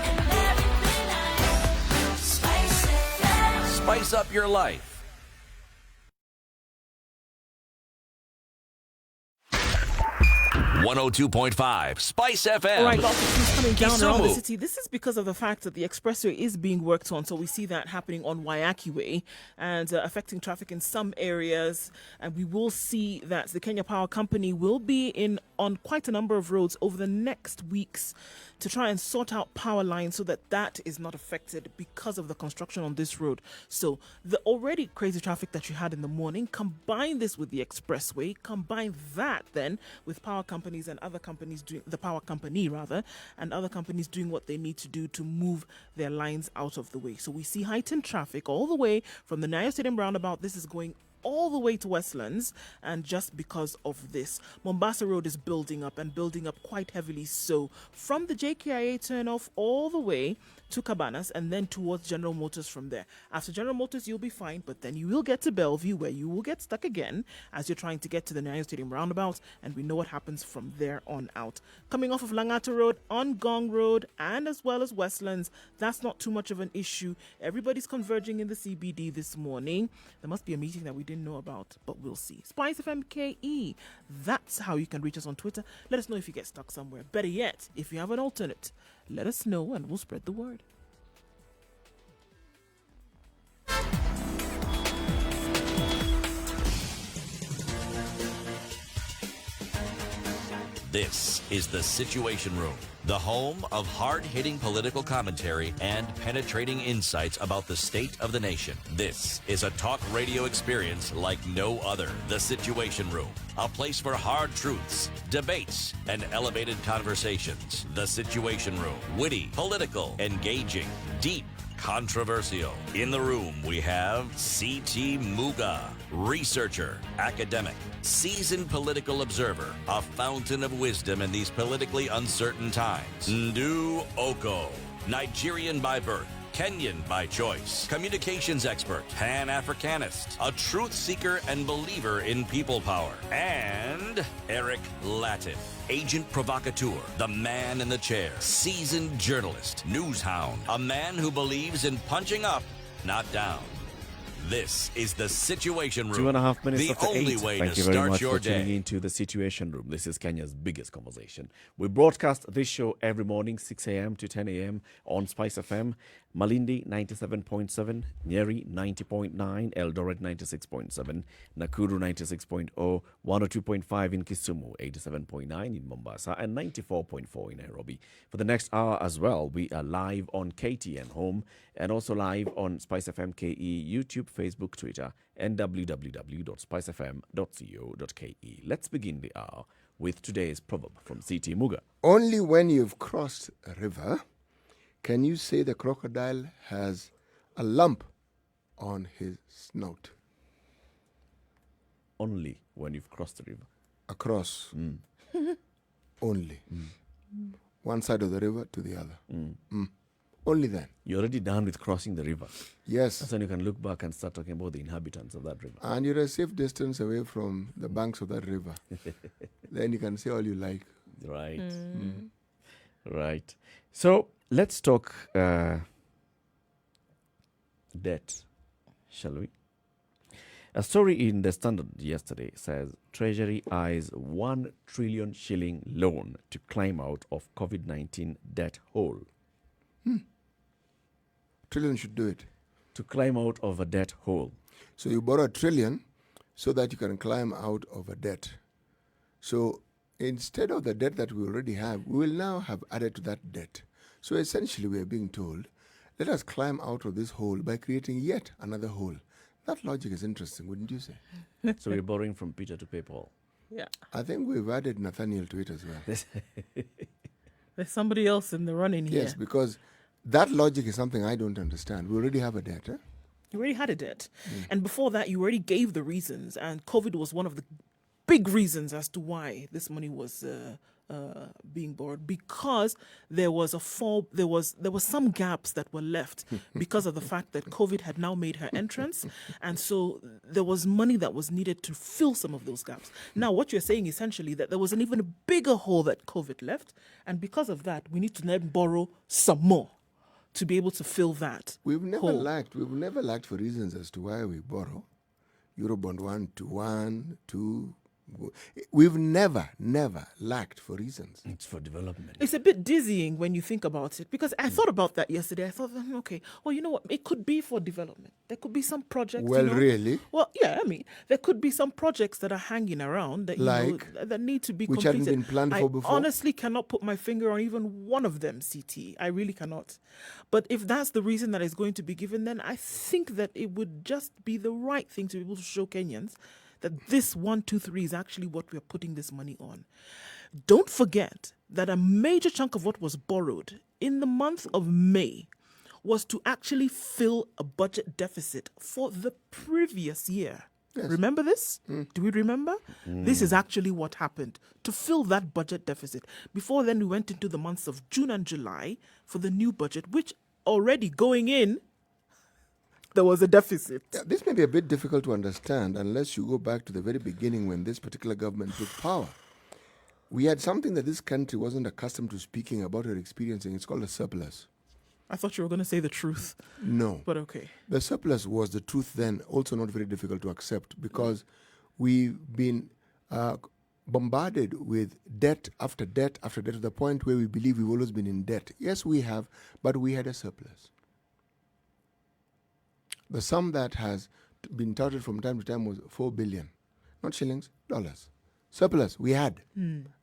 and everything nice. Spice FM. Spice up your life. 102.5 Spice FM. All right, lots of things coming down around the Kisumu. city. This is because of the fact that the expressway is being worked on. So we see that happening on Wayaki Way and affecting traffic in some areas. And we will see that the Kenya Power Company will be on quite a number of roads over the next weeks to try and sort out power lines so that is not affected because of the construction on this road. So the already crazy traffic that you had in the morning, combine this with the expressway, combine that then with power companies and other companies doing the power company rather, and other companies doing what they need to do to move their lines out of the way. So we see heightened traffic all the way from the Nyayo Stadium roundabout. This is going all the way to Westlands, and just because of this, Mombasa Road is building up quite heavily. So from the JKIA turnoff all the way to Cabanas and then towards General Motors from there. After General Motors, you'll be fine, but then you will get to Bellevue where you will get stuck again as you're trying to get to the Nyayo Stadium roundabout, and we know what happens from there on out. Coming off of Langata Road, on Gong Road, and as well as Westlands, that's not too much of an issue. Everybody's converging in the CBD this morning. There must be a meeting that we didn't know about, but we'll see. Spice FM KE, that's how you can reach us on Twitter. Let us know if you get stuck somewhere. Better yet, if you have an alternate, let us know and we'll spread the word. This is the Situation Room, the home of hard-hitting political commentary and penetrating insights about the state of the nation. This is a talk radio experience like no other. The Situation Room, a place for hard truths, debates, and elevated conversations. The Situation Room, witty, political, engaging, deep, controversial. In the room, we have C.T. Muga, researcher, academic, seasoned political observer, a fountain of wisdom in these politically uncertain times. Nduh Okoh, Nigerian by birth, Kenyan by choice, communications expert, Pan-Africanist, a truth seeker and believer in people power, and Eric Latiff, agent provocateur, the man in the chair, seasoned journalist, news hound, a man who believes in punching up, not down. This is the Situation Room. 2.5 minutes the after only 8. way Thank to you very start much your for tuning day. into the Situation Room. This is Kenya's biggest conversation. We broadcast this show every morning, 6 a.m. to 10 a.m. on Spice FM, Malindi 97.7, Njeri 90.9, Eldoret 96.7, Nakuru 96.0, 102.5 in Kisumu, 87.9 in Mombasa, and 94.4 in Nairobi. For the next hour as well, we are live on KTN Home and also live on Spice FM KE, YouTube, Facebook, Twitter, and www.spicefm.co.ke. Let's begin the hour with today's proverb from C.T. Muga. Only when you've crossed a river can you say the crocodile has a lump on his snout. only when you've crossed the river. Across. Only. One side of the river to the other. Only then. You're already done with crossing the river. Yes. That's when you can look back and start talking about the inhabitants of that river. And you're a safe distance away from the banks of that river. Then you can say all you like. Right. Right. So let's talk debt, shall we? A story in the Standard yesterday says Treasury eyes 1 trillion shilling loan to climb out of COVID-19 debt hole. Trillion should do it. To climb out of a debt hole. So you borrow $1 trillion so that you can climb out of a debt. So instead of the debt that we already have, we will now have added to that debt. So essentially we are being told, let us climb out of this hole by creating yet another hole. That logic is interesting, wouldn't you say? So we're borrowing from Peter to pay Paul. Yeah. I think we've added Nathaniel to it as well. There's somebody else in the running here. Yes, because that logic is something I don't understand. We already have a debt, eh? You already had a debt. And before that, you already gave the reasons. And COVID was one of the big reasons as to why this money was being borrowed, because there was there was some gaps that were left because of the fact that COVID had now made her entrance, and so there was money that was needed to fill some of those gaps. Now, what you're saying essentially that there was an even bigger hole that COVID left, and because of that, we need to then borrow some more to be able to fill that. We've never hole. lacked for reasons as to why we borrow. Eurobond 1 to 1, 2. We've never lacked for reasons. It's for development. It's a bit dizzying when you think about it, because I thought about that yesterday. I thought, okay, well, you know what? It could be for development. There could be some projects. Well, really? Well, yeah, I mean, there could be some projects that are hanging around that, that need to be which completed. hadn't been planned for before? I honestly cannot put my finger on even one of them, CT. I really cannot. But if that's the reason that is going to be given, then I think that it would just be the right thing to be able to show Kenyans that this 1, 2, 3 is actually what we're putting this money on. Don't forget that a major chunk of what was borrowed in the month of May was to actually fill a budget deficit for the previous year. Yes. Remember this? Do we remember? This is actually what happened, to fill that budget deficit. Before then, we went into the months of June and July for the new budget, which already going in, there was a deficit. Yeah, this may be a bit difficult to understand unless you go back to the very beginning when this particular government took power. We had something that this country wasn't accustomed to speaking about or experiencing. It's called a surplus. I thought you were going to say the truth. No. But okay. The surplus was the truth then, also not very difficult to accept, because we've been bombarded with debt after debt after debt to the point where we believe we've always been in debt. Yes, we have, but we had a surplus. The sum that has been touted from time to time was 4 billion. Not shillings, dollars. Surplus, we had.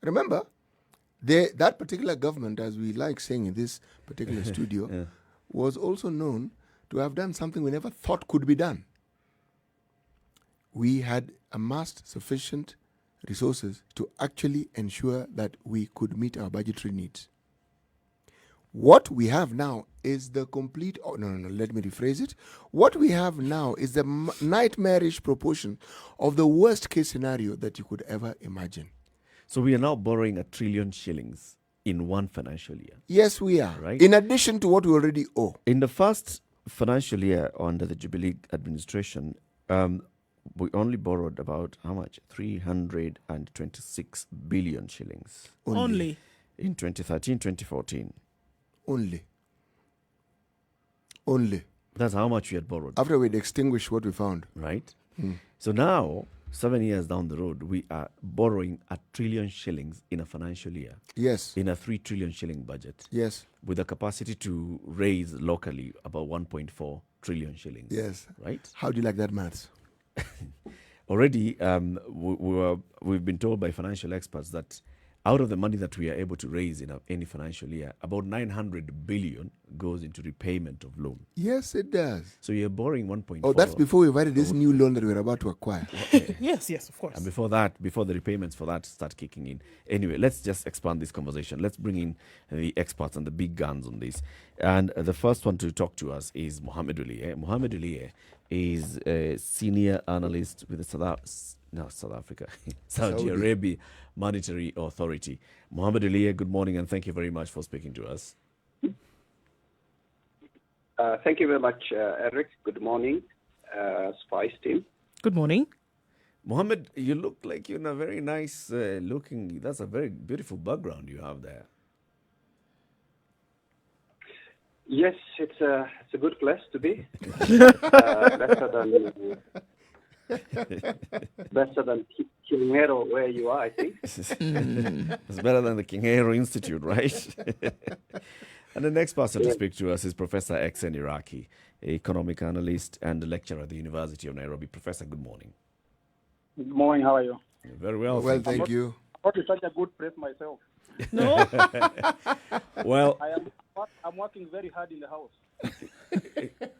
Remember, that particular government, as we like saying in this particular studio, was also known to have done something we never thought could be done. We had amassed sufficient resources to actually ensure that we could meet our budgetary needs. What we have now is the complete... let me rephrase it. What we have now is the nightmarish proportion of the worst case scenario that you could ever imagine. So we are now borrowing 1 trillion shillings in one financial year. Yes, we are. Right? In addition to what we already owe. In the first financial year under the Jubilee administration, we only borrowed about how much? 326 billion shillings. Only. In 2013, 2014. Only. That's how much we had borrowed. After we'd extinguished what we found. Right? So now, 7 years down the road, we are borrowing 1 trillion shillings in a financial year. Yes. In a 3 trillion shilling budget. Yes. With a capacity to raise locally about 1.4 trillion shillings. Yes. Right? How do you like that maths? Already, we've been told by financial experts that out of the money that we are able to raise in any financial year, about 900 billion goes into repayment of loan. Yes, it does. So you're borrowing 1.4. Oh, that's before we've added this new loan that we're about to acquire. Yes, of course. And before the repayments for that start kicking in. Anyway, let's just expand this conversation. Let's bring in the experts and the big guns on this. And the first one to talk to us is Mohamed Ulie. Mohamed Ulie is a senior analyst with the No, South Africa. Saudi Saudi. Arabia Monetary Authority. Mohammed Aliya, good morning and thank you very much for speaking to us. Thank you very much, Eric. Good morning, Spice team. Good morning. Mohammed, you look like you're in a very nice looking, that's a very beautiful background you have there. Yes, it's a good place to be. Better than Kilmero, where you are, I think. It's better than the King Hero Institute, right? And the next person to speak to us is Professor Xen Iraqi, economic analyst and lecturer at the University of Nairobi. Professor, good morning. Good morning, how are you? Very well. Well, thank you. Not in such a good place myself. No? Well, I'm working very hard in the house.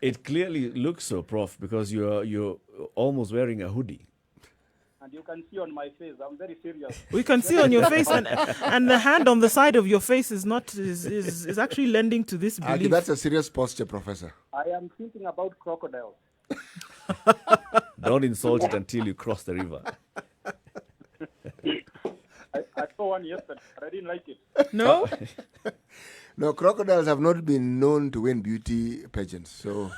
it clearly looks so, Prof, because you're almost wearing a hoodie. And you can see on my face, I'm very serious. We can see on your face, and the hand on the side of your face is actually lending to this belief. That's a serious posture, Professor. I am thinking about crocodiles. Don't insult it until you cross the river. I saw one yesterday, but I didn't like it. No? No, crocodiles have not been known to win beauty pageants, so...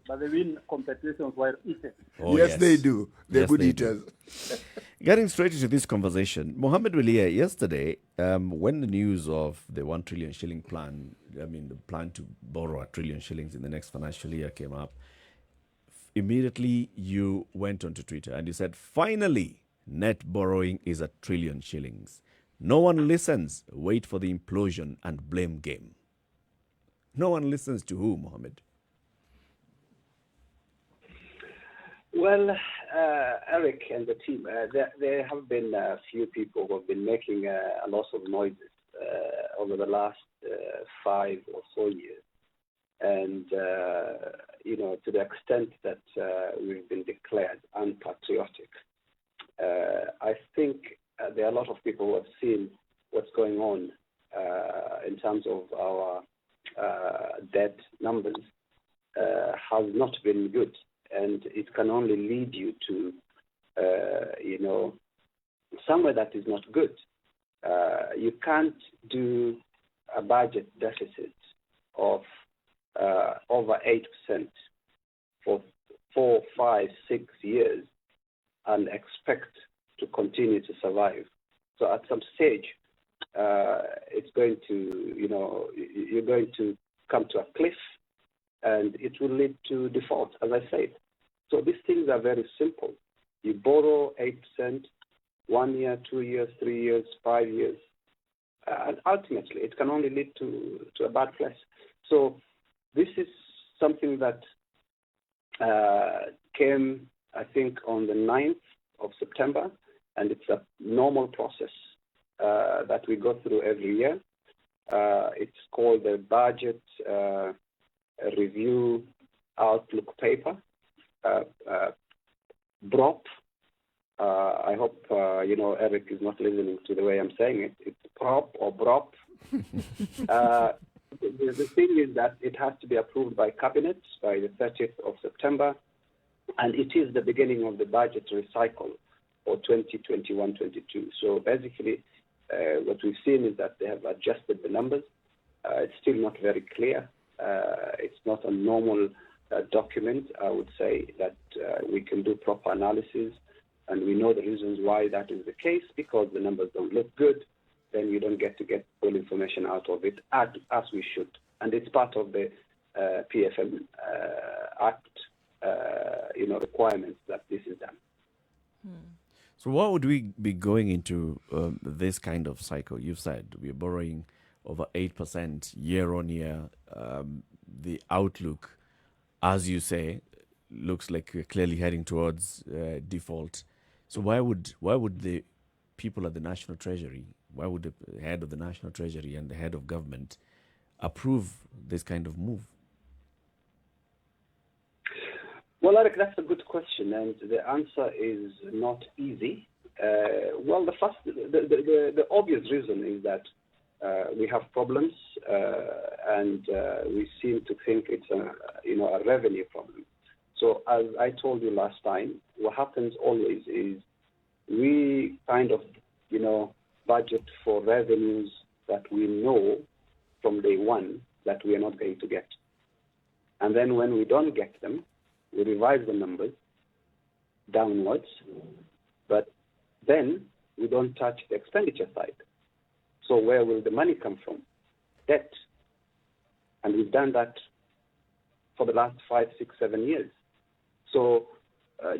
But they win competitions while eating. Oh, yes, they do. They're Yes, good they do. eaters. Getting straight into this conversation, Mohammed Aliya, yesterday, when the news of the 1 trillion shilling plan, the plan to borrow 1 trillion shillings in the next financial year came up, immediately you went onto Twitter and you said, finally, net borrowing is 1 trillion shillings. No one listens. Wait for the implosion and blame game. No one listens to who, Mohammed? Well, Eric and the team, there have been a few people who have been making a lot of noises over the last 5 or so years. And, to the extent that we've been declared unpatriotic, I think there are a lot of people who have seen what's going on in terms of our debt numbers has not been good. And it can only lead you to, somewhere that is not good. You can't do a budget deficit of over 8% for 4, 5, 6 years and expect to continue to survive. So at some stage, it's going to, you're going to come to a cliff, and it will lead to default, as I said. So these things are very simple. You borrow 8%, 1 year, 2 years, 3 years, 5 years, and ultimately it can only lead to a bad place. So this is something that came, I think, on the 9th of September, and it's a normal process that we go through every year. It's called the Budget Review Outlook Paper, BROP. I hope, Eric is not listening to the way I'm saying it. It's PROP or BROP. The thing is that it has to be approved by Cabinet by the 30th of September, and it is the beginning of the budgetary cycle for 2021-22. So basically, what we've seen is that they have adjusted the numbers. It's still not very clear. It's not a normal document. I would say that we can do proper analysis, and we know the reasons why that is the case, because the numbers don't look good. Then you don't get full information out of it as we should. And it's part of the PFM Act, requirements that this is done. So what would we be going into this kind of cycle? You've said we're borrowing over 8% year on year. The outlook, as you say, looks like we're clearly heading towards default. So why would the people at the National Treasury, why would the head of the National Treasury and the head of government approve this kind of move? Well, Eric, that's a good question, and the answer is not easy. Well, the obvious reason is that we have problems, and we seem to think it's a revenue problem. So as I told you last time, what happens always is we kind of, budget for revenues that we know from day one that we are not going to get. And then when we don't get them, we revise the numbers downwards, but then we don't touch the expenditure side. So where will the money come from? Debt. And we've done that for the last 5, 6, 7 years. So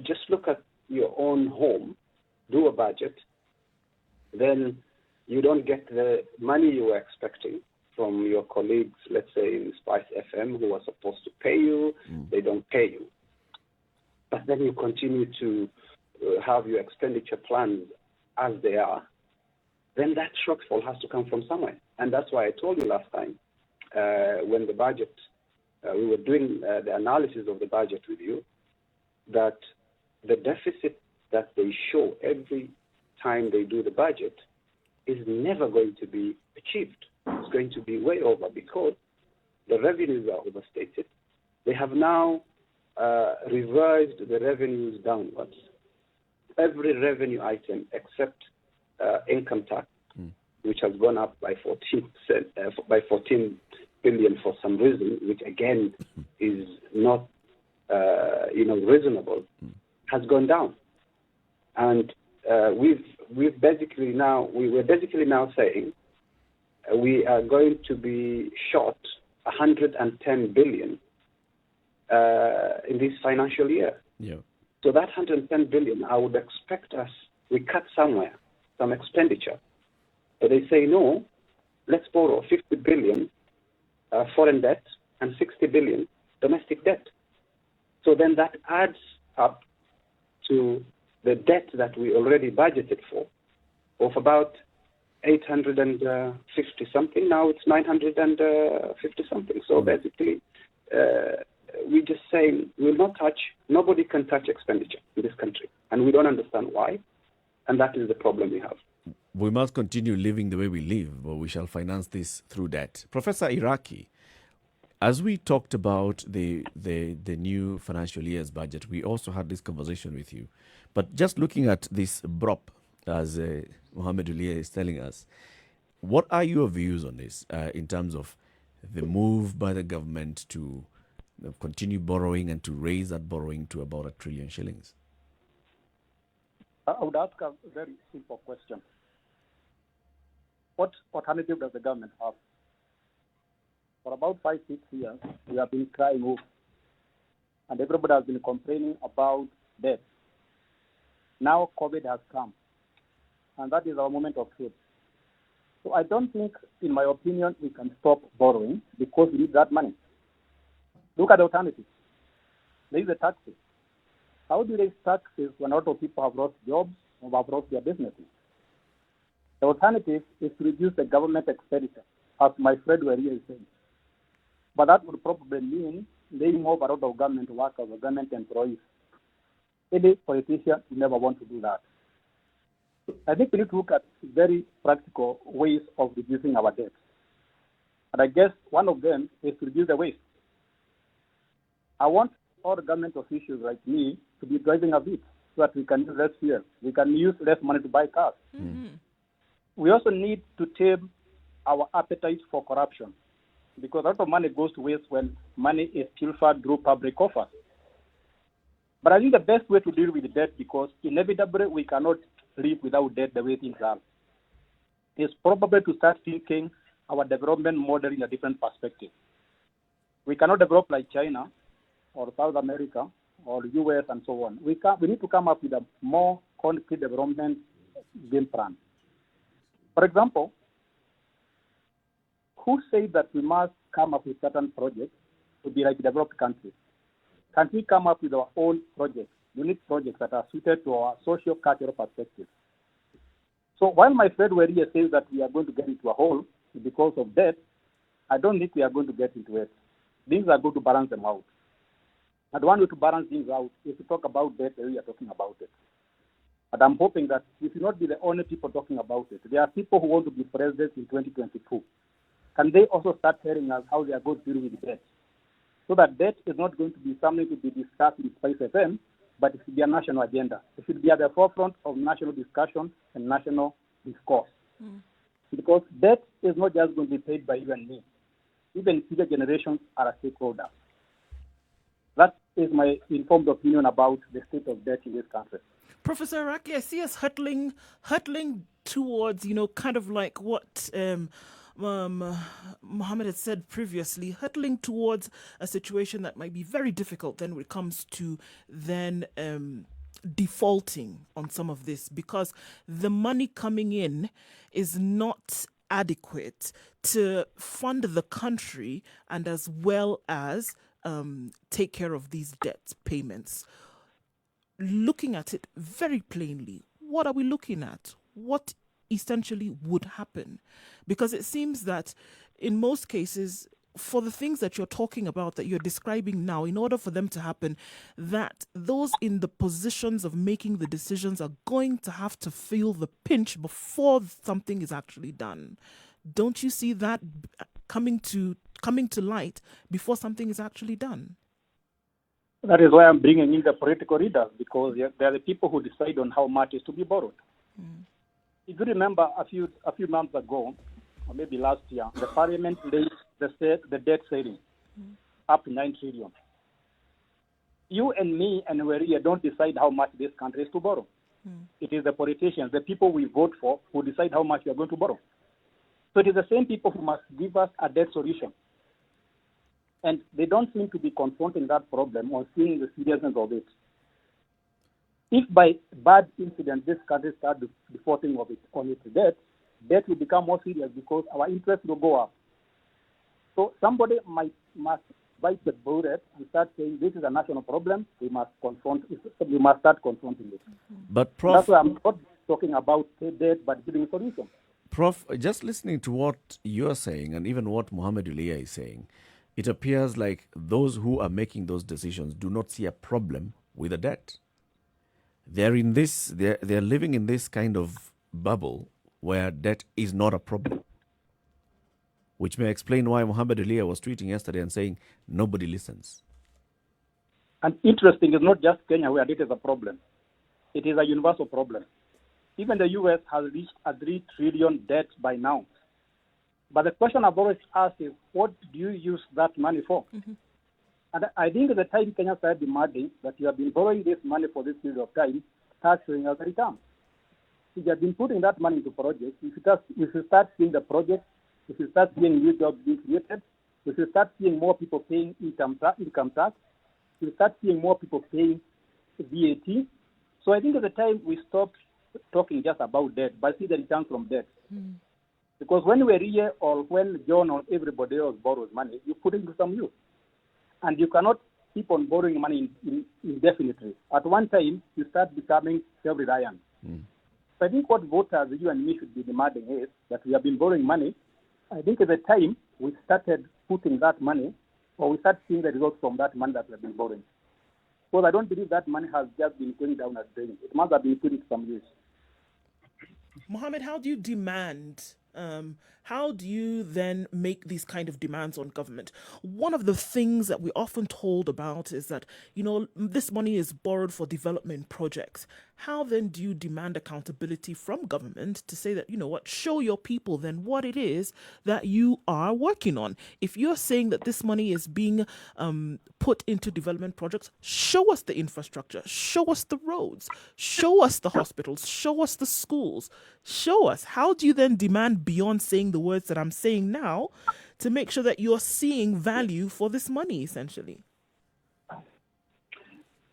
just look at your own home, do a budget, then you don't get the money you were expecting from your colleagues, let's say in Spice FM, who are supposed to pay you, they don't pay you. But then you continue to have your expenditure plans as they are, then that shortfall has to come from somewhere. And that's why I told you last time, when the budget, we were doing the analysis of the budget with you, that the deficit that they show every time they do the budget is never going to be achieved. It's going to be way over because the revenues are overstated. They have now revised the revenues downwards. Every revenue item except income tax, which has gone up by 14 billion for some reason, which again is not reasonable, has gone down. And we were basically now saying we are going to be short 110 billion in this financial year. Yeah. So that 110 billion, I would expect we cut somewhere, some expenditure. But they say, no, let's borrow 50 billion foreign debt and 60 billion domestic debt. So then that adds up to the debt that we already budgeted for of about 850 something. Now it's 950 something. So basically, we just say nobody can touch expenditure in this country. And we don't understand why. And that is the problem we have. We must continue living the way we live, but we shall finance this through debt. Professor Iraqi, as we talked about the new financial year's budget, we also had this conversation with you. But just looking at this BROP, as Mohamed Ulia is telling us, what are your views on this in terms of the move by the government to continue borrowing and to raise that borrowing to about 1 trillion shillings? I would ask a very simple question. What alternative does the government have? For about 5, 6 years, we have been crying wolf, and everybody has been complaining about debt. Now COVID has come, and that is our moment of truth. So I don't think, in my opinion, we can stop borrowing because we need that money. Look at the alternative. There is the taxes. How do you raise taxes when a lot of people have lost jobs or have lost their businesses? The alternative is to reduce the government expenditure, as my friend were here saying. But that would probably mean laying off a lot of government workers or government employees. Any politician would never want to do that. I think we need to look at very practical ways of reducing our debt. And I guess one of them is to reduce the waste. I want all government officials like me to be driving a bit so that we can use less fuel. We can use less money to buy cars. Mm-hmm. We also need to tame our appetite for corruption, because a lot of money goes to waste when money is pilfered through public offers. But I think the best way to deal with debt, because inevitably we cannot live without debt the way things are, is probably to start thinking our development model in a different perspective. We cannot develop like China or South America or US and so on. We need to come up with a more concrete development game plan. For example, who said that we must come up with certain projects to be like developed countries? Can we come up with our own projects, unique projects that are suited to our socio-cultural perspective? So while my friend Weria says that we are going to get into a hole because of debt, I don't think we are going to get into it. Things are going to balance them out. And one way to balance things out is to talk about debt the way we are talking about it. And I'm hoping that we should not be the only people talking about it. There are people who want to be president in 2022. Can they also start telling us how they are going to deal with debt? so that debt is not going to be something to be discussed in Spice FM, but it should be a national agenda. It should be at the forefront of national discussion and national discourse. Because debt is not just going to be paid by you and me. Even future generations are a stakeholder. That is my informed opinion about the state of debt in this country. Professor Araki, I see us hurtling towards, kind of like what Mohammed had said previously, hurtling towards a situation that might be very difficult then when it comes to then defaulting on some of this, because the money coming in is not adequate to fund the country and as well as take care of these debt payments. Looking at it very plainly, what are we looking at? What essentially would happen? Because it seems that in most cases, for the things that you're talking about, that you're describing now, in order for them to happen, that those in the positions of making the decisions are going to have to feel the pinch before something is actually done. Don't you see that coming to light before something is actually done? That is why I'm bringing in the political leaders, because they are the people who decide on how much is to be borrowed. If you remember a few months ago, or maybe last year, the parliament raised the debt ceiling up to 9 trillion. You and me and Weria don't decide how much this country is to borrow. It is the politicians, the people we vote for, who decide how much we are going to borrow. So it is the same people who must give us a debt solution. And they don't seem to be confronting that problem or seeing the seriousness of it. If by bad incident this country starts defaulting on its debt will become more serious because our interest will go up. So somebody must bite the bullet and start saying this is a national problem. We must start confronting it. But Prof, that's why I'm not talking about debt, but giving solutions. Prof, just listening to what you're saying and even what Mohammed Ulia is saying, it appears like those who are making those decisions do not see a problem with the debt. They're living in this kind of bubble where debt is not a problem, which may explain why Mohammed Ulia was tweeting yesterday and saying nobody listens. And interesting, it's not just Kenya where debt is a problem. It is a universal problem. Even the U.S. has reached a 3 trillion debt by now. But the question I've always asked is, what do you use that money for? And I think at the time Kenya started demanding that you have been borrowing this money for this period of time, start showing us the return. If you have been putting that money into projects, if you start seeing the projects, if you start seeing new jobs being created, if you start seeing more people paying income tax, if you start seeing more people paying VAT. So I think at the time we stopped talking just about debt, but see the return from debt. Because when we're here or when John or everybody else borrows money, you put it into some use. And you cannot keep on borrowing money indefinitely. At one time, you start becoming self-reliant. So I think what voters, you and me, should be demanding is that we have been borrowing money. I think at the time we started putting that money, or we start seeing the results from that money that we have been borrowing. Because I don't believe that money has just been going down as drain. It must have been put into some use. Mohammed, how do you demand? How do you then make these kind of demands on government? One of the things that we're often told about is that, this money is borrowed for development projects. How then do you demand accountability from government to say that, show your people then what it is that you are working on? If you're saying that this money is being put into development projects, show us the infrastructure, show us the roads, show us the hospitals, show us the schools, show us. How do you then demand beyond saying the words that I'm saying now to make sure that you're seeing value for this money, essentially?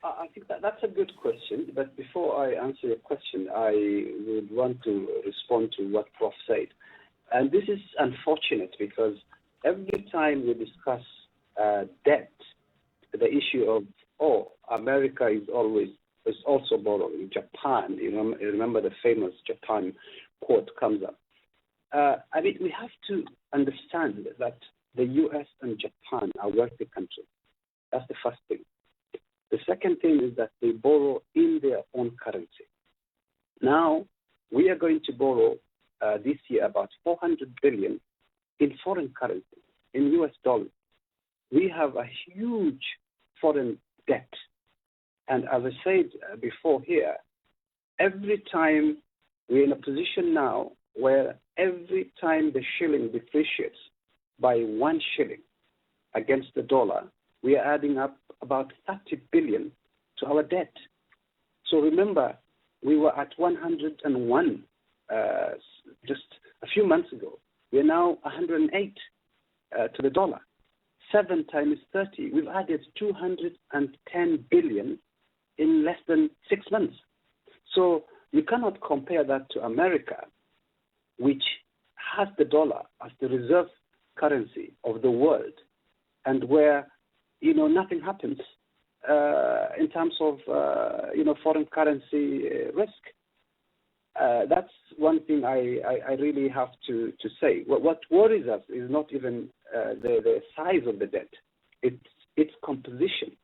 I think that's a good question. But before I answer your question, I would want to respond to what Prof said. And this is unfortunate because every time we discuss debt, the issue of, America is also borrowing. Japan, remember the famous Japan quote comes up. We have to understand that the U.S. and Japan are wealthy countries. That's the first thing. The second thing is that they borrow in their own currency. Now, we are going to borrow this year about $400 billion in foreign currency, in U.S. dollars. we have a huge foreign debt. And as I said before here, every time we're in a position now where every time the shilling depreciates by 1 shilling against the dollar, we are adding up about 30 billion to our debt. So remember, we were at 101 just a few months ago. We are now 108 to the dollar. 7 times 30, we've added 210 billion in less than 6 months. So you cannot compare that to America, which has the dollar as the reserve currency of the world, and where, nothing happens in terms of, foreign currency risk. That's one thing I really have to say. What worries us is not even the size of the debt. It's its composition,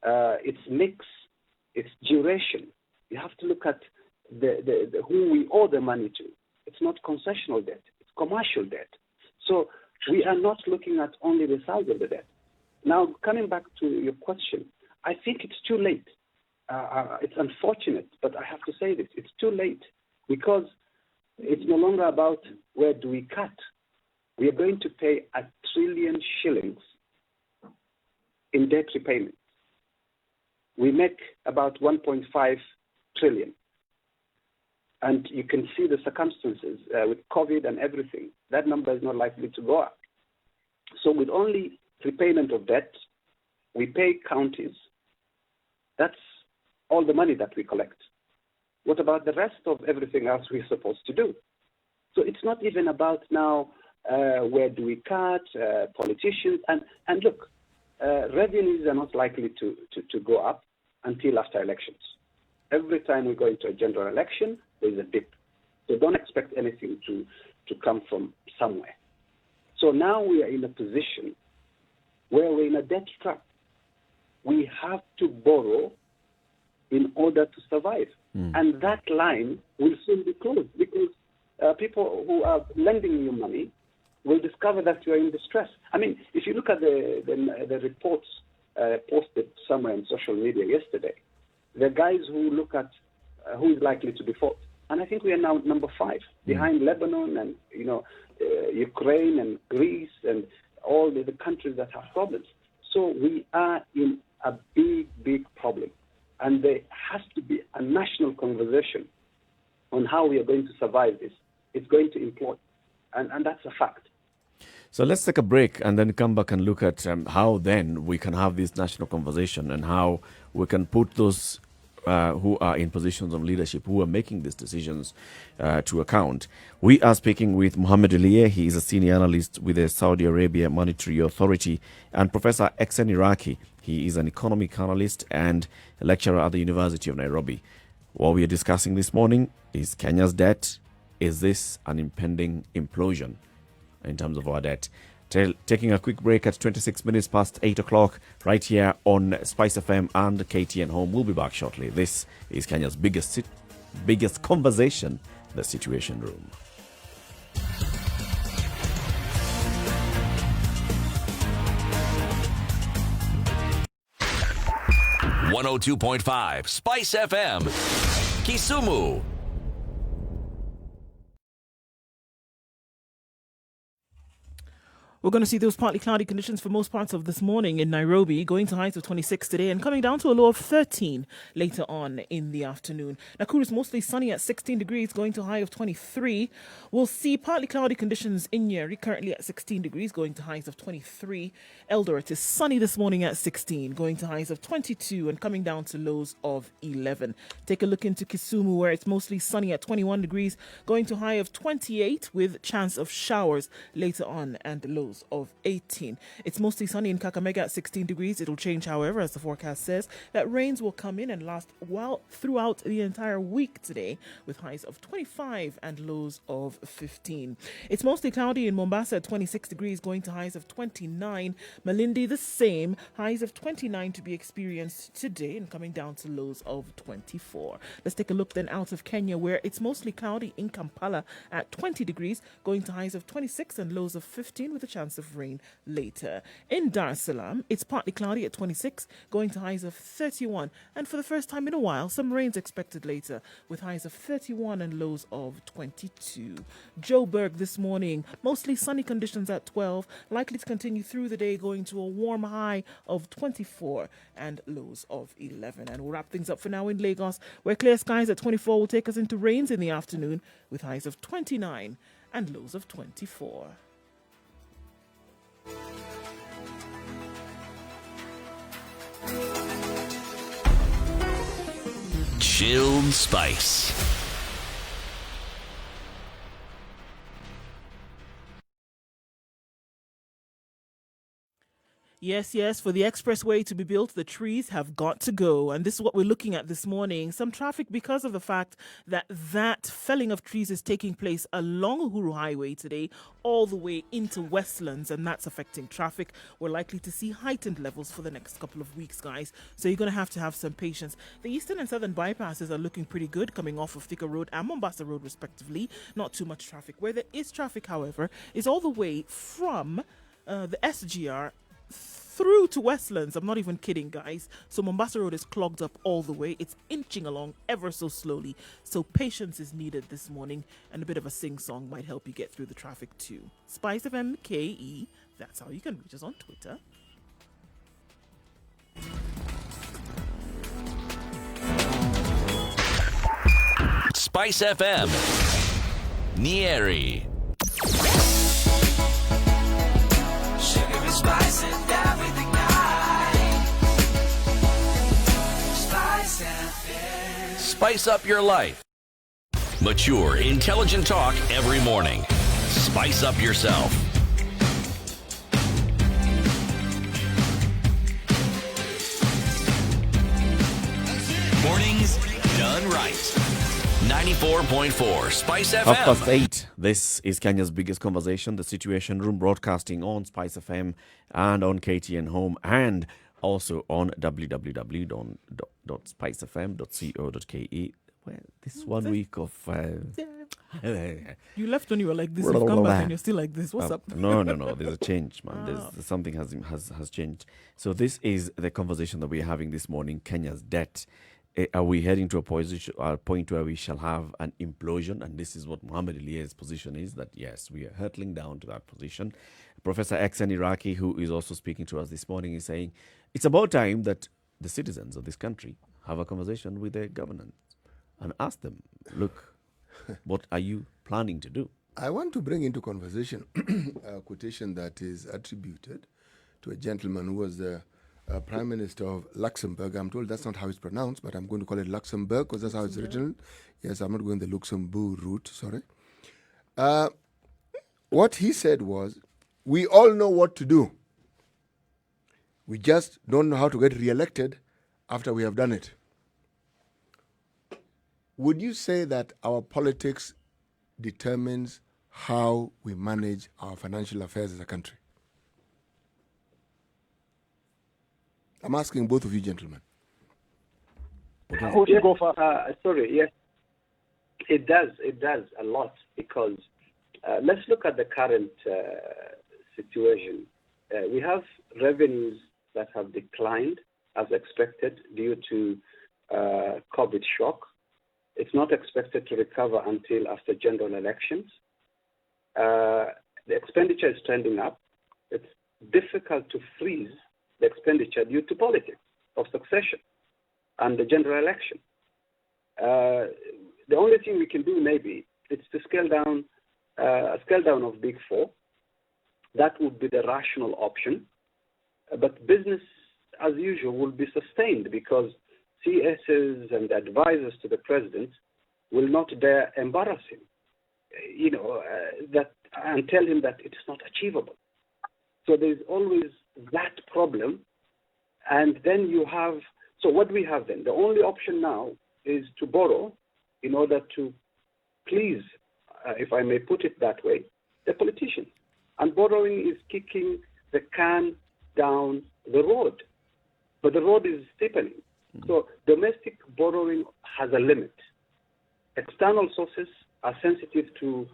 its mix, its duration. You have to look at the who we owe the money to. It's not concessional debt. It's commercial debt. So we are not looking at only the size of the debt. Now, coming back to your question, I think it's too late. It's unfortunate, but I have to say this. It's too late because it's no longer about where do we cut. We are going to pay 1 trillion shillings in debt repayment. We make about 1.5 trillion. And you can see the circumstances with COVID and everything. That number is not likely to go up. So with only repayment of debt, we pay counties. That's all the money that we collect. What about the rest of everything else we're supposed to do? So it's not even about now where do we cut, politicians. And look, revenues are not likely to go up until after elections. Every time we go into a general election, there's a dip. So don't expect anything to come from somewhere. So now we are in a position where we're in a debt trap. We have to borrow in order to survive. And that line will soon be closed because people who are lending you money will discover that you are in distress. I mean, if you look at the reports posted somewhere on social media yesterday, the guys who look at who is likely to default, and I think we are now number 5, behind Lebanon and Ukraine and Greece and all the countries that have problems. So we are in a big problem. And there has to be a national conversation on how we are going to survive this. It's going to implode. And that's a fact. So let's take a break and then come back and look at how then we can have this national conversation and how we can put those who are in positions of leadership, who are making these decisions to account. We are speaking with Mohammed Elie. He is a senior analyst with the Saudi Arabia Monetary Authority, and Professor Exen Iraqi. He is an economic analyst and a lecturer at the University of Nairobi. What we are discussing this morning is Kenya's debt. Is this an impending implosion in terms of our debt? Taking a quick break at 26 minutes past 8 o'clock right here on Spice FM and KTN Home. We'll be back shortly. This is Kenya's biggest conversation, The Situation Room. .5 Spice FM, Kisumu. We're going to see those partly cloudy conditions for most parts of this morning in Nairobi, going to highs of 26 today and coming down to a low of 13 later on in the afternoon. Nakuru is mostly sunny at 16 degrees, going to a high of 23. We'll see partly cloudy conditions in Njeri, currently at 16 degrees, going to highs of 23. Eldoret is sunny this morning at 16, going to highs of 22 and coming down to lows of 11. Take a look into Kisumu, where it's mostly sunny at 21 degrees, going to a high of 28 with chance of showers later on and lows of 18. It's mostly sunny in Kakamega at 16 degrees. It'll change, however, as the forecast says, that rains will come in and last throughout the entire week today, with highs of 25 and lows of 15. It's mostly cloudy in Mombasa at 26 degrees, going to highs of 29. Malindi the same, highs of 29 to be experienced today and coming down to lows of 24. Let's take a look then out of Kenya, where it's mostly cloudy in Kampala at 20 degrees, going to highs of 26 and lows of 15 with a chance chance of rain later. In Dar es Salaam, it's partly cloudy at 26, going to highs of 31. And for the first time in a while, some rain's expected later, with highs of 31 and lows of 22. Joburg this morning, mostly sunny conditions at 12, likely to continue through the day, going to a warm high of 24 and lows of 11. And we'll wrap things up for now in Lagos, where clear skies at 24 will take us into rains in the afternoon, with highs of 29 and lows of 24. Chilled Spice. Yes, for the expressway to be built, the trees have got to go. And this is what we're looking at this morning. Some traffic because of the fact that felling of trees is taking place along Uhuru Highway today, all the way into Westlands, and that's affecting traffic. We're likely to see heightened levels for the next couple of weeks, guys. So you're going to have some patience. The eastern and southern bypasses are looking pretty good, coming off of Thika Road and Mombasa Road, respectively. Not too much traffic. Where there is traffic, however, is all the way from the SGR through to Westlands. I'm not even kidding, guys. So Mombasa Road is clogged up all the way. It's inching along ever so slowly. So patience is needed this morning, and a bit of a sing-song might help you get through the traffic too. Spice of MKE, that's how you can reach us on Twitter. Spice FM. Njeri. Sugar and spice and everything nice. Spice FM. Spice up your life. Mature, intelligent talk every morning. Spice up yourself. Mornings done right. 94.4 Spice FM. 8:30. This is Kenya's biggest conversation, the Situation Room, broadcasting on Spice FM and on KTN Home, and also on www.spicefm.co.ke. Well, this 1 week of... You left when you were like this, you've come back and you're still like this. What's up? No. There's a change, man. There's something has changed. So this is the conversation that we're having this morning, Kenya's debt. Are we heading to a point where we shall have an implosion? And this is what Mohammed Aliye's position is, that yes, we are hurtling down to that position. Professor Exen Iraqi, who is also speaking to us this morning, is saying it's about time that the citizens of this country have a conversation with their government and ask them, look, what are you planning to do? I want to bring into conversation a quotation that is attributed to a gentleman who was the Prime Minister of Luxembourg. I'm told that's not how it's pronounced, but I'm going to call it Luxembourg because that's how it's written. Yes, I'm not going the Luxembourg route, sorry. What he said was, we all know what to do. We just don't know how to get re-elected after we have done it. Would you say that our politics determines how we manage our financial affairs as a country? I'm asking both of you gentlemen. Who should go first? Sorry, yes. It does a lot, because let's look at the current situation. We have revenues that have declined as expected due to COVID shock. It's not expected to recover until after general elections. The expenditure is trending up. It's difficult to freeze the expenditure due to politics of succession and the general election. The only thing we can do maybe is to scale down of Big Four. That would be the rational option. But business as usual will be sustained because CSs and advisors to the president will not dare embarrass him, and tell him that it is not achievable. So there's always that problem. And then so what do we have then? The only option now is to borrow in order to please, if I may put it that way, the politicians. And borrowing is kicking the can down the road. But the road is steepening. So domestic borrowing has a limit. External sources are sensitive to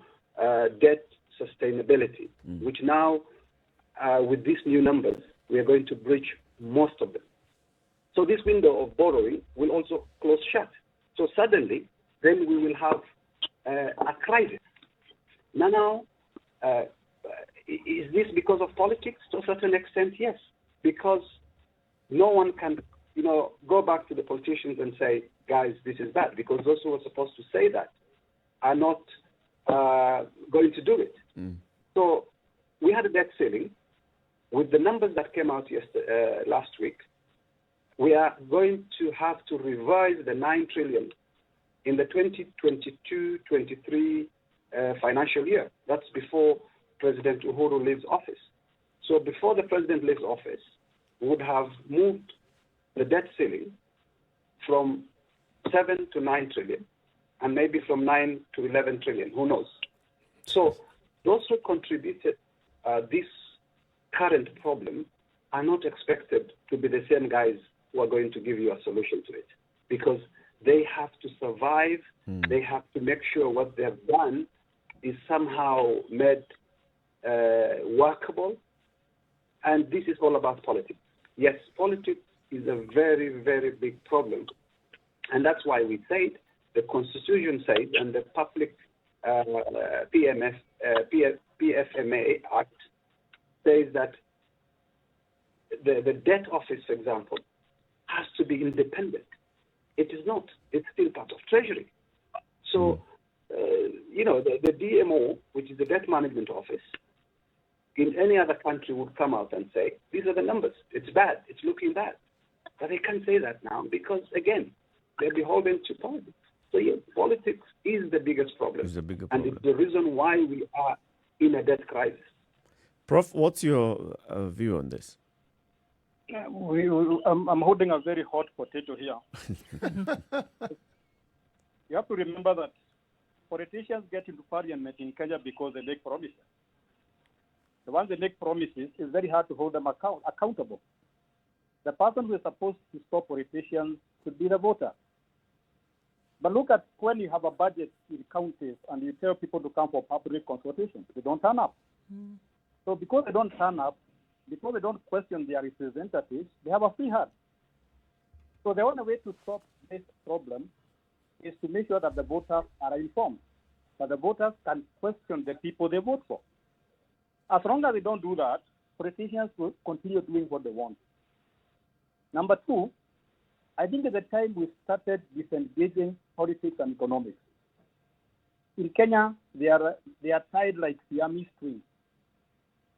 debt sustainability, which now with these new numbers, we are going to breach most of them. So this window of borrowing will also close shut. So suddenly, then we will have a crisis. Now, is this because of politics? To a certain extent, yes. Because no one can, go back to the politicians and say, guys, this is bad. Because those who are supposed to say that are not going to do it. So we had a debt ceiling. With the numbers that came out last week, we are going to have to revise the 9 trillion in the 2022-23 financial year. That's before President Uhuru leaves office. So before the president leaves office, we would have moved the debt ceiling from 7 to 9 trillion, and maybe from 9 to 11 trillion, who knows? So those who contributed this current problem are not expected to be the same guys who are going to give you a solution to it, because they have to survive. They have to make sure what they have done is somehow made workable. And this is all about politics. Yes, politics is a very, very big problem. And that's why we said, the Constitution said, and the Public PFMA Act says that the debt office, for example, has to be independent. It is not. It's still part of Treasury. So, the DMO, which is the Debt Management Office, in any other country would come out and say, these are the numbers. It's bad. It's looking bad. But they can't say that now because, again, they're beholden to politics. So, yes, politics is the biggest problem. And it's the reason why we are in a debt crisis. Prof, what's your view on this? I'm holding a very hot potato here. You have to remember that politicians get into parliament in Kenya because they make promises. The ones they make promises, it's very hard to hold them accountable. The person who is supposed to stop politicians should be the voter. But look at when you have a budget in counties and you tell people to come for public consultation, they don't turn up. So because they don't turn up, because they don't question their representatives, they have a free hand. So the only way to stop this problem is to make sure that the voters are informed, that the voters can question the people they vote for. As long as they don't do that, politicians will continue doing what they want. Number two, I think at the time we started disengaging politics and economics. In Kenya, they are tied like Siamese twins.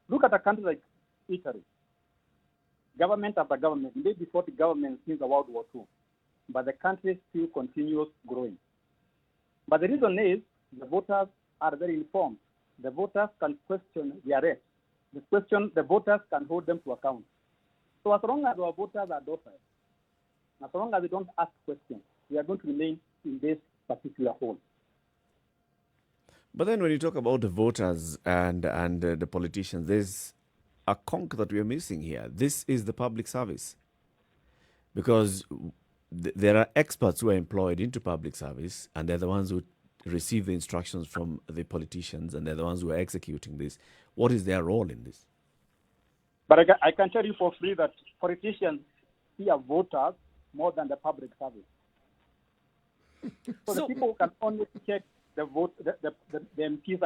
Look at a country like Italy. Government after government, maybe 40 governments since the World War II, but the country still continues growing. But the reason is the voters are very informed. The voters can question their arrest. The voters can hold them to account. So as long as our voters are docile, as long as they don't ask questions, we are going to remain in this particular hole. But then when you talk about the voters and the politicians, there's a conk that we are missing here. This is the public service. Because there are experts who are employed into public service, and they're the ones who receive the instructions from the politicians, and they're the ones who are executing this. What is their role in this? But I can tell you for free that politicians fear voters more than the public service. So the people who can only check the vote, the MPs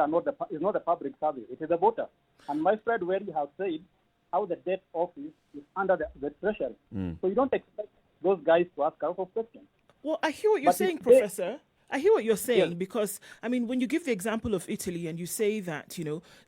is not the public service, it is the voter. And my friend Weri has said how the debt office is under the treasury. So you don't expect those guys to ask a lot of questions. Well, I hear what you're saying, Professor. I hear what you're saying, because, I mean, when you give the example of Italy and you say that,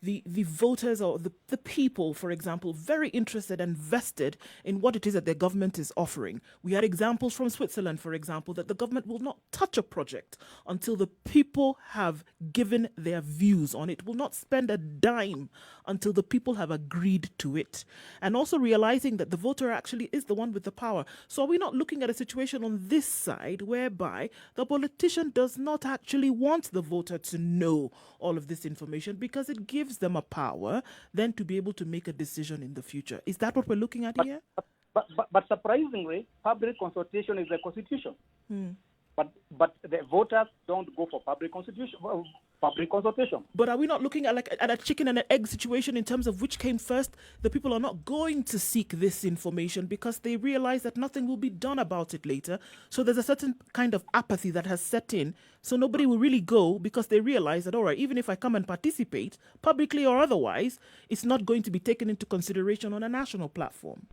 the voters or the people, for example, very interested and vested in what it is that their government is offering. We had examples from Switzerland, for example, that the government will not touch a project until the people have given their views on it, will not spend a dime until the people have agreed to it. And also realizing that the voter actually is the one with the power. So are we not looking at a situation on this side whereby the politician does not actually want the voter to know all of this information because it gives them a power then to be able to make a decision in the future? Is that what we're looking at here? But surprisingly, public consultation is the constitution. But the voters don't go for public consultation. But are we not looking at a chicken and an egg situation in terms of which came first? The people are not going to seek this information because they realize that nothing will be done about it later. So there's a certain kind of apathy that has set in. So nobody will really go because they realize that, all right, even if I come and participate, publicly or otherwise, it's not going to be taken into consideration on a national platform.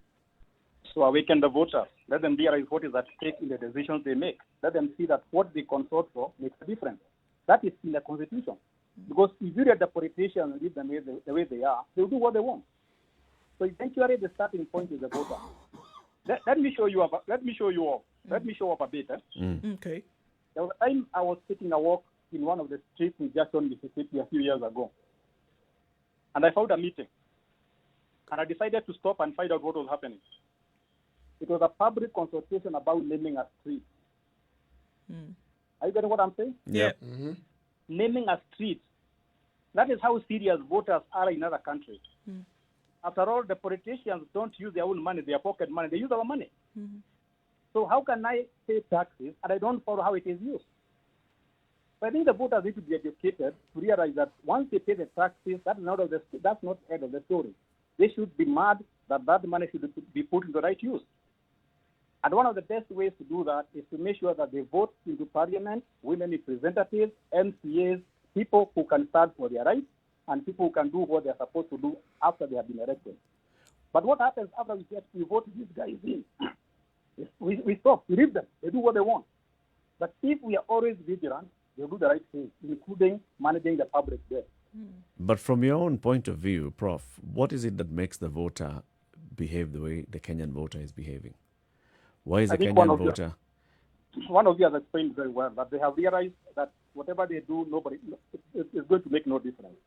So awaken the voters. Let them realize what is at stake in the decisions they make. Let them see that what they consult for makes a difference. That is in the Constitution. Because if you let the politicians and leave them the way they are, they'll do what they want. So eventually the starting point is the voter. Let me show you up. Let me show up a bit. Okay. There was a time I was taking a walk in one of the streets in Jackson, Mississippi a few years ago. And I found a meeting. And I decided to stop and find out what was happening. It was a public consultation about naming a street. Are you getting what I'm saying? Yeah. Mm-hmm. Naming a street. That is how serious voters are in other countries. After all, the politicians don't use their own money, their pocket money. They use our money. So how can I pay taxes and I don't follow how it is used? So I think the voters need to be educated to realize that once they pay the taxes, that's not the end of the story. They should be mad that money should be put in the right use. And one of the best ways to do that is to make sure that they vote into parliament, women representatives, MCAs, people who can stand for their rights, and people who can do what they're supposed to do after they have been elected. But what happens after we vote these guys in? We stop, we leave them, they do what they want. But if we are always vigilant, they'll do the right thing, including managing the public debt. But from your own point of view, Prof, what is it that makes the voter behave the way the Kenyan voter is behaving? Why is the Kenyan voter? One of you has explained very well that they have realized that whatever they do, nobody is going to make no difference.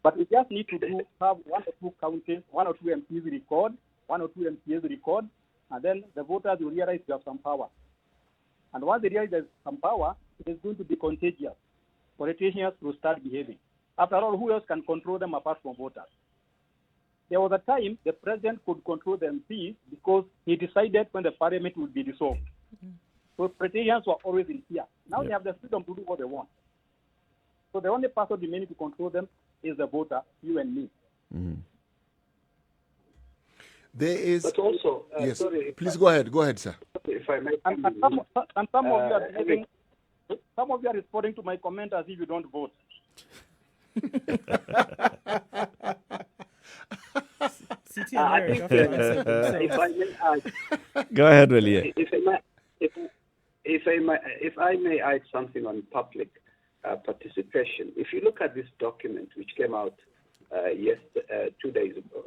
But we just need to have one or two counties, one or two MPs record, one or two MPs record, and then the voters will realize they have some power. And once they realize there's some power, it is going to be contagious. Politicians will start behaving. After all, who else can control them apart from voters? There was a time the president could control the MPs because he decided when the parliament would be dissolved. So politicians were always in fear. Now they have the freedom to do what they want. So the only person remaining to control them is the voter, you and me. There is. But also, yes. sorry. Please go ahead, sir. If I may. And some of you are behaving, some of you are responding to my comment as if you don't vote. I think if I may add, go ahead, Willie. If I may add something on public participation. If you look at this document which came out 3 days ago,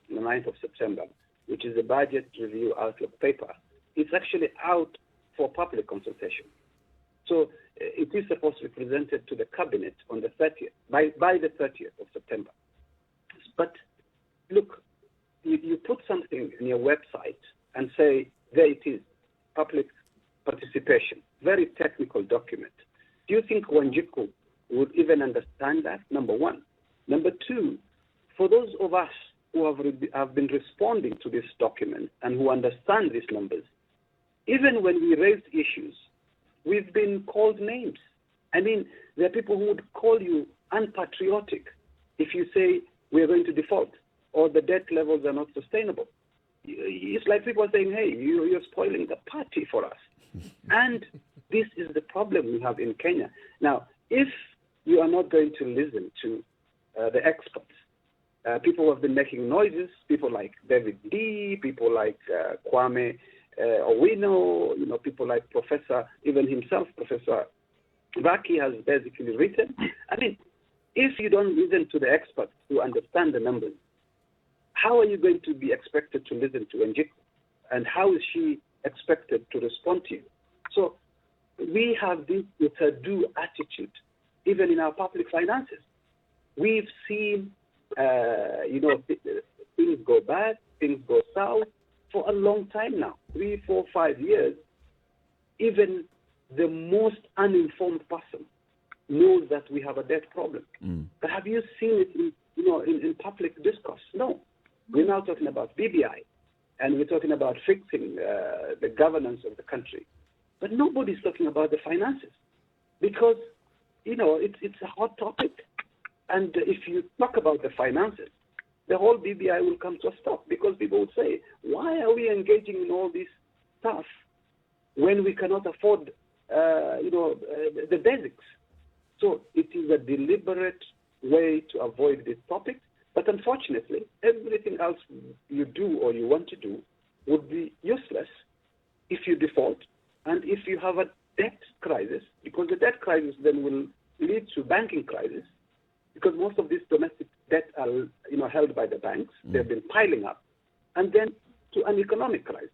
on the 9th of September, which is the budget review outlook paper, it's actually out for public consultation. So it is supposed to be presented to the cabinet on the 30th, by the 30th of September. But look, you put something in your website and say, there it is, public participation, very technical document. Do you think Wanjiku would even understand that, number one? Number two, for those of us who have been responding to this document and who understand these numbers, even when we raised issues, we've been called names. I mean, there are people who would call you unpatriotic if you say we're going to default or the debt levels are not sustainable. It's like people are saying, hey, you're spoiling the party for us. And this is the problem we have in Kenya. Now, if you are not going to listen to the experts, people who have been making noises, people like David D., people like Kwame Owino, people like Professor Vaki has basically written. I mean, if you don't listen to the experts who understand the numbers, how are you going to be expected to listen to Njeri? And how is she expected to respond to you? So we have this do attitude, even in our public finances. We've seen, things go bad, things go south for a long time now, 3, 4, 5 years. Even the most uninformed person knows that we have a debt problem. But have you seen it in public discourse? No. We're now talking about BBI, and we're talking about fixing the governance of the country. But nobody's talking about the finances because, it's a hot topic. And if you talk about the finances, the whole BBI will come to a stop because people would say, why are we engaging in all this stuff when we cannot afford, the basics? So it is a deliberate way to avoid this topic. But unfortunately, everything else you do or you want to do would be useless if you default and if you have a debt crisis, because the debt crisis then will lead to banking crisis, because most of these domestic debt are, held by the banks. They've been piling up, and then to an economic crisis.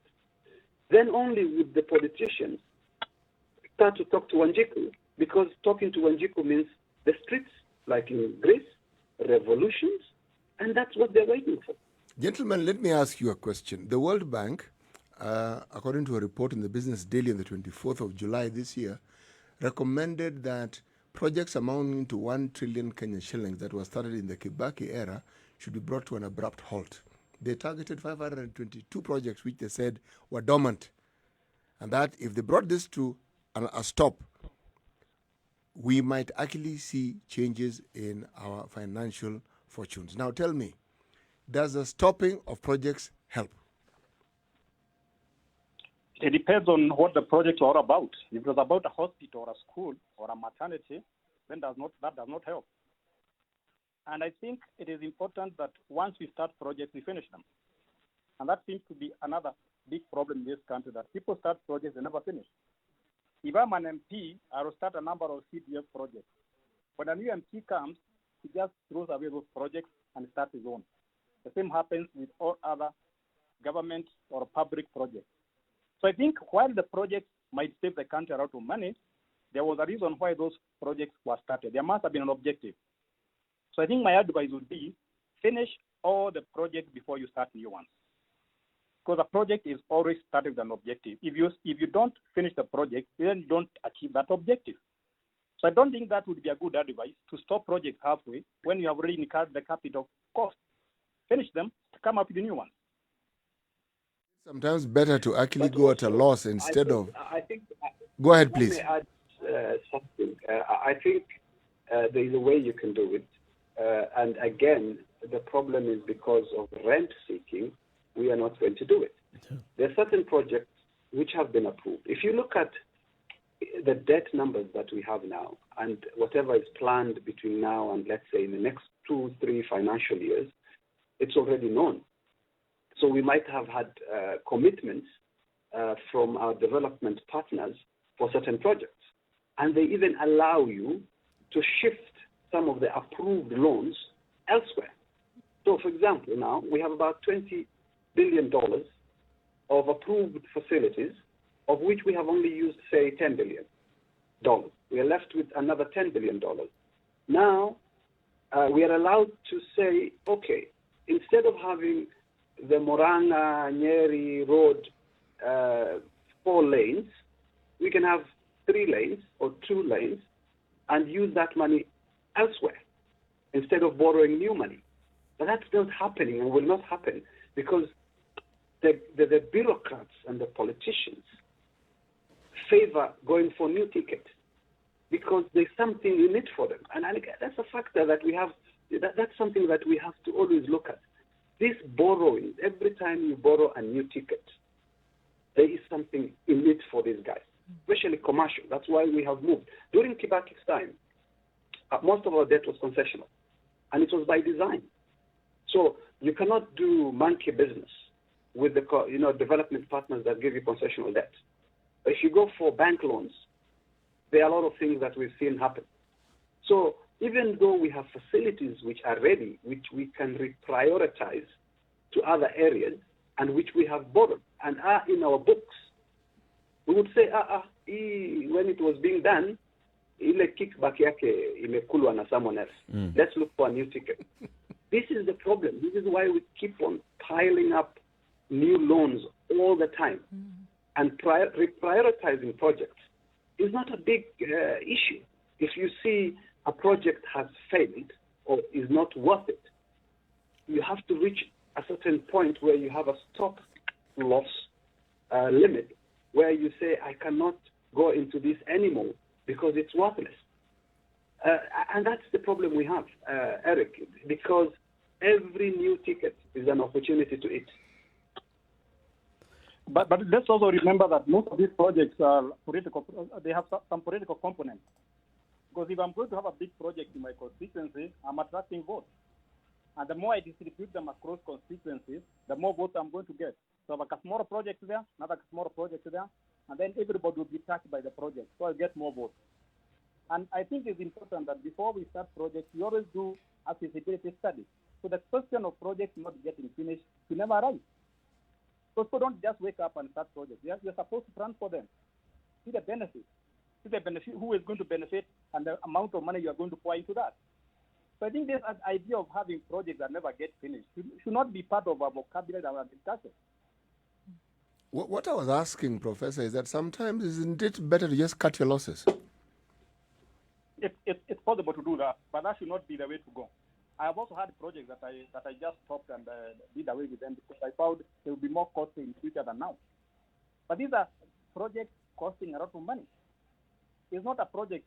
Then only would the politicians start to talk to Wanjiku, because talking to Wanjiku means the streets, like in Greece, revolutions, and that's what they're waiting for. Gentlemen, let me ask you a question. The World Bank, according to a report in the Business Daily on the 24th of July this year, recommended that projects amounting to 1 trillion Kenyan shillings that were started in the Kibaki era should be brought to an abrupt halt. They targeted 522 projects which they said were dormant, and that if they brought this to a stop, we might actually see changes in our financial fortunes. Now tell me, does the stopping of projects help? It depends on what the project are about. If it was about a hospital or a school or a maternity, then that does not help. And I think it is important that once we start projects, we finish them. And that seems to be another big problem in this country, that people start projects and never finish. If I'm an MP, I will start a number of CDF projects. When a new MP comes, he just throws away those projects and starts his own. The same happens with all other government or public projects. So I think while the projects might save the country a lot of money, there was a reason why those projects were started. There must have been an objective. So I think my advice would be finish all the projects before you start new ones. Because a project is always started with an objective. If you don't finish the project, then you don't achieve that objective. So I don't think that would be a good advice to stop projects halfway when you have already incurred the capital cost. Finish them to come up with a new one. Sometimes better to actually go at a loss instead of... I think... Go ahead, please. Let me add something. I think there is a way you can do it. And again, the problem is because of rent seeking, we are not going to do it. There are certain projects which have been approved. If you look at the debt numbers that we have now and whatever is planned between now and, let's say, in the next 2-3 financial years, it's already known. So we might have had commitments from our development partners for certain projects. And they even allow you to shift some of the approved loans elsewhere. So, for example, now we have about $20 billion of approved facilities, of which we have only used, say, $10 billion. We are left with another $10 billion. Now, we are allowed to say, okay, instead of having the Moranga Njeri Road 4 lanes, we can have 3 lanes or 2 lanes and use that money elsewhere instead of borrowing new money. But that's not happening and will not happen because the bureaucrats and the politicians favor going for new tickets because there's something in it for them. And that's a factor that we have, that's something that we have to always look at. This borrowing, every time you borrow a new ticket, there is something in it for these guys, especially commercial. That's why we have moved. During Kibaki's time, most of our debt was concessional, and it was by design. So you cannot do monkey business with the development partners that give you concessional debt. If you go for bank loans, there are a lot of things that we've seen happen. So even though we have facilities which are ready, which we can reprioritize to other areas, and which we have borrowed and are in our books, we would say, when it was being done, ile kickback yake imekulwa na someone else. Let's look for a new ticket. This is the problem. This is why we keep on piling up new loans all the time. And reprioritizing projects is not a big issue. If you see a project has failed or is not worth it, you have to reach a certain point where you have a stop loss limit, where you say, I cannot go into this anymore because it's worthless. And that's the problem we have, Eric, because every new ticket is an opportunity to it. But let's also remember that most of these projects are political. They have some political components. Because if I'm going to have a big project in my constituency, I'm attracting votes. And the more I distribute them across constituencies, the more votes I'm going to get. So I have a smaller project there, another smaller project there, and then everybody will be touched by the project. So I'll get more votes. And I think it's important that before we start projects, we always do a feasibility study. So the question of projects not getting finished will never arise. So people don't just wake up and start projects. You're supposed to plan for them. See the benefits. See the benefit, who is going to benefit, and the amount of money you are going to pour into that. So I think this idea of having projects that never get finished should not be part of our vocabulary and our discussion. What I was asking, Professor, is that sometimes isn't it better to just cut your losses? It's possible to do that, but that should not be the way to go. I have also had projects that I just stopped and did away with them because I found they will be more costly in the future than now. But these are projects costing a lot of money. It's not a project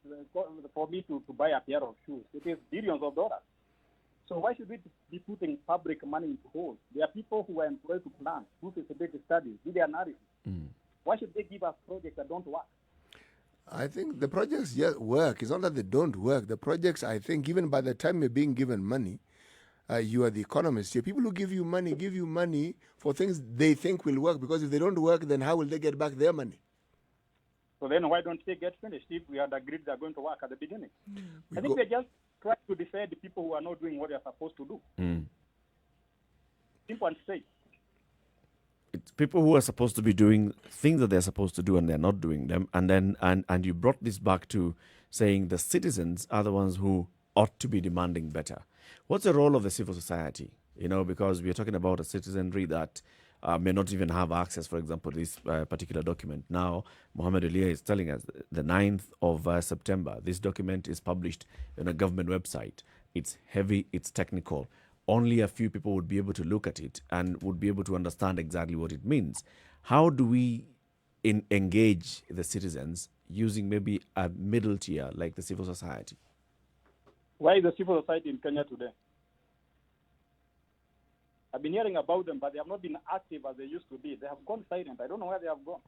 for me to buy a pair of shoes. It is billions of dollars. So why should we be putting public money into holes? There are people who are employed to plan, do feasibility studies, do the analysis. Why should they give us projects that don't work? I think the projects work. It's not that they don't work. The projects, I think, even by the time you're being given money, you are the economist here. People who give you money for things they think will work, because if they don't work, then how will they get back their money? So then why don't they get finished if we had agreed they're going to work at the beginning? I think we're just trying to defend the people who are not doing what they're supposed to do. Simple and straight. It's people who are supposed to be doing things that they're supposed to do and they're not doing them. And then and you brought this back to saying the citizens are the ones who ought to be demanding better. What's the role of the civil society? You know, because we're talking about a citizenry that may not even have access, for example, this particular document. Now, Mohammed Elia is telling us the 9th of September, this document is published on a government website. It's heavy, it's technical. Only a few people would be able to look at it and would be able to understand exactly what it means. How do we engage the citizens using maybe a middle tier like the civil society? Why is the civil society in Kenya today? I've been hearing about them, but they have not been active as they used to be. They have gone silent. I don't know where they have gone.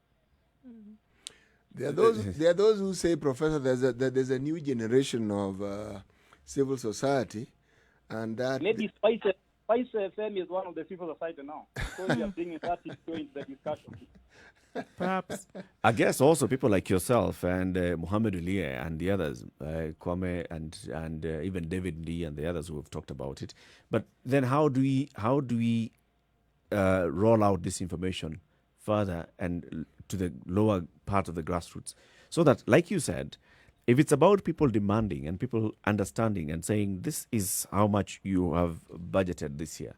There are those who say, Professor, there's a new generation of civil society, and that maybe Spice FM is one of the civil society now. So we are bringing that into the discussion. Perhaps. I guess also people like yourself and Mohammed Elia and the others, Kwame and even David Ndii and the others who have talked about it. But then how do we roll out this information further and to the lower part of the grassroots, so that, like you said, if it's about people demanding and people understanding and saying this is how much you have budgeted this year,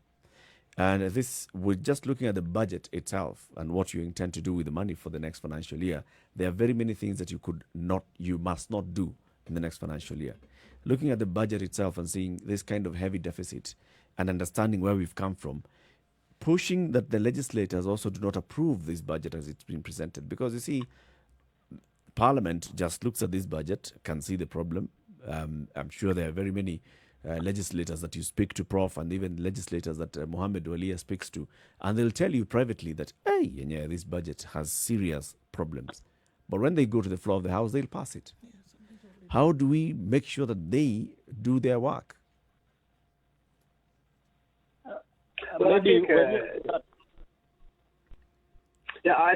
and this, we're just looking at the budget itself and what you intend to do with the money for the next financial year, there are very many things that you must not do in the next financial year. Looking at the budget itself and seeing this kind of heavy deficit and understanding where we've come from, pushing that the legislators also do not approve this budget as it's been presented. Because you see, Parliament just looks at this budget, can see the problem. I'm sure there are very many legislators that you speak to, Prof, and even legislators that Mohammed Elia speaks to, and they'll tell you privately that, hey, yeah, this budget has serious problems. But when they go to the floor of the House, they'll pass it. How do we make sure that they do their work? I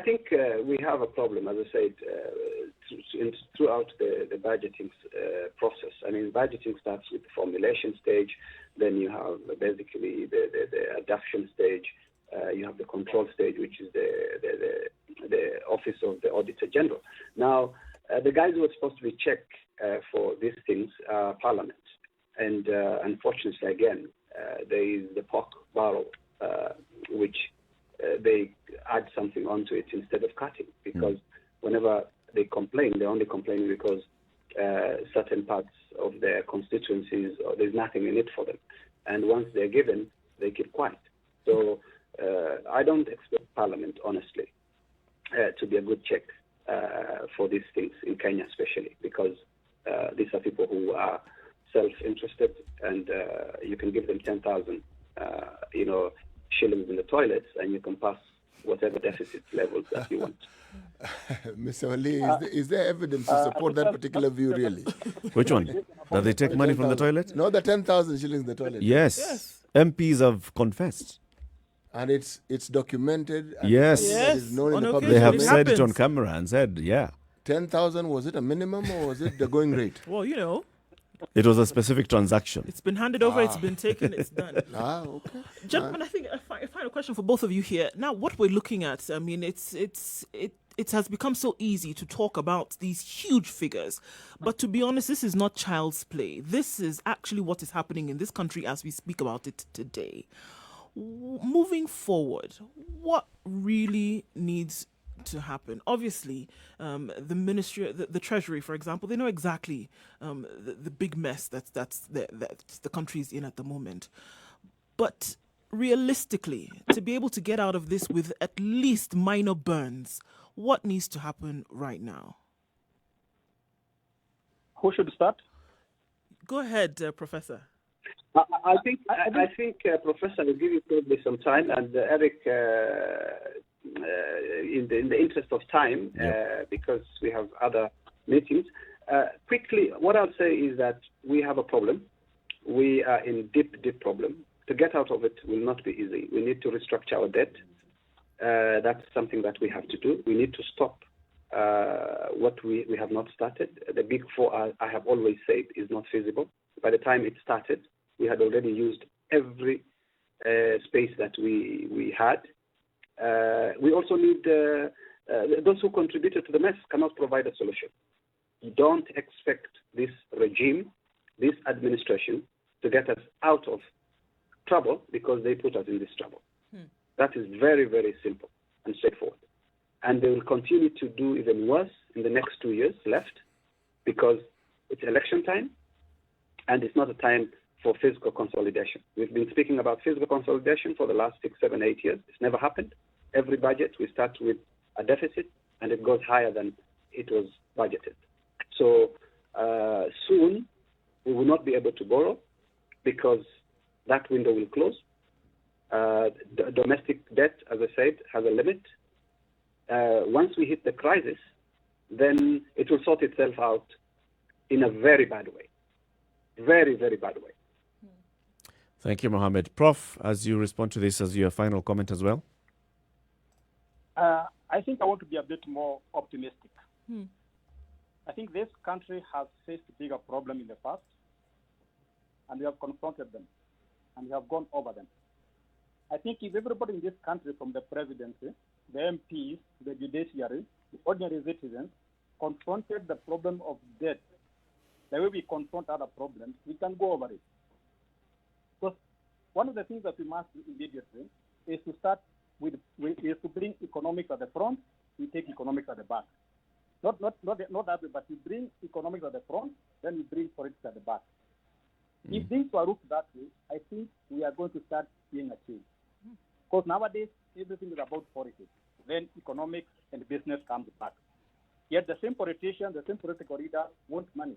think we have a problem, as I said, throughout the budgeting process. I mean, budgeting starts with the formulation stage, then you have basically the adoption stage, you have the control stage, which is the Office of the Auditor General. Now, the guys who are supposed to be checked for these things are Parliament. And unfortunately, again, there is the pork barrel, which they add something onto it instead of cutting, because whenever they complain, they're only complaining because certain parts of their constituencies, there's nothing in it for them. And once they're given, they keep quiet. So I don't expect Parliament, honestly, to be a good check for these things in Kenya, especially because these are people who are self-interested, and you can give them 10,000, shillings in the toilets, and you can pass whatever deficit levels that you want. Mr. Ali, is there evidence to support that particular view, really? Which one? That they take money from the toilet? No, the 10,000 shillings in the toilet. Yes. MPs have confessed. And it's documented. And Yes. it is known in the public They have domain. said it on camera and said, 10,000, was it a minimum or was it the going rate? Well, it was a specific transaction. it's been handed over, it's been taken, it's done. Okay. Gentlemen, I think I find a question for both of you here. Now, what we're looking at, I mean, it has become so easy to talk about these huge figures. But to be honest, this is not child's play. This is actually what is happening in this country as we speak about it today. Moving forward, what really needs to happen? Obviously, the ministry, the treasury, for example, they know exactly the big mess that the country is in at the moment. But realistically, to be able to get out of this with at least minor burns, what needs to happen right now? Who should start? Go ahead, Professor. I think Professor will give you probably some time, and Eric, in the interest of time, because we have other meetings. Quickly, what I'll say is that we have a problem. We are in deep problem. To get out of it will not be easy. We need to restructure our debt. That's something that we have to do. We need to stop what we have not started. The Big Four, I have always said, is not feasible. By the time it started, we had already used every space that we had. We also need those who contributed to the mess cannot provide a solution. You don't expect this regime, this administration, to get us out of trouble because they put us in this trouble. That is very, very simple and straightforward. And they will continue to do even worse in the next 2 years left because it's election time and it's not a time for fiscal consolidation. We've been speaking about fiscal consolidation for the last 6, 7, 8 years. It's never happened. Every budget, we start with a deficit and it goes higher than it was budgeted. So soon we will not be able to borrow because that window will close. The domestic debt, as I said, has a limit. Once we hit the crisis, then it will sort itself out in a very bad way. Very, very bad way. Thank you, Mohammed. Prof, as you respond to this as your final comment as well. I think I want to be a bit more optimistic. I think this country has faced a bigger problem in the past, and we have confronted them, and we have gone over them. I think if everybody in this country, from the presidency, the MPs, the judiciary, the ordinary citizens, confronted the problem of debt the way we confront other problems, we can go over it. Because one of the things that we must do immediately is to start with, is to bring economics at the front, we take economics at the back. Not that way, but we bring economics at the front, then we bring politics at the back. If things were looked that way, I think we are going to start seeing a change. Because nowadays, everything is about politics. Then economics and business comes back. Yet the same politician, the same political leader want money.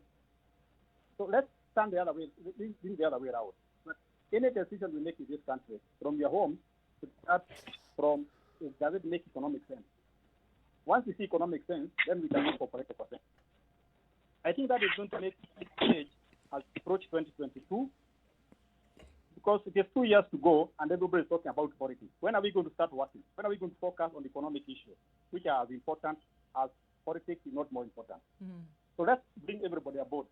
So let's stand the other way, bring the other way around. But any decision we make in this country, from your home, to start from, does it make economic sense? Once we see economic sense, then we can look for political sense. I think that is going to make a change as we approach 2022, because it is 2 years to go and everybody is talking about politics. When are we going to start working? When are we going to focus on economic issues, which are as important as politics, is not more important? So let's bring everybody aboard.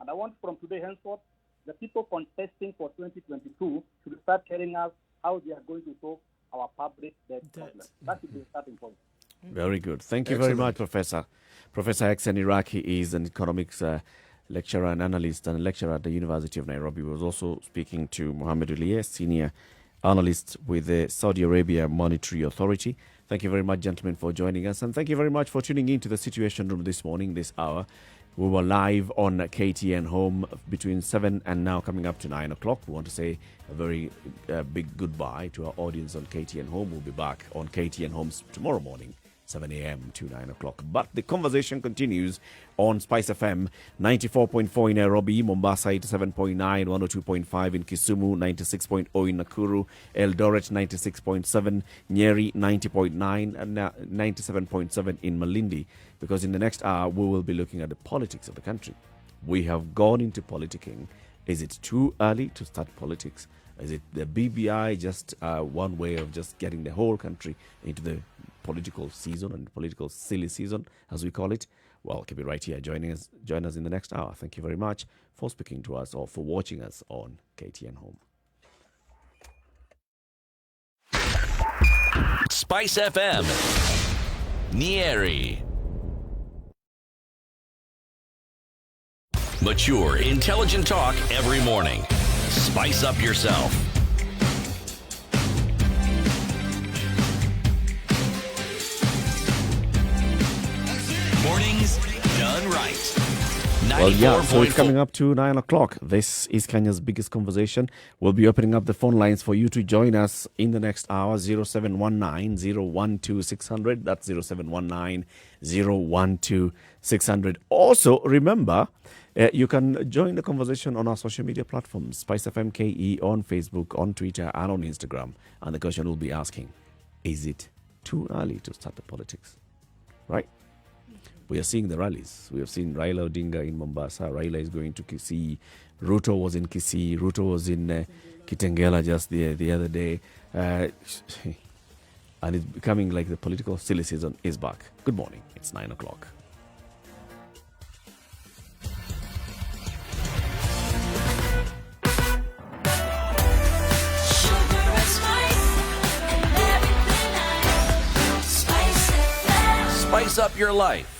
And I want from today henceforth, the people contesting for 2022 should start telling us how they are going to solve our public debt problem. That should be the starting point. Very good. Thank you very much, Professor. Professor Hexen Iraqi is an economics lecturer and analyst and lecturer at the University of Nairobi. He was also speaking to Mohammed Uliye, senior analyst with the Saudi Arabia Monetary Authority. Thank you very much, gentlemen, for joining us. And thank you very much for tuning in to the Situation Room this morning, this hour. We were live on KTN Home between 7 and now coming up to 9 o'clock. We want to say a very big goodbye to our audience on KTN Home. We'll be back on KTN Homes tomorrow morning 7 a.m. to 9 o'clock. But the conversation continues on Spice FM 94.4 in Nairobi, Mombasa 87.9, 102.5 in Kisumu, 96.0 in Nakuru, Eldoret 96.7, Njeri 90.9, and 97.7 in Malindi. Because in the next hour, we will be looking at the politics of the country. We have gone into politicking. Is it too early to start politics? Is it the BBI just one way of just getting the whole country into the political season and political silly season, as we call it? Well, keep it right here. Join us in the next hour. Thank you very much for speaking to us or for watching us on KTN Home. Spice FM. Njeri. Mature, intelligent talk every morning. Spice up yourself. Mornings done right. Well, yeah, so it's 94.4. coming up to 9 o'clock. This is Kenya's biggest conversation. We'll be opening up the phone lines for you to join us in the next hour. 0719 012 600. That's 0719 012 600. Also, remember, you can join the conversation on our social media platforms, Spice FM KE on Facebook, on Twitter, and on Instagram. And the question will be asking, is it too early to start the politics? Right? We are seeing the rallies. We have seen Raila Odinga in Mombasa. Raila is going to Kisii. Ruto was in Kisii. Ruto was in Kitengela just the other day. And it's becoming like the political silly season is back. Good morning. It's 9 o'clock. Spice up your life.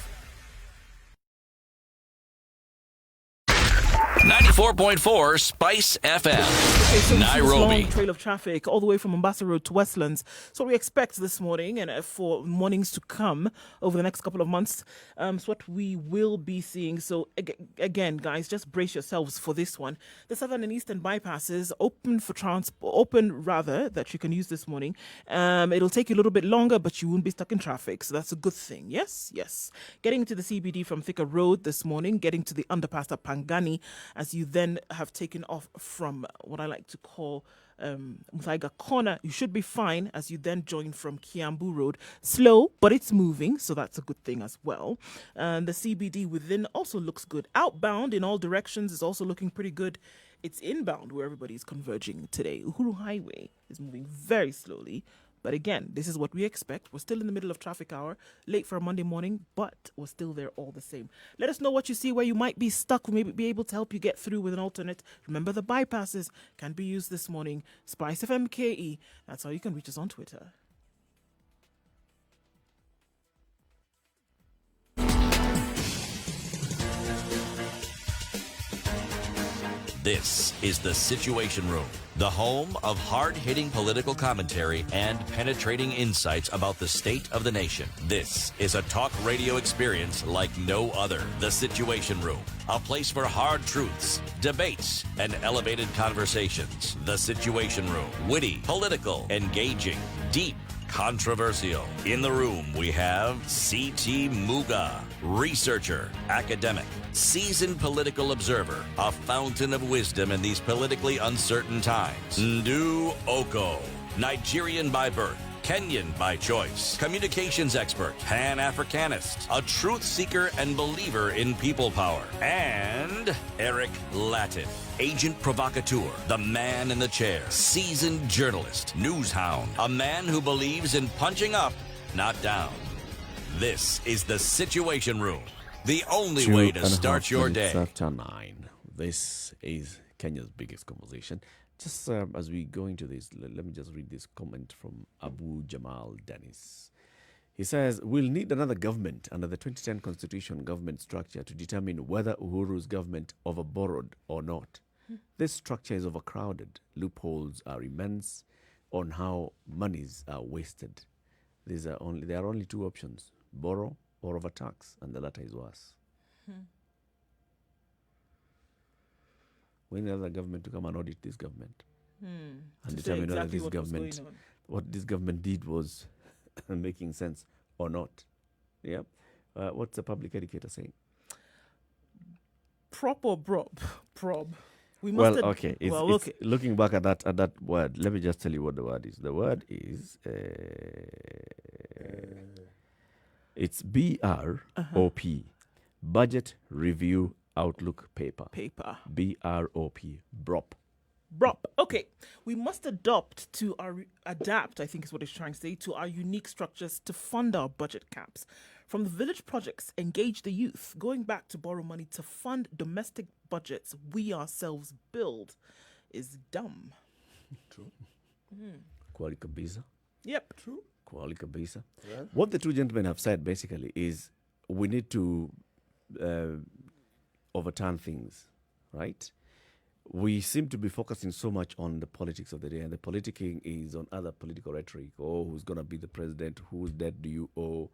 94.4 Spice FM. Okay, so we see this Nairobi. long trail of traffic all the way from Mombasa Road to Westlands. So we expect this morning and for mornings to come over the next couple of months. So what we will be seeing. So again, guys, just brace yourselves for this one. The southern and eastern bypasses open for that you can use this morning. It'll take you a little bit longer, but you won't be stuck in traffic. So that's a good thing. Yes. Getting to the CBD from Thika Road this morning, getting to the underpass at Pangani, as you then have taken off from what I like to call Muthaiga Corner, you should be fine as you then join from Kiambu Road. Slow, but it's moving, so that's a good thing as well. And the CBD within also looks good. Outbound in all directions is also looking pretty good. It's inbound where everybody's converging today. Uhuru Highway is moving very slowly. But again, this is what we expect. We're still in the middle of traffic hour, late for a Monday morning, but we're still there all the same. Let us know what you see, where you might be stuck. We may be able to help you get through with an alternate. Remember, the bypasses can be used this morning. Spice FM KE. That's how you can reach us on Twitter. This is the Situation Room, the home of hard-hitting political commentary and penetrating insights about the state of the nation. This is a talk radio experience like no other. The Situation Room, a place for hard truths, debates, and elevated conversations. The Situation Room, witty, political, engaging, deep, controversial. In the room, we have C.T. Muga, researcher, academic, seasoned political observer, a fountain of wisdom in these politically uncertain times. Nduh Okoh, Nigerian by birth, Kenyan by choice, communications expert, Pan-Africanist, a truth seeker and believer in people power, and Eric Latiff, agent provocateur, the man in the chair, seasoned journalist, news hound, a man who believes in punching up, not down. This is the Situation Room, the only way to start your day. After 9, this is Kenya's biggest conversation. Just as we go into this, let me just read this comment from Abu Jamal Dennis. He says, we'll need another government under the 2010 constitution government structure to determine whether Uhuru's government overborrowed or not. This structure is overcrowded. Loopholes are immense on how monies are wasted. There are only two options, borrow or overtax, and the latter is worse. We need another government to come and audit this government and determine whether this government, what this government did was making sense or not? Yeah. What's the public educator saying? Prop or prob? Prob. We Well, must okay. It's okay. looking back at that word. Let me just tell you what the word is. The word is it's BROP, Budget Review Outlook Paper. BROP, BROP. Brop. Okay, we must adapt, I think is what it's trying to say, to our unique structures to fund our budget caps. From the village projects, engage the youth, going back to borrow money to fund domestic budgets we ourselves build is dumb. True. Kwali kabisa. Yep. True. Kwali kabisa. Yeah. What the two gentlemen have said basically is we need to overturn things, right? We seem to be focusing so much on the politics of the day, and the politicking is on other political rhetoric. Oh, who's going to be the president? Whose debt do you owe?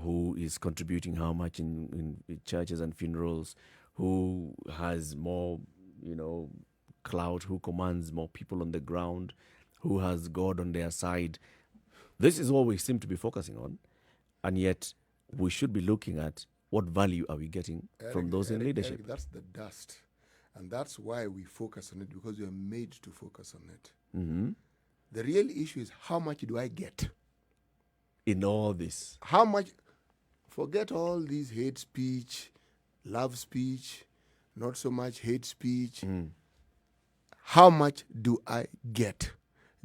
Who is contributing how much in churches and funerals? Who has more, clout? Who commands more people on the ground? Who has God on their side? This is what we seem to be focusing on, and yet we should be looking at what value are we getting from those in leadership. Eric, that's the dust. And that's why we focus on it, because we are made to focus on it. Mm-hmm. The real issue is, how much do I get? In all this. How much? Forget all these hate speech, love speech, not so much hate speech. How much do I get?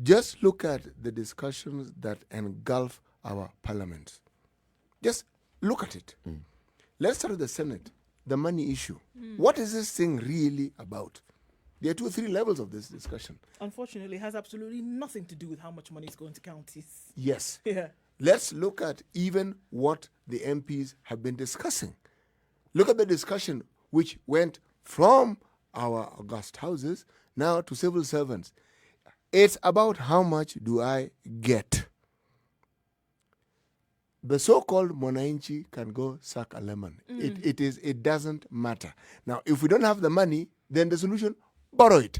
Just look at the discussions that engulf our parliament. Just look at it. Let's start with the Senate. The money issue. What is this thing really about? There are 2 or 3 levels of this discussion. Unfortunately, it has absolutely nothing to do with how much money is going to counties. Yes. Yeah. Let's look at even what the MPs have been discussing. Look at the discussion which went from our august houses now to civil servants. It's about how much do I get. The so-called Mwananchi can go suck a lemon. It doesn't matter. Now, if we don't have the money, then the solution, borrow it.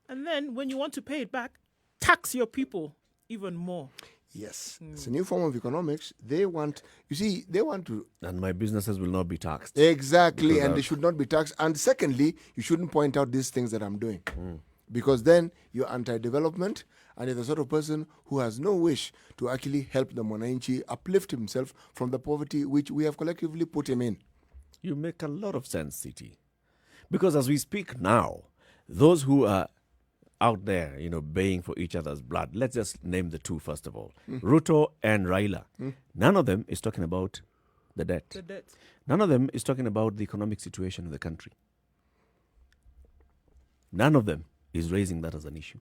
And then when you want to pay it back, tax your people even more. Yes. It's a new form of economics. They want to... And my businesses will not be taxed. Exactly, and they should not be taxed. And secondly, you shouldn't point out these things that I'm doing. Because then you're anti-development, and you're the sort of person who has no wish to actually help the Mwananchi uplift himself from the poverty which we have collectively put him in. You make a lot of sense, City. Because as we speak now, those who are out there, baying for each other's blood, let's just name the two first of all. Ruto and Raila. None of them is talking about the debt. None of them is talking about the economic situation of the country. None of them is raising that as an issue.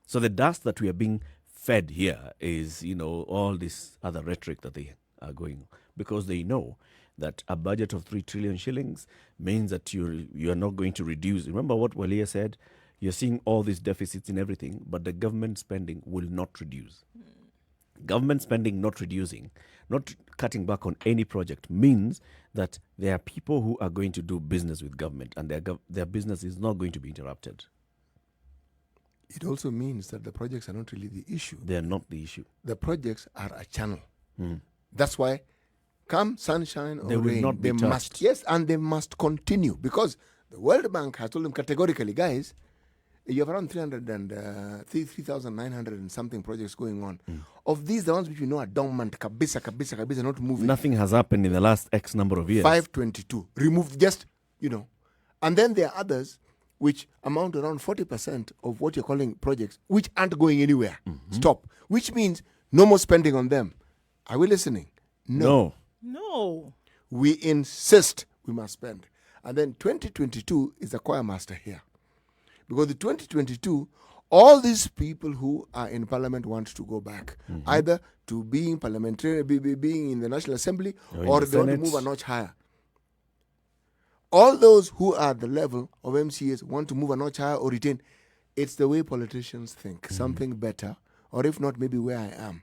So the dust that we are being fed here is, all this other rhetoric that they are going, because they know that a budget of 3 trillion shillings means that you are not going to reduce. Remember what Walia said? You're seeing all these deficits in everything, but the government spending will not reduce. Government spending not reducing, not cutting back on any project, means that there are people who are going to do business with government, and their business is not going to be interrupted. It also means that the projects are not really the issue. They are not the issue. The projects are a channel. That's why, come sunshine or they will rain, not be they touched. must. Yes, and they must continue, because the World Bank has told them categorically, guys, you have around 3,900 and something projects going on. Of these, the ones which we know are dormant, kabisa, not moving. Nothing has happened in the last X number of years. 522. Removed just, And then there are others which amount to around 40% of what you're calling projects, which aren't going anywhere. Stop. Which means no more spending on them. Are we listening? No. We insist we must spend. And then 2022 is the choir master here. Because the 2022, all these people who are in parliament want to go back, either to being parliamentary, being in the National Assembly, or they want to move a notch higher. All those who are at the level of MCAs want to move a notch higher or retain. It's the way politicians think. Something better, or if not, maybe where I am.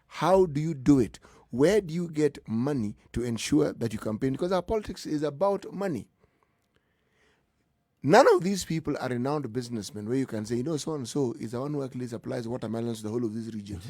How do you do it? Where do you get money to ensure that you campaign? Because our politics is about money. None of these people are renowned businessmen where you can say, so and so is the one who actually supplies watermelons to the whole of these regions.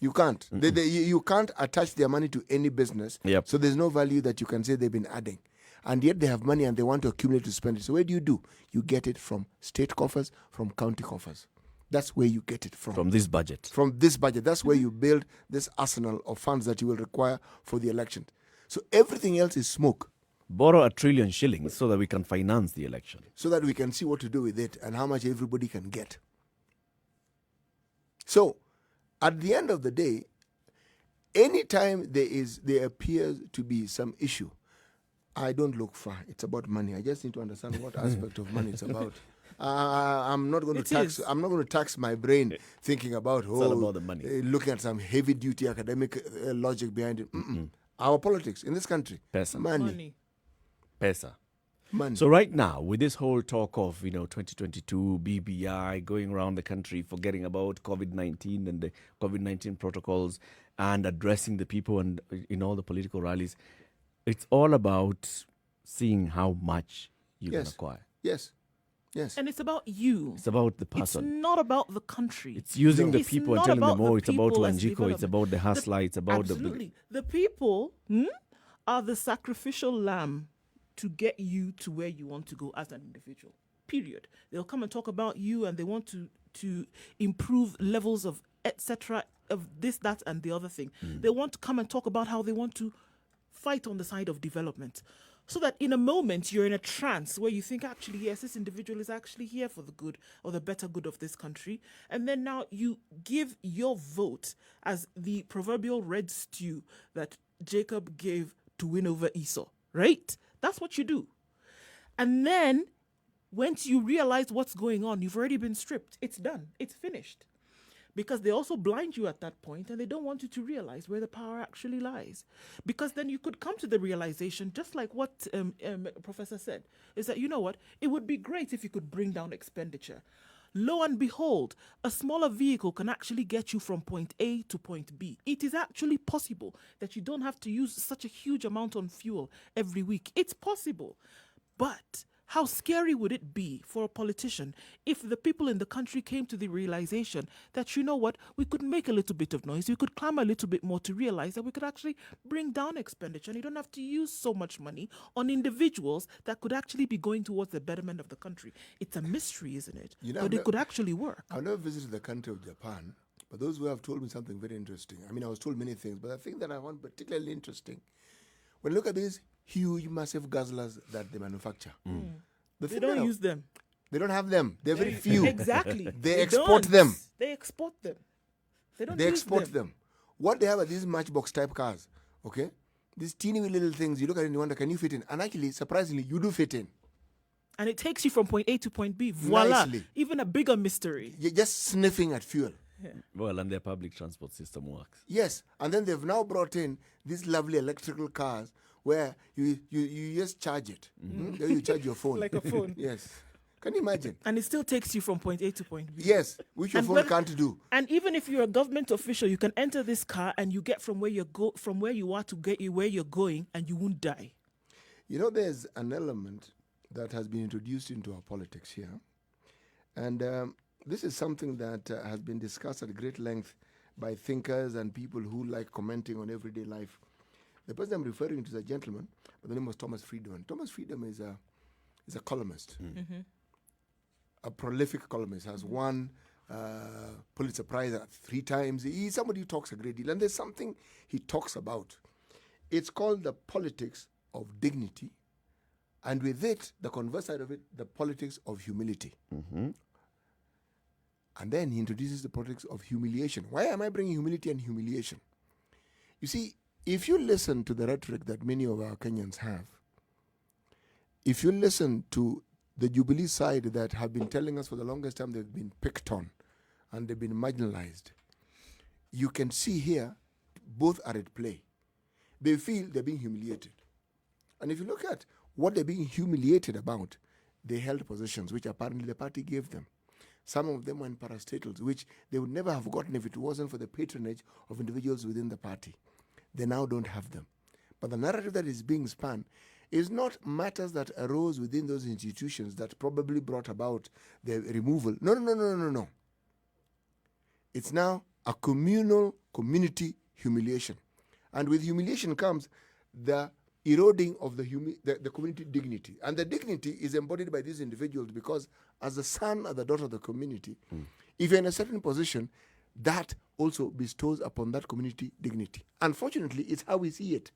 You can't. You can't attach their money to any business. Yep. So there's no value that you can say they've been adding. And yet they have money and they want to accumulate to spend it. So where do? You get it from state coffers, from county coffers. That's where you get it from. From this budget. From this budget. That's where you build this arsenal of funds that you will require for the election. So everything else is smoke. Borrow 1 trillion shillings so that we can finance the election. So that we can see what to do with it and how much everybody can get. So, at the end of the day, anytime there appears to be some issue, I don't look far. It's about money. I just need to understand what aspect of money it's about. I'm not going to tax my brain thinking about all about the money. Looking at some heavy duty academic logic behind it. Our politics in this country, Pesa. money. Pesa. Money. So right now, with this whole talk of 2022 BBI going around the country, forgetting about COVID-19 and the COVID-19 protocols and addressing the people and in all the political rallies, it's all about seeing how much you can acquire. Yes. And it's about you. It's about the person. It's not about the country. It's using the It's people and not telling them, about the it's about people as Wanjiko, it's development. about the hustler, it's about Absolutely. The people are the sacrificial lamb to get you to where you want to go as an individual. Period. They'll come and talk about you and they want to improve levels of etc. of this, that, and the other thing. They want to come and talk about how they want to fight on the side of development. So that in a moment you're in a trance where you think, actually, yes, this individual is actually here for the good or the better good of this country. And then now you give your vote as the proverbial red stew that Jacob gave to win over Esau, right? That's what you do. And then once you realize what's going on, you've already been stripped. It's done. It's finished. Because they also blind you at that point and they don't want you to realize where the power actually lies. Because then you could come to the realization, just like what Professor said, is that, you know what, it would be great if you could bring down expenditure. Lo and behold, a smaller vehicle can actually get you from point A to point B. It is actually possible that you don't have to use such a huge amount on fuel every week. It's possible. But how scary would it be for a politician if the people in the country came to the realization that, you know what, we could make a little bit of noise, we could clamor a little bit more to realize that we could actually bring down expenditure and you don't have to use so much money on individuals that could actually be going towards the betterment of the country. It's a mystery, isn't it? But it could actually work. I've never visited the country of Japan, but those who have told me something very interesting. I mean, I was told many things, but the thing that I found particularly interesting, when you look at these huge, massive guzzlers that they manufacture, They don't use them. They don't have them. They're very few. Exactly. They export them. They export them. They don't They use export them. What they have are these matchbox type cars, okay? These teeny little things, you look at it and you wonder, can you fit in? And actually, surprisingly, you do fit in. And it takes you from point A to point B. Voila. Nicely. Even a bigger mystery. You're just sniffing at fuel. Well, and their public transport system works. Yes, and then they've now brought in these lovely electrical cars where you just charge it. Then you charge your phone. Like a phone. Yes. Can you imagine? And it still takes you from point A to point B. Yes, which your phone can't do. And even if you're a government official, you can enter this car and you get from where you are to get you where you're going, and you won't die. You know, there's an element that has been introduced into our politics here, and this is something that has been discussed at great length by thinkers and people who like commenting on everyday life. The person I'm referring to is a gentleman by the name of Thomas Friedman. Thomas Friedman is a columnist, a prolific columnist, has won Pulitzer Prize 3 times. He's somebody who talks a great deal, and there's something he talks about. It's called the politics of dignity, and with it, the converse side of it, the politics of humility. And then he introduces the politics of humiliation. Why am I bringing humility and humiliation? You see, if you listen to the rhetoric that many of our Kenyans have, if you listen to the Jubilee side that have been telling us for the longest time they've been picked on and they've been marginalized, you can see here both are at play. They feel they're being humiliated. And if you look at what they're being humiliated about, they held positions which apparently the party gave them. Some of them were in parastatals, which they would never have gotten if it wasn't for the patronage of individuals within the party. They now don't have them. But the narrative that is being spun is not matters that arose within those institutions that probably brought about the removal. No. It's now a communal community humiliation. And with humiliation comes the eroding of the community dignity. And the dignity is embodied by these individuals because as the son or the daughter of the community, if you're in a certain position, that also bestows upon that community dignity. Unfortunately, it's how we see it.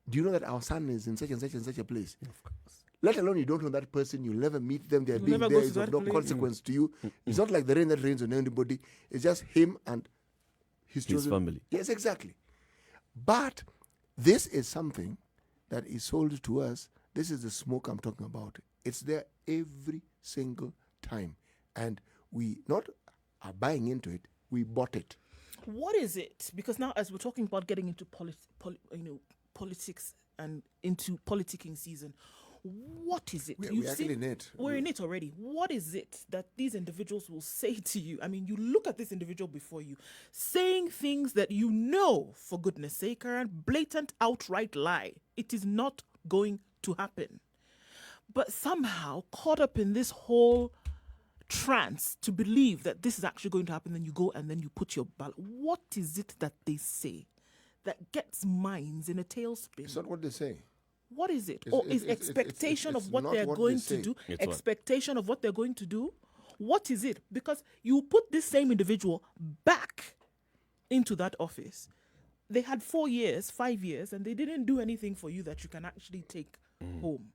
Do you know that our son is in such and such and such a place? Of course. Let alone you don't know that person, you'll never meet them, they're being never there, go to is of that no place. consequence to you. It's not like the rain that rains on anybody, it's just him and his chosen family. Yes, exactly. But this is something that is sold to us. This is the smoke I'm talking about. It's there every single time. And we not are buying into it, we bought it. What is it? Because now, as we're talking about getting into politics and into politicking season, what is it? We're actually in it. We're in it already. What is it that these individuals will say to you? I mean, you look at this individual before you, saying things that you know, for goodness sake, are a blatant, outright lie. It is not going to happen. But somehow, caught up in this whole trance to believe that this is actually going to happen, then you go and then you put your ballot. What is it that they say that gets minds in a tailspin? It's not what they say. What is it? It's- Or it's- is it's- expectation it's of what not they're what they going say. to do? It's what? Expectation of what they're going to do? What is it? Because you put this same individual back into that office. They had 4 years, 5 years, and they didn't do anything for you that you can actually take home.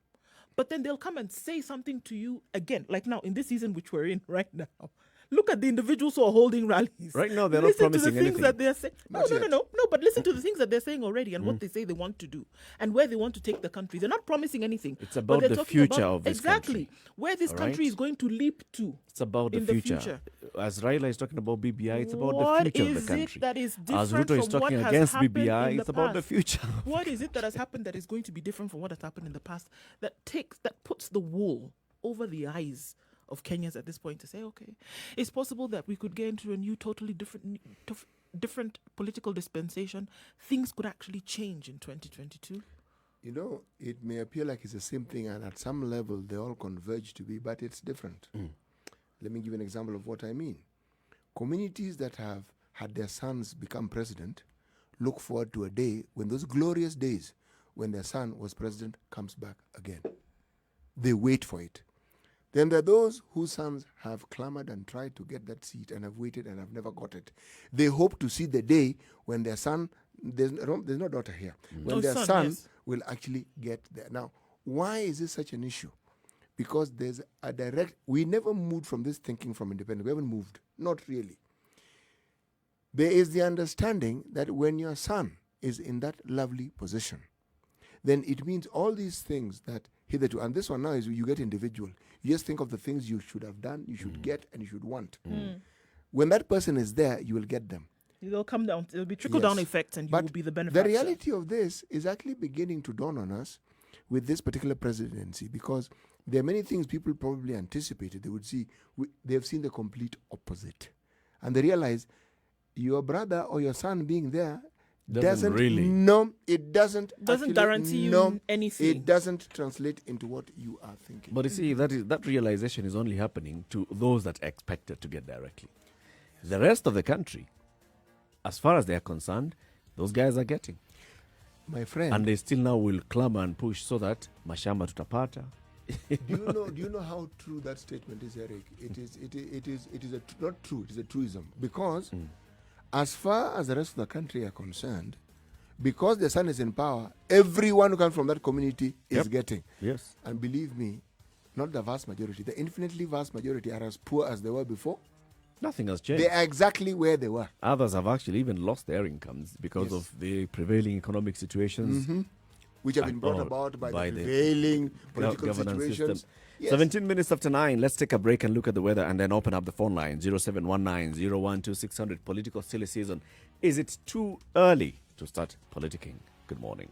But then they'll come and say something to you again, like now in this season which we're in right now. Look at the individuals who are holding rallies. Right now, they're not Listen to the promising things anything. that they're saying. No, Not no, yet. no, no. But listen to the things that they're saying already and what they say they want to do and where they want to take the country. They're not promising anything. It's but about they're the talking future about of this exactly country. where this All country right? is going to leap to. It's about the in future. As Raila is talking about BBI, it's about the What future of is the it country. that is As different Ruto is from what talking has against happened in BBI, the it's about the past? future. What is it that has happened that is going to be different from what has happened in the past that puts the wool over the eyes of Kenyans at this point to say, okay, it's possible that we could get into a new, totally different political dispensation. Things could actually change in 2022. You know, it may appear like it's the same thing, and at some level they all converge to be, but it's different. Let me give an example of what I mean. Communities that have had their sons become president look forward to a day when those glorious days when their son was president comes back again. They wait for it. Then there are those whose sons have clamored and tried to get that seat and have waited and have never got it. They hope to see the day when their son, there's no daughter here, when their son yes. will actually get there. Now, why is this such an issue? Because there's a direct, we never moved from this thinking from independence. We haven't moved, not really. There is the understanding that when your son is in that lovely position, then it means all these things that hitherto, and this one now is you get individual. You just think of the things you should have done, you should get, and you should want. When that person is there, you will get them. They'll come down. It'll be trickle-down Yes. effect and you But will be the the beneficiary. reality of this is actually beginning to dawn on us with this particular presidency, because there are many things people probably anticipated. They would see, they have seen the complete opposite. And they realize your brother or your son being there Doesn't really. No, it doesn't. Doesn't actually- guarantee you no, anything. It doesn't translate into what you are thinking. But you see, that realization is only happening to those that expected to get directly. The rest of the country, as far as they are concerned, those guys are getting. My friend, And they still now will clamor and push so that mashamba tutapata. do you know how true that statement is, Eric? It is not true. It is a truism, because as far as the rest of the country are concerned, because the son is in power, everyone who comes from that community is Yep. getting. Yes. And believe me, not the vast majority, the infinitely vast majority are as poor as they were before. Nothing has changed. They are exactly where they were. Others have actually even lost their incomes because Yes. of the prevailing economic situations. Which have been brought Or about by by the the prevailing political governance situations. system. Yes. 17 minutes after 9. Let's take a break and look at the weather and then open up the phone line. 0719 012 600. Political silly season. Is it too early to start politicking? Good morning.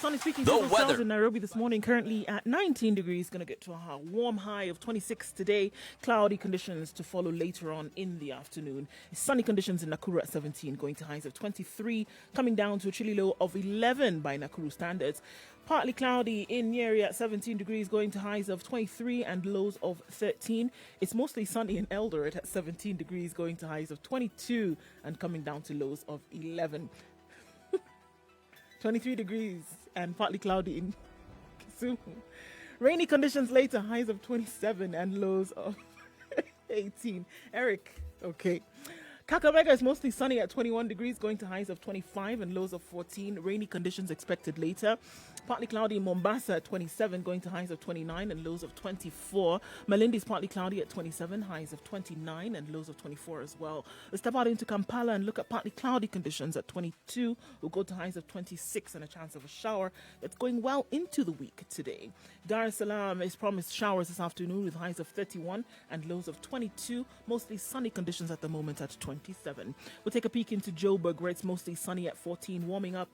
Sunny speaking The to ourselves weather. in Nairobi this morning, currently at 19 degrees, going to get to a warm high of 26 today. Cloudy conditions to follow later on in the afternoon. Sunny conditions in Nakuru at 17, going to highs of 23, coming down to a chilly low of 11 by Nakuru standards. Partly cloudy in Njeri at 17 degrees, going to highs of 23 and lows of 13. It's mostly sunny in Eldoret at 17 degrees, going to highs of 22 and coming down to lows of 11. 23 degrees and partly cloudy in Kisumu. Rainy conditions later, highs of 27 and lows of 18. Eric, okay. Kakamega is mostly sunny at 21 degrees, going to highs of 25 and lows of 14. Rainy conditions expected later. Partly cloudy in Mombasa at 27, going to highs of 29 and lows of 24. Malindi is partly cloudy at 27, highs of 29 and lows of 24 as well. Let's step out into Kampala and look at partly cloudy conditions at 22. We'll go to highs of 26 and a chance of a shower. That's going well into the week today. Dar es Salaam is promised showers this afternoon with highs of 31 and lows of 22. Mostly sunny conditions at the moment at 27. We'll take a peek into Joburg, where it's mostly sunny at 14, warming up,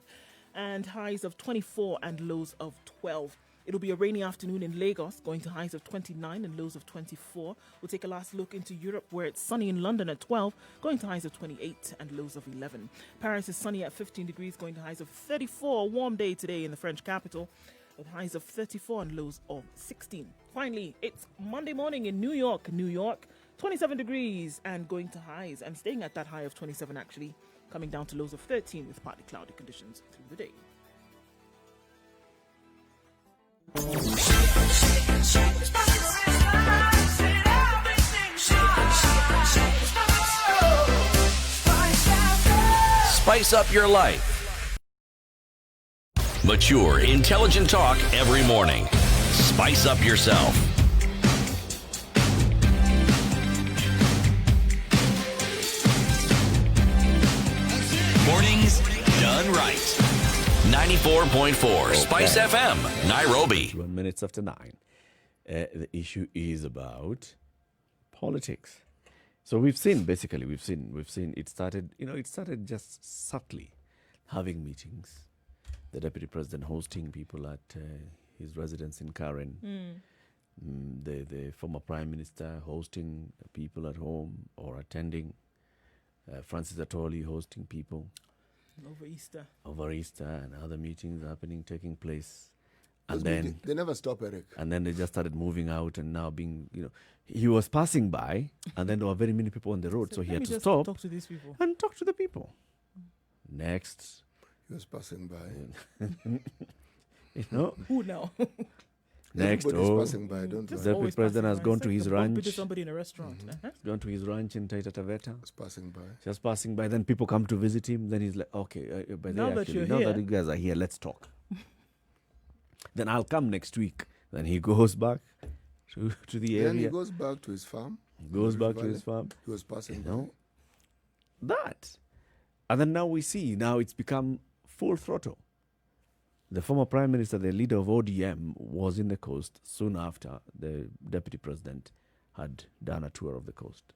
and highs of 24 and lows of 12. It'll be a rainy afternoon in Lagos, going to highs of 29 and lows of 24. We'll take a last look into Europe, where it's sunny in London at 12, going to highs of 28 and lows of 11. Paris is sunny at 15 degrees, going to highs of 34. A warm day today in the French capital, with highs of 34 and lows of 16. Finally, it's Monday morning in New York, 27 degrees and going to highs and staying at that high of 27 actually, coming down to lows of 13 with partly cloudy conditions through the day. Spice up your life. Mature, intelligent talk every morning. Spice up yourself. Mornings done right. 94.4 Spice FM, Nairobi. 1 minute after 9. The issue is about politics. So we've seen it started, it started just subtly having meetings. The deputy president hosting people at his residence in Karen. The former prime minister hosting people at home or attending. Francis Atoli hosting people. Over Easter and other meetings taking place. And then they never stop, Eric. And then they just started moving out and now being, he was passing by and then there were very many people on the road. So he had to stop talk to these people. and talk to the people. Next. He was passing by. Who now? Next, Everybody's passing by, don't the worry. deputy president has gone to his ranch. To somebody in a restaurant. Gone to his ranch in Taita Taveta. Just passing by. Just passing by. Then people come to visit him. Then he's like, okay, Now that now that you guys are here, let's talk. Then I'll come next week. Then he goes back to the area. Then he goes back to his farm. Goes back to his farm. He was passing by. That. And then now we see, it's become full throttle. The former prime minister, the leader of ODM, was in the coast soon after the deputy president had done a tour of the coast.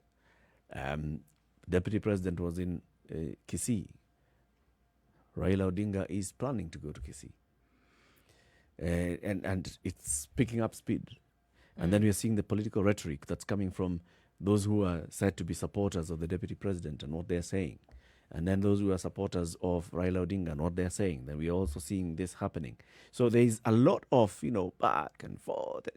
Deputy president was in Kisii. Raila Odinga is planning to go to Kisii. And it's picking up speed. And then we're seeing the political rhetoric that's coming from those who are said to be supporters of the deputy president and what they're saying. And then those who are supporters of Raila Odinga and what they're saying. Then we're also seeing this happening. So there's a lot of, back and forth.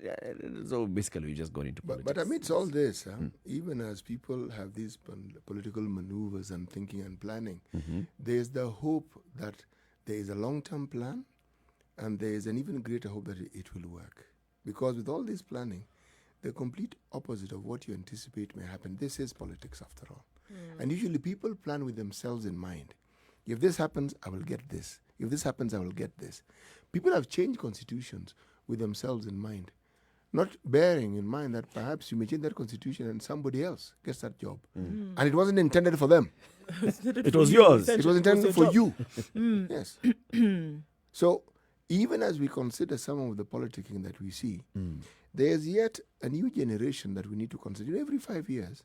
So basically we're just going into politics. But amidst all this, even as people have these political maneuvers and thinking and planning, there's the hope that there is a long-term plan and there is an even greater hope that it will work. Because with all this planning, the complete opposite of what you anticipate may happen. This is politics after all. And usually people plan with themselves in mind. If this happens, I will get this. If this happens, I will get this. People have changed constitutions with themselves in mind, not bearing in mind that perhaps you may change that constitution and somebody else gets that job. And it wasn't intended for them. It was yours. It was intended for you. Yes. So even as we consider some of the politicking that we see, there's yet a new generation that we need to consider. Every 5 years,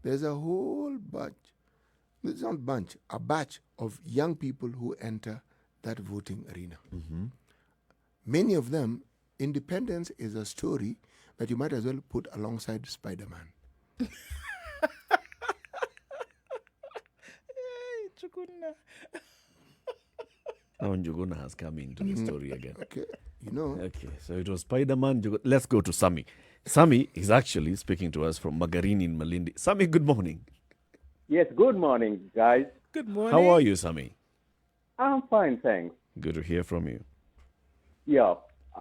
there's a whole batch, it's not bunch, a batch of young people who enter that voting arena. Many of them, independence is a story that you might as well put alongside Spider-Man. Now Njuguna has come into the story again. Okay, you know. Okay, so it was Spider-Man. Let's go to Sami. Sami is actually speaking to us from Magarini in Malindi. Sami, good morning. Yes, good morning, guys. Good morning. How are you, Sami? I'm fine, thanks. Good to hear from you. Yeah,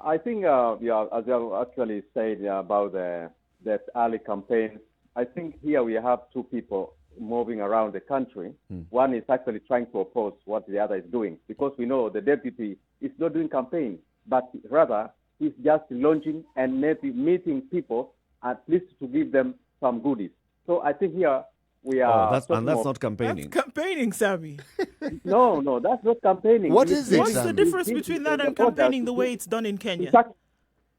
I think, as you actually said about that early campaign, I think here we have two people moving around the country. One is actually trying to oppose what the other is doing, because we know the deputy is not doing campaign, but rather he's just launching and maybe meeting people at least to give them some goodies. So I think here we are. That's not campaigning. That's campaigning, Sammy. No, that's not campaigning. What is it, What's the Sammy? difference between that and campaigning the way it's done in Kenya?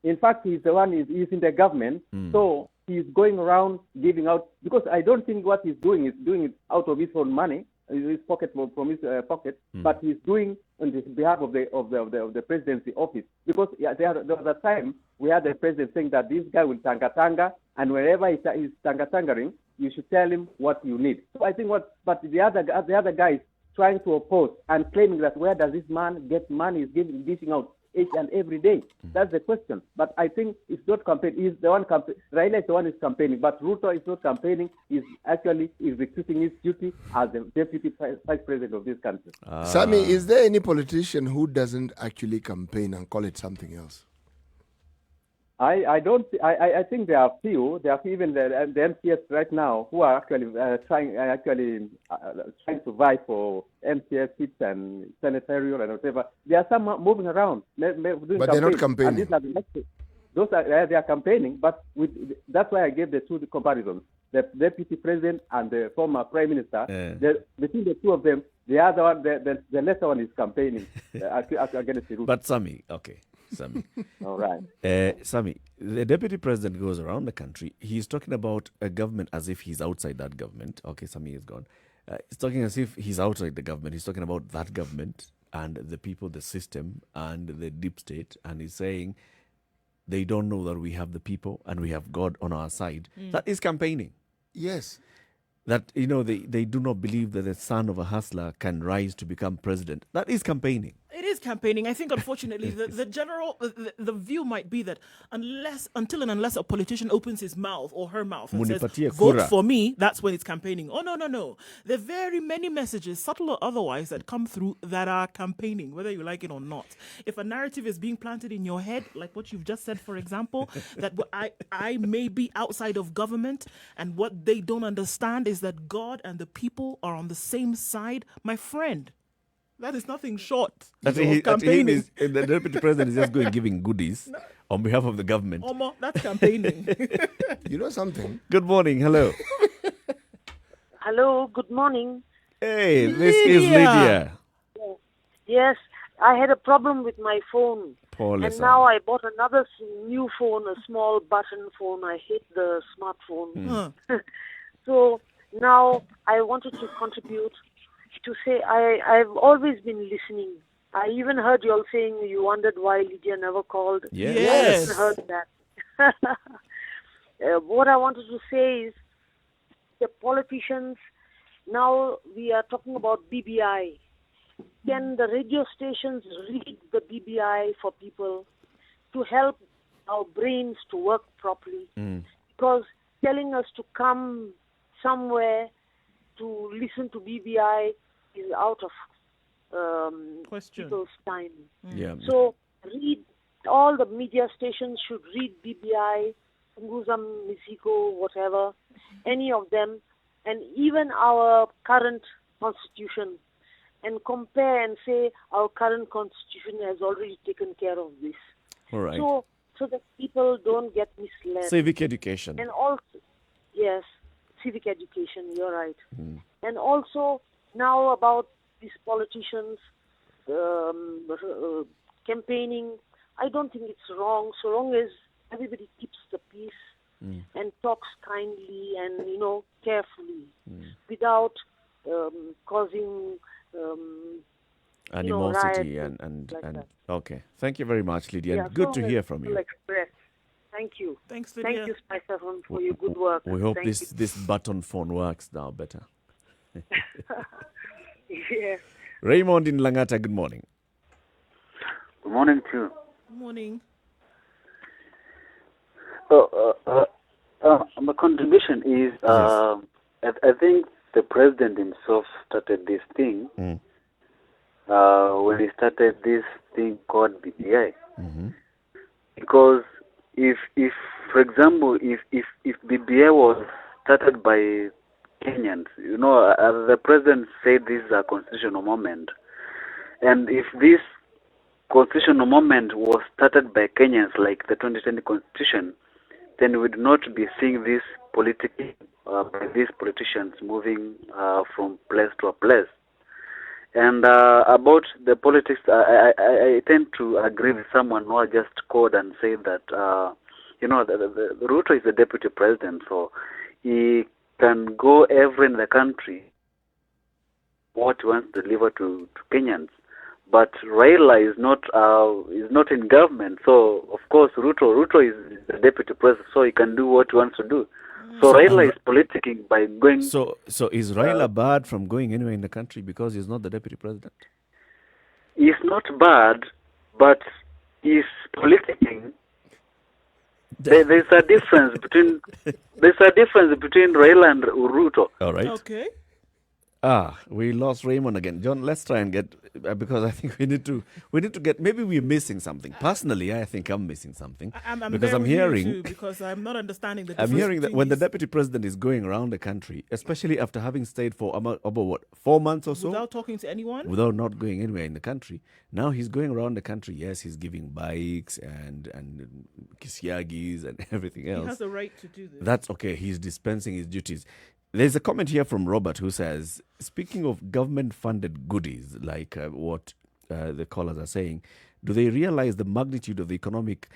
In fact, he's the one he's in the government, so he's going around giving out, because I don't think what he's doing is doing it out of his own money, his pocket, from his pocket, but he's doing on the behalf of the presidency office. Because there was a time we had the president saying that this guy will tanga, and wherever he's tangering, you should tell him what you need. So I think but the other guy is trying to oppose and claiming that where does this man get money? He's dishing out each and every day. That's the question. But I think it's not campaign. He's the one Raila is the one who's campaigning, but Ruto is not campaigning. He's actually executing his duty as the deputy vice president of this country. Sammy, is there any politician who doesn't actually campaign and call it something else? I think there are few. There are even the MCS right now who are actually trying to vie for MCS seats and senatorial and whatever. There are some moving around, but they're not campaigning. They are campaigning, but that's why I gave the two comparisons: the deputy president and the former prime minister. Between the two of them, the other one, the lesser one, is campaigning against the Ruto. But Sami, okay. Sami. All right. Sami, the deputy president goes around the country. He's talking about a government as if he's outside that government. Okay, Sami is gone. He's talking as if he's outside the government. He's talking about that government and the people, the system, and the deep state. And he's saying they don't know that we have the people and we have God on our side. That is campaigning. Yes. That, they do not believe that the son of a hustler can rise to become president. That is campaigning. It is campaigning. I think, unfortunately, the general the view might be that unless a politician opens his mouth or her mouth and says, vote for me, that's when it's campaigning. Oh, no. There are very many messages, subtle or otherwise, that come through that are campaigning, whether you like it or not. If a narrative is being planted in your head, like what you've just said, for example, that I may be outside of government, and what they don't understand is that God and the people are on the same side, my friend. That is nothing short of campaigning. The deputy president is just going giving goodies on behalf of the government. That's campaigning. You know something? Good morning. Hello. Hello. Good morning. Hey, this is Lydia. Yes, I had a problem with my phone. And now I bought another new phone, a small button phone. I hate the smartphone. So now I wanted to contribute to say I've always been listening. I even heard you all saying you wondered why Lydia never called. Yes. I heard that. What I wanted to say is the politicians, now we are talking about BBI. Can the radio stations read the BBI for people to help our brains to work properly? Because telling us to come somewhere to listen to BBI is out of people's time. So all the media stations should read BBI, Nguzam, Misiko, whatever, any of them, and even our current constitution, and compare and say our current constitution has already taken care of this. All right. So that people don't get misled. Civic education. And also, yes, civic education, you're right. And also, now about these politicians campaigning, I don't think it's wrong, so long as everybody keeps the peace and talks kindly and, carefully, without causing animosity riots and like that. okay. Thank you very much, Lydia. Yeah, And good so to hear from you. express. Thank you. Thanks, Lydia. Thank you, Spicer, for your good work. We hope Thank this button phone works now better. you. Yeah. Raymond in Langata, good morning. Good morning to you. Good morning. My contribution is I think the president himself started this thing when he started this thing called BBI. Because if for example, if BBI was started by Kenyans, the president said this is a constitutional moment, and if this constitutional moment was started by Kenyans, like the 2020 constitution, then we would not be seeing this by these politicians moving from place to a place. And about the politics, I tend to agree with someone who just called and said that, the Ruto is the deputy president, so he can go everywhere in the country what he wants to deliver to Kenyans. But Raila is not in government, so of course Ruto is the deputy president, so he can do what he wants to do. So Raila is politicking by going. So is Raila bad from going anywhere in the country because he's not the deputy president? He's not bad, but he's politicking. There's a difference between Raila and Ruto. All right. Okay. We lost Raymond again. John, let's try and get, because I think we need to get, maybe we're missing something. Personally, I think I'm missing something. Because I'm hearing, too, because I'm not understanding the difference. I'm hearing that when the deputy president is going around the country, especially after having stayed for about 4 months or so? Without talking to anyone? Without not going anywhere in the country. Now he's going around the country. Yes, he's giving bikes and kisiagis and everything else. He has the right to do this. That's okay. He's dispensing his duties. There's a comment here from Robert who says, speaking of government-funded goodies, like what the callers are saying, do they realize the magnitude of the economic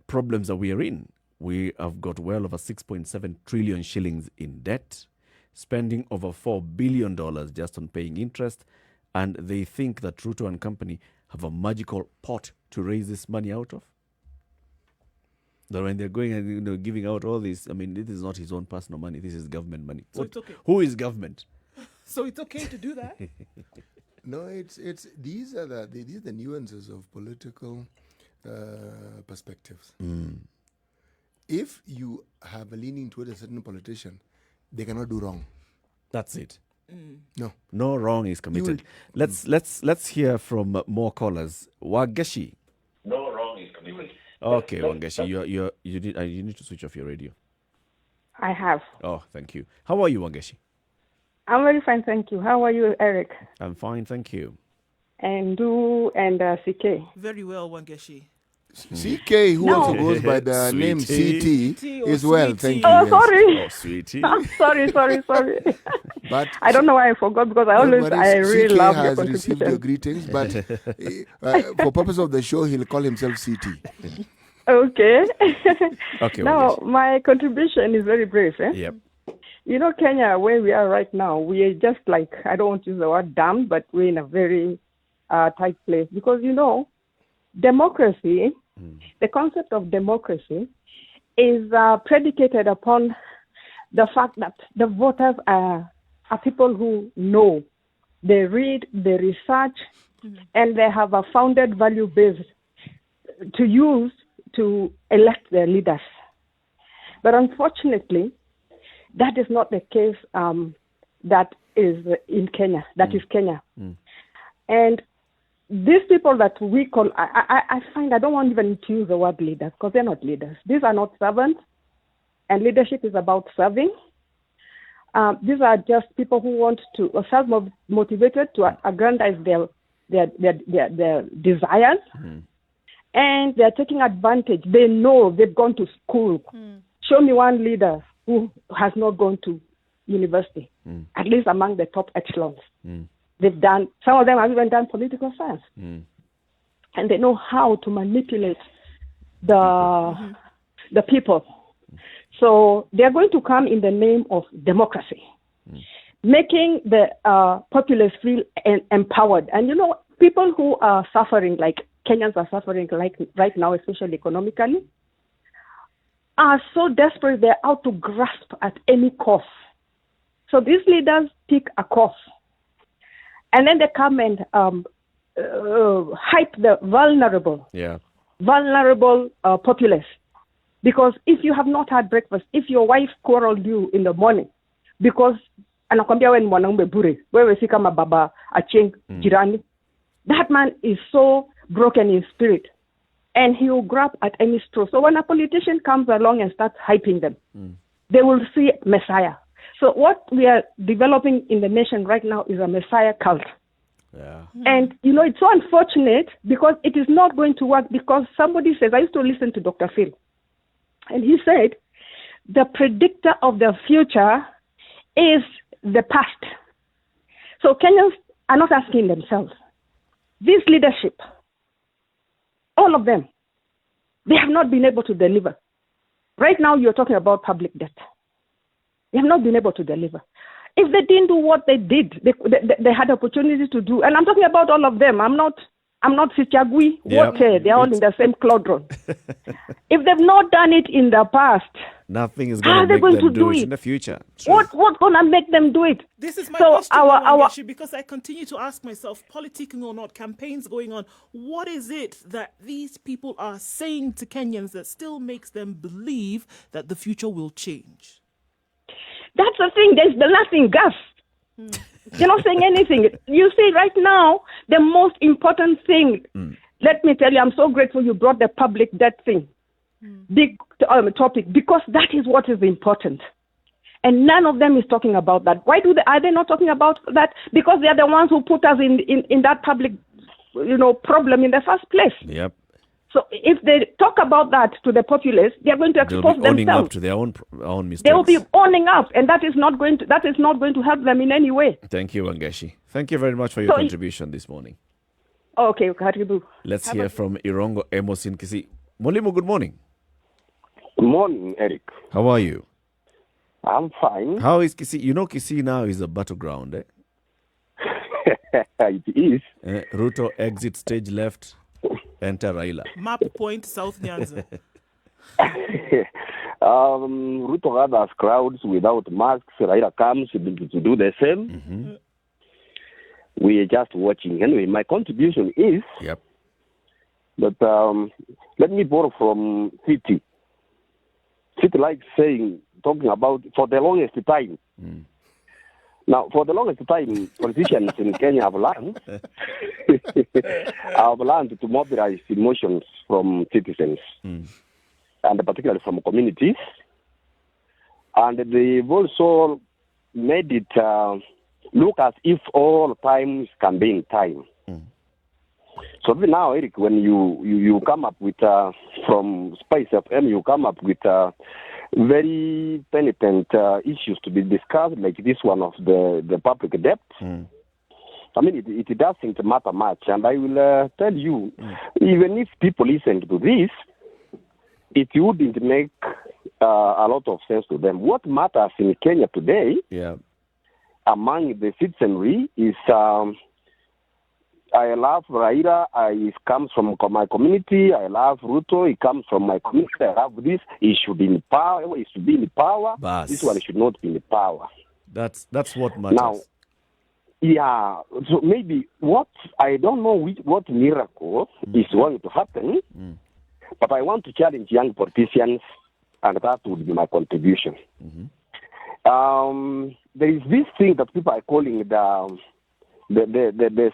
problems that we are in? We have got well over 6.7 trillion shillings in debt, spending over $4 billion just on paying interest, and they think that Ruto and company have a magical pot to raise this money out of? That when they're going and giving out all this, I mean, this is not his own personal money. This is government money. So it's okay. Who is government? So it's okay to do that? No, it's these are the nuances of political perspectives. If you have a leaning toward a certain politician, they cannot do wrong. That's it. No wrong is committed. Let's hear from more callers. Wageshi. No wrong is committed. Okay, Wangeshi, you need to switch off your radio. I have. Oh, thank you. How are you, Wangeshi? I'm very fine, thank you. How are you, Eric? I'm fine, thank you. And Nduh and CK. Very well, Wangeshi. CK, who also goes by the name CT, is well, thank you. Oh, sorry. Oh, sweetie. sorry. But I don't know why I forgot, because I really love your contribution. Received your greetings, but for purpose of the show, he'll call himself CT. Okay. Okay. Now, my contribution is very brief. Yep. You know, Kenya, where we are right now, we are just like, I don't want to use the word dumb, but we're in a very tight place. Because, democracy, the concept of democracy is predicated upon the fact that the voters are people who know. They read, they research, and they have a founded value base to use to elect their leaders. But unfortunately, that is not the case that is in Kenya. That is Kenya. And these people that we call, I find, I don't want even to use the word leaders, because they're not leaders. These are not servants, and leadership is about serving. These are just people who want to, self-motivated to aggrandize their desires, and they're taking advantage. They know, they've gone to school. Show me one leader who has not gone to university, at least among the top echelons. They've done, some of them have even done political science. And they know how to manipulate the people. So they're going to come in the name of democracy, making the populace feel empowered. And people who are suffering, like Kenyans are suffering like right now, especially economically, are so desperate they're out to grasp at any cost. So these leaders pick a course, and then they come and hype the vulnerable populace. Because if you have not had breakfast, if your wife quarreled you in the morning, because anakwambia wewe ni mwanaume bure, wewe si kama baba Acheng jirani, that man is so broken in spirit, and he will grab at any straw. So when a politician comes along and starts hyping them, they will see Messiah. So what we are developing in the nation right now is a Messiah cult. Yeah. And, you know, it's so unfortunate because it is not going to work, because somebody says, I used to listen to Dr. Phil, and he said, the predictor of the future is the past. So Kenyans are not asking themselves, this leadership, all of them, they have not been able to deliver. Right now, you're talking about public debt. They have not been able to deliver. If they didn't do what they did, they had opportunity to do. And I'm talking about all of them. I'm not Sichagui, Wote. They're all in the same cauldron. If they've not done it in the past, nothing is going to make them do it in the future. What's going to make them do it? This is my question, because I continue to ask myself, politicking or not, campaigns going on, what is it that these people are saying to Kenyans that still makes them believe that the future will change? That's the thing. There's nothing, Gus. You're not saying anything. You see, right now, the most important thing, let me tell you, I'm so grateful you brought the public debt thing, big topic, because that is what is important. And none of them is talking about that. Why are they not talking about that? Because they are the ones who put us in that public, problem in the first place. Yep. So if they talk about that to the populace, they are going to expose themselves. Owning up to their own mistakes. They will be owning up, and that is not going to help them in any way. Thank you, Wangeshi. Thank you very much for your contribution this morning. Okay, karibu. Let's hear from Irongo Amos in Kisii. Mwalimu, good morning. Good morning, Eric. How are you? I'm fine. How is Kisii? You know Kisii now is a battleground, eh? It is. Ruto exit stage left. Enter Raila. Map point, South Nyanza. Ruto gathers crowds without masks. Raila comes to do the same. We are just watching. Anyway, my contribution is that let me borrow from City. City likes talking about for the longest time. Now, for the longest time, politicians in Kenya have learned to mobilize emotions from citizens, and particularly from communities. And they've also made it look as if all times can be in time. So now, Eric, when you come up with, from Spice FM, you come up with very penitent issues to be discussed, like this one of the public debt. I mean, it doesn't matter much. And I will tell you, even if people listen to this, it wouldn't make a lot of sense to them. What matters in Kenya today, among the citizenry, is I love Raila. He comes from my community. I love Ruto. He comes from my community. I love this. He should be in power. He should be in power. This one should not be in power. That's what matters. Now, so maybe I don't know what miracle is going to happen, but I want to challenge young politicians, and that would be my contribution. There is this thing that people are calling the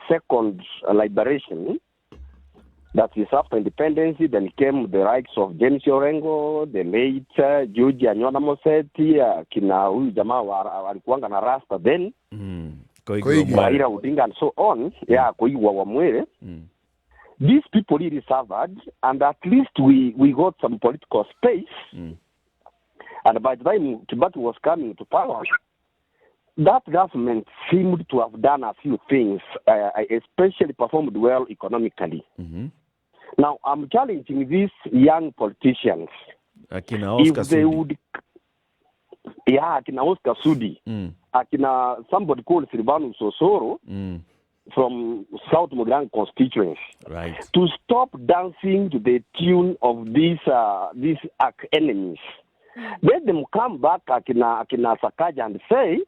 second liberation, that is after independence. Then came the rights of James Orengo, the late George Anyona Moseti, kina huyu jamaa walikuanga na rasta then, Raila Odinga and so on, Koigwa Wamwere. These people really suffered, and at least we got some political space. And by the time Kibaki was coming to power, that government seemed to have done a few things, especially performed well economically. Now, I'm challenging these young politicians. If they would, Akina Oscar Sudi, Akina somebody called Silvano Sosoro, South Mugang constituency, right, to stop dancing to the tune of these enemies. Let them come back, Akina Sakaja, and say,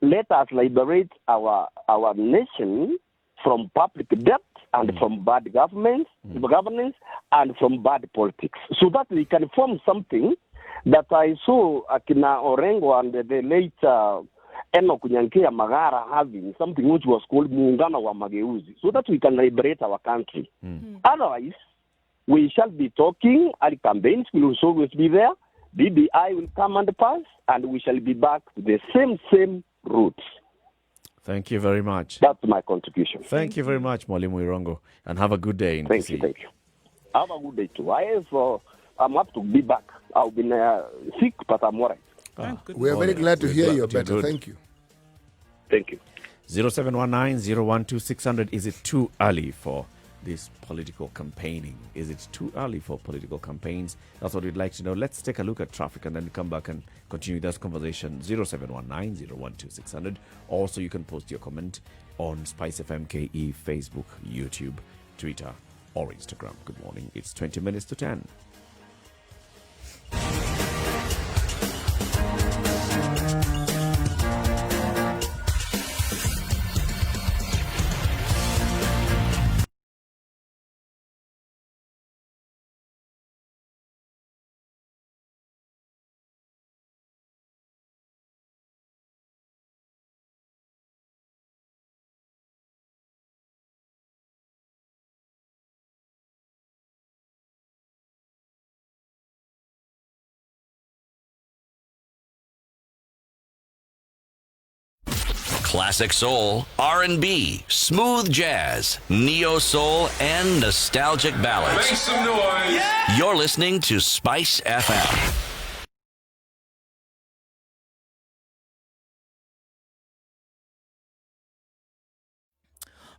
let us liberate our nation from public debt and from bad governance and from bad politics, so that we can form something that I saw Akina Orengo and the late Enoch Nyankea Magara having, something which was called Muungano wa Mageuzi, so that we can liberate our country. Otherwise, we shall be talking, our campaigns will always be there, BBI will come and pass, and we shall be back to the same roots. Thank you very much. That's my contribution. Thank you very much, Mwalimu Irongo, and have a good day. Thank you. Have a good day too. I'm up to be back. I've been sick, but I'm all right. We are very glad to hear you're better. Thank you. Thank you. 0719-012-600. Is it too early for this political campaigning? Is it too early for political campaigns? That's what we'd like to know. Let's take a look at traffic and then come back and continue this conversation. 0719-012-600. Also, you can post your comment on Spice FM KE, Facebook, YouTube, Twitter, or Instagram. Good morning. It's 20 minutes to 10. Classic soul, R&B, smooth jazz, neo soul, and nostalgic ballads. Make some noise. Yeah. You're listening to Spice FM.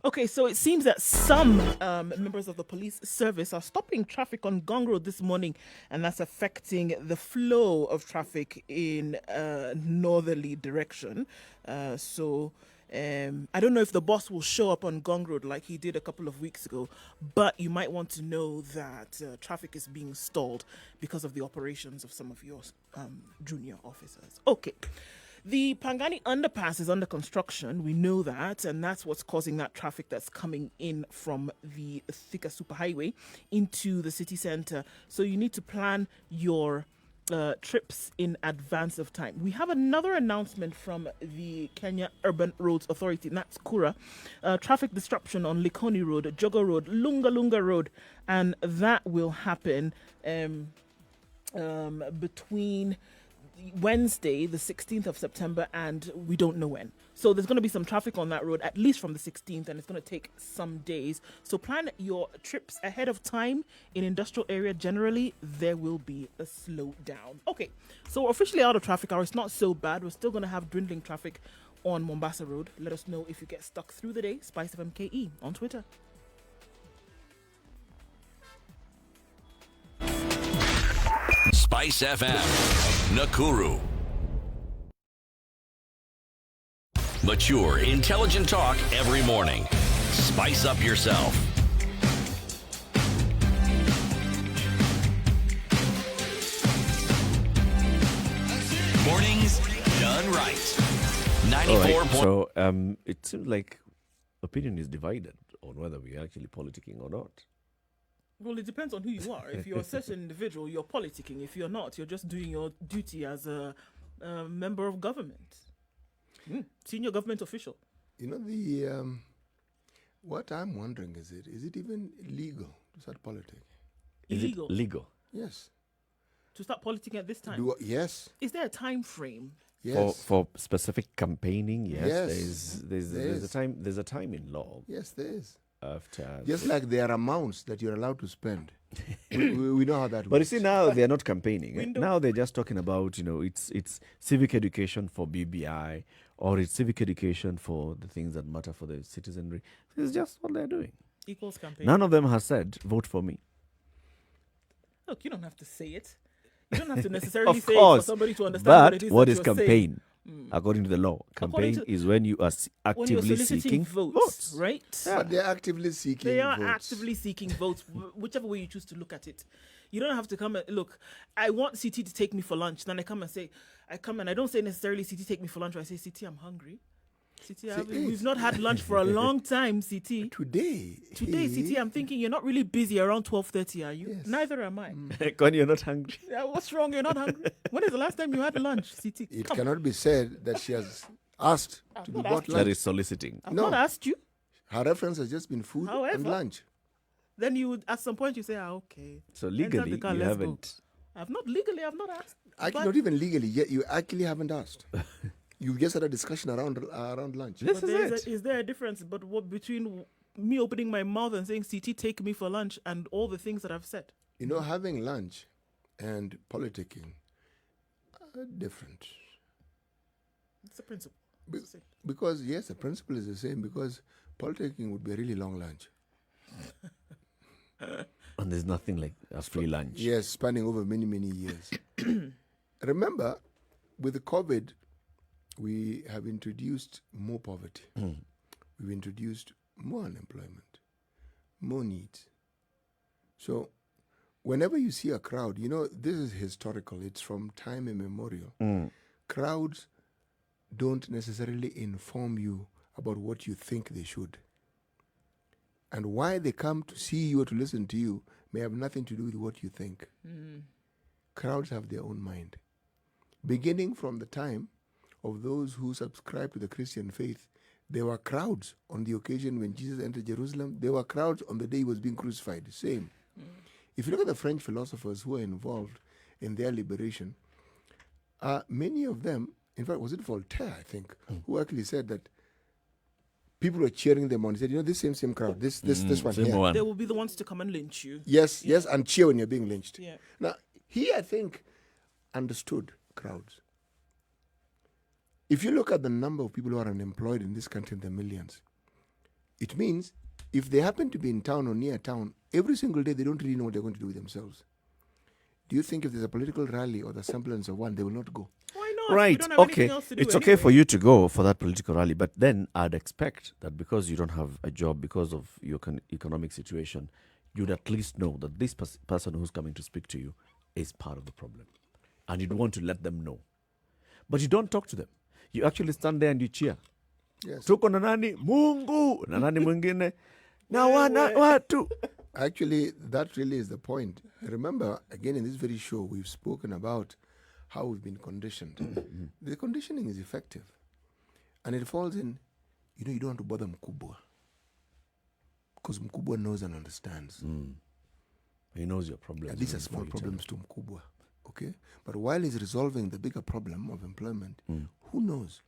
Okay, so it seems that some members of the police service are stopping traffic on Gong Road this morning, and that's affecting the flow of traffic in northerly direction. I don't know if the boss will show up on Gong Road like he did a couple of weeks ago, but you might want to know that traffic is being stalled because of the operations of some of your junior officers. Okay. The Pangani underpass is under construction. We know that, and that's what's causing that traffic that's coming in from the Thika Superhighway into the city center. So you need to plan your trips in advance of time. We have another announcement from the Kenya Urban Roads Authority, and that's Kura. Traffic disruption on Likoni Road, Jogo Road, Lunga Road, and that will happen between Wednesday, the 16th of September, and we don't know when. So there's going to be some traffic on that road, at least from the 16th, and it's going to take some days. So plan your trips ahead of time. In industrial area, generally, there will be a slowdown. Okay, so we're officially out of traffic hour. It's not so bad. We're still going to have dwindling traffic on Mombasa Road. Let us know if you get stuck through the day. Spice FM KE on Twitter. Spice FM, Nakuru. Mature, intelligent talk every morning. Spice up yourself. Mornings done right. 94. Right. So it seems like opinion is divided on whether we're actually politicking or not. Well, it depends on who you are. If you're a certain individual, you're politicking. If you're not, you're just doing your duty as a member of government. Senior government official. You know, what I'm wondering is it even legal to start politicking? Illegal. Legal. Yes. To start politicking at this time? Yes. Is there a time frame? Yes. For specific campaigning, yes. Yes. There's a time in law. Yes, there is. After just like there are amounts that you're allowed to spend. we know how that works. But you see, now they're not campaigning. Now they're just talking about, it's civic education for BBI, or it's civic education for the things that matter for the citizenry. It's just what they're doing. Equals campaign. None of them has said, vote for me. Look, you don't have to say it. You don't have to necessarily of say course, it for somebody to understand but what it is what that is you're campaign? saying. according to the law. Campaign is when you are when you're actively soliciting seeking votes, right? But they're actively seeking They are votes. actively seeking votes, whichever way you choose to look at it. You don't have to come and look. I want CT to take me for lunch. Then I come and I don't say necessarily CT take me for lunch. I say CT, I'm hungry. CT, we've not had lunch for a long time. CT today, CT, I'm thinking you're not really busy around 12:30, are you? Yes. Neither am I. When you're not hungry. Yeah, what's wrong? You're not hungry. When is the last time you had lunch, CT? It cannot be said that she has asked to be bought lunch. That is soliciting. I've not asked you. Her reference has just been food and lunch. Then you would, at some point, you say, okay. So legally, you haven't. I've not asked. Actually, not even legally. Yet you actually haven't asked. You just had a discussion around lunch. Is there a difference between me opening my mouth and saying, CT, take me for lunch, and all the things that I've said? You know, having lunch and politicking are different. It's a principle. Because, yes, the principle is the same, because politicking would be a really long lunch. And there's nothing like a free lunch. Yes, spanning over many, many years. Remember, with the COVID, we have introduced more poverty. We've introduced more unemployment, more needs. So whenever you see a crowd, you know, this is historical. It's from time immemorial. Crowds don't necessarily inform you about what you think they should. And why they come to see you or to listen to you may have nothing to do with what you think. Crowds have their own mind. Beginning from the time of those who subscribe to the Christian faith, there were crowds on the occasion when Jesus entered Jerusalem. There were crowds on the day he was being crucified. Same. If you look at the French philosophers who are involved in their liberation, many of them, in fact, was it Voltaire, I think, who actually said that people were cheering them on. He said, you know, this same crowd, this one here. They will be the ones to come and lynch you. Yes, and cheer when you're being lynched. Yeah. Now, he, I think, understood crowds. If you look at the number of people who are unemployed in this country in the millions, it means if they happen to be in town or near town, every single day they don't really know what they're going to do with themselves. Do you think if there's a political rally or the semblance of one, they will not go? Why not? Right, We don't have okay. anything else to do It's anyway. okay for you to go for that political rally, but then I'd expect that because you don't have a job, because of your economic situation, you'd at least know that this person who's coming to speak to you is part of the problem. And you'd want to let them know. But you don't talk to them. You actually stand there and you cheer. Yes. Tuko na nani? Mungu! Na nani mwingine? Na watu! Actually, that really is the point. Remember, again, in this very show, we've spoken about how we've been conditioned. The conditioning is effective. And it falls in, you know, you don't want to bother Mkubwa. Because Mkubwa knows and understands. He knows your problems. And these are small problems to Mkubwa. Okay? But while he's resolving the bigger problem of employment, who knows?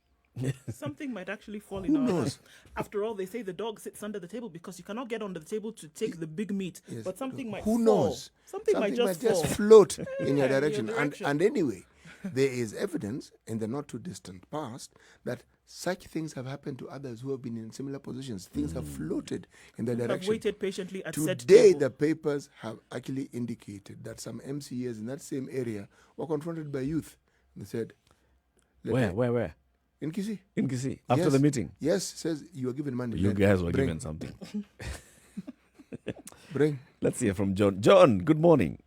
Something might actually fall Who in our knows? hands. After all, they say the dog sits under the table because you cannot get under the table to take the big meat. Yes. But something might Who fall. knows? Something might just fall. float in your Yeah, direction. And anyway, there is evidence in the not too distant past that such things have happened to others who have been in similar positions. Things have floated in the Who have direction. waited patiently at said Today, table. the papers have actually indicated that some MCAs in that same area were confronted by youth. They said, Where? In Kisii. In Kisii. After the meeting. Yes, says you were given money. You Then guys were bring. given something. Bring. Let's hear from John. John, good morning.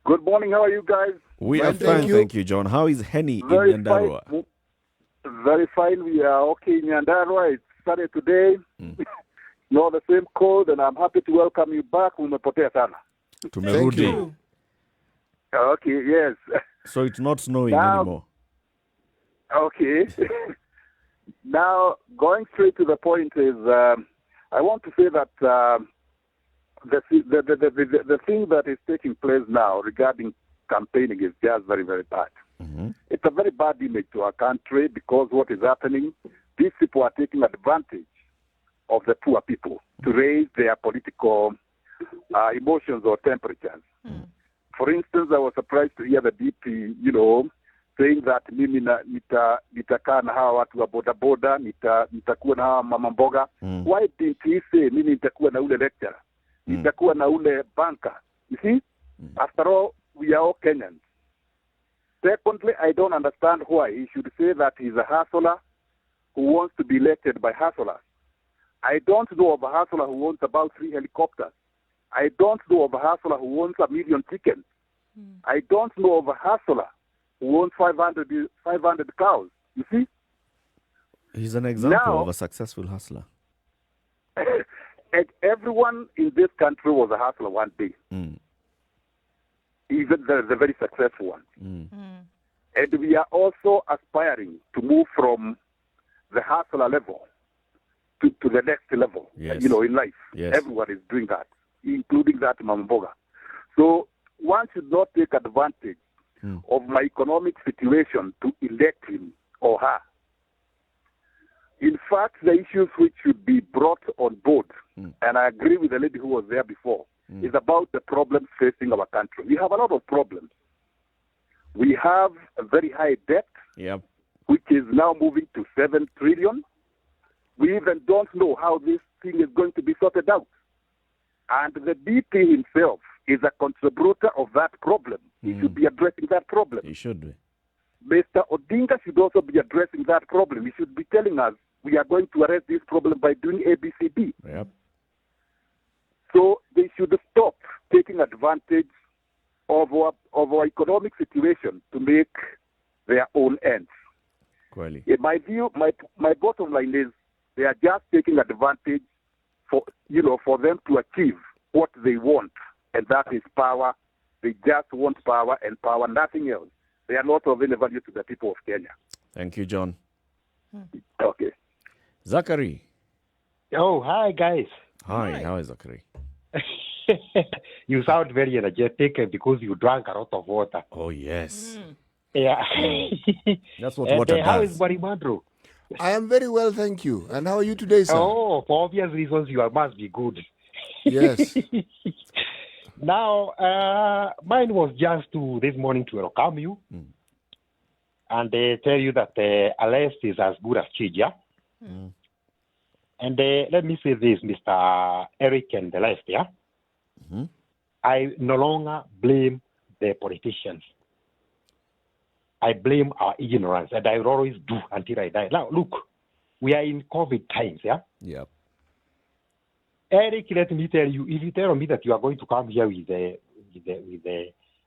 Good morning. How are you guys? We are fine, thank you, John. How is Henny in Very Nyandarua? fine. Very fine. We are okay in Nyandarua. It's sunny today. No, the same cold, and I'm happy to welcome you back. Umepotea sana. Tumerudi. Okay, yes. So it's not snowing Now- anymore. Okay. Now, going straight to the point is, I want to say that the thing that is taking place now regarding campaigning is just very, very bad. It's a very bad image to our country because what is happening, these people are taking advantage of the poor people to raise their political emotions or temperatures. For instance, I was surprised to hear the DP, saying that mimi nitakaa na hawa watu wa bodaboda, nitakuwa na hawa mama mboga. Why didn't he say mimi nitakuwa na ule lecturer? Nitakuwa na ule banker? You see? After all, we are all Kenyans. Secondly, I don't understand why he should say that he's a hustler who wants to be elected by hustlers. I don't know of a hustler who wants about 3 helicopters. I don't know of a hustler who wants 1 million chickens. I don't know of a hustler who wants 500 cows. You see? He's an example Now- of a successful hustler. And everyone in this country was a hustler one day. Even the very successful one. And we are also aspiring to move from the hustler level to the next level, Yes. in life. Yes. Everyone is doing that, including that Mamboga. So one should not take advantage of my economic situation to elect him or her. In fact, the issues which should be brought on board, and I agree with the lady who was there before, is about the problems facing our country. We have a lot of problems. We have a very high debt, Yep. which is now moving to 7 trillion. We even don't know how this thing is going to be sorted out. And the DP himself is a contributor of that problem. He should be addressing that problem. He should be. Mr. Odinga should also be addressing that problem. He should be telling us we are going to arrest this problem by doing ABCD. Yep. So they should stop taking advantage of our economic situation to make their own ends. Kweli. In my view, my bottom line is they are just taking advantage for them to achieve what they want, and that is power. They just want power and power, nothing else. They are not of any value to the people of Kenya. Thank you, John. Okay. Zachary. Oh, hi, guys. Hi. How is Zachary? You sound very energetic because you drank a lot of water. Oh, yes. Yeah. That's what And, water how does. is Barimandro? I am very well, thank you. And how are you today, sir? Oh, for obvious reasons, you must be good. Yes. Now, mine was just to this morning to welcome you and tell you that Alest is as good as Chija. And let me say this, Mr. Eric and the rest, yeah? I no longer blame the politicians. I blame our ignorance, and I will always do until I die. Now, look, we are in COVID times, yeah? Yep. Eric, let me tell you, if you tell me that you are going to come here with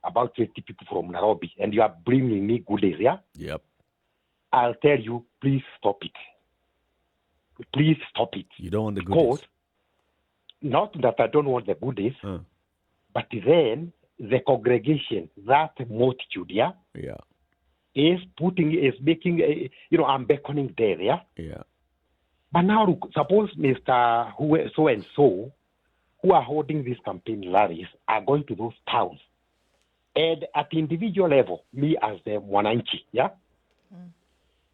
about 20 people from Nairobi, and you are bringing me goodies, yeah? Yep. I'll tell you, please stop it. Please stop it. You don't want the Because, goodies. not that I don't want the goodies, but then the congregation, that multitude, yeah? Yeah. Is making, I'm beckoning there, yeah? Yeah. But now, look, suppose Mr. So and so, who are holding these campaign rallies, are going to those towns. And at the individual level, me as the Mwananchi, yeah?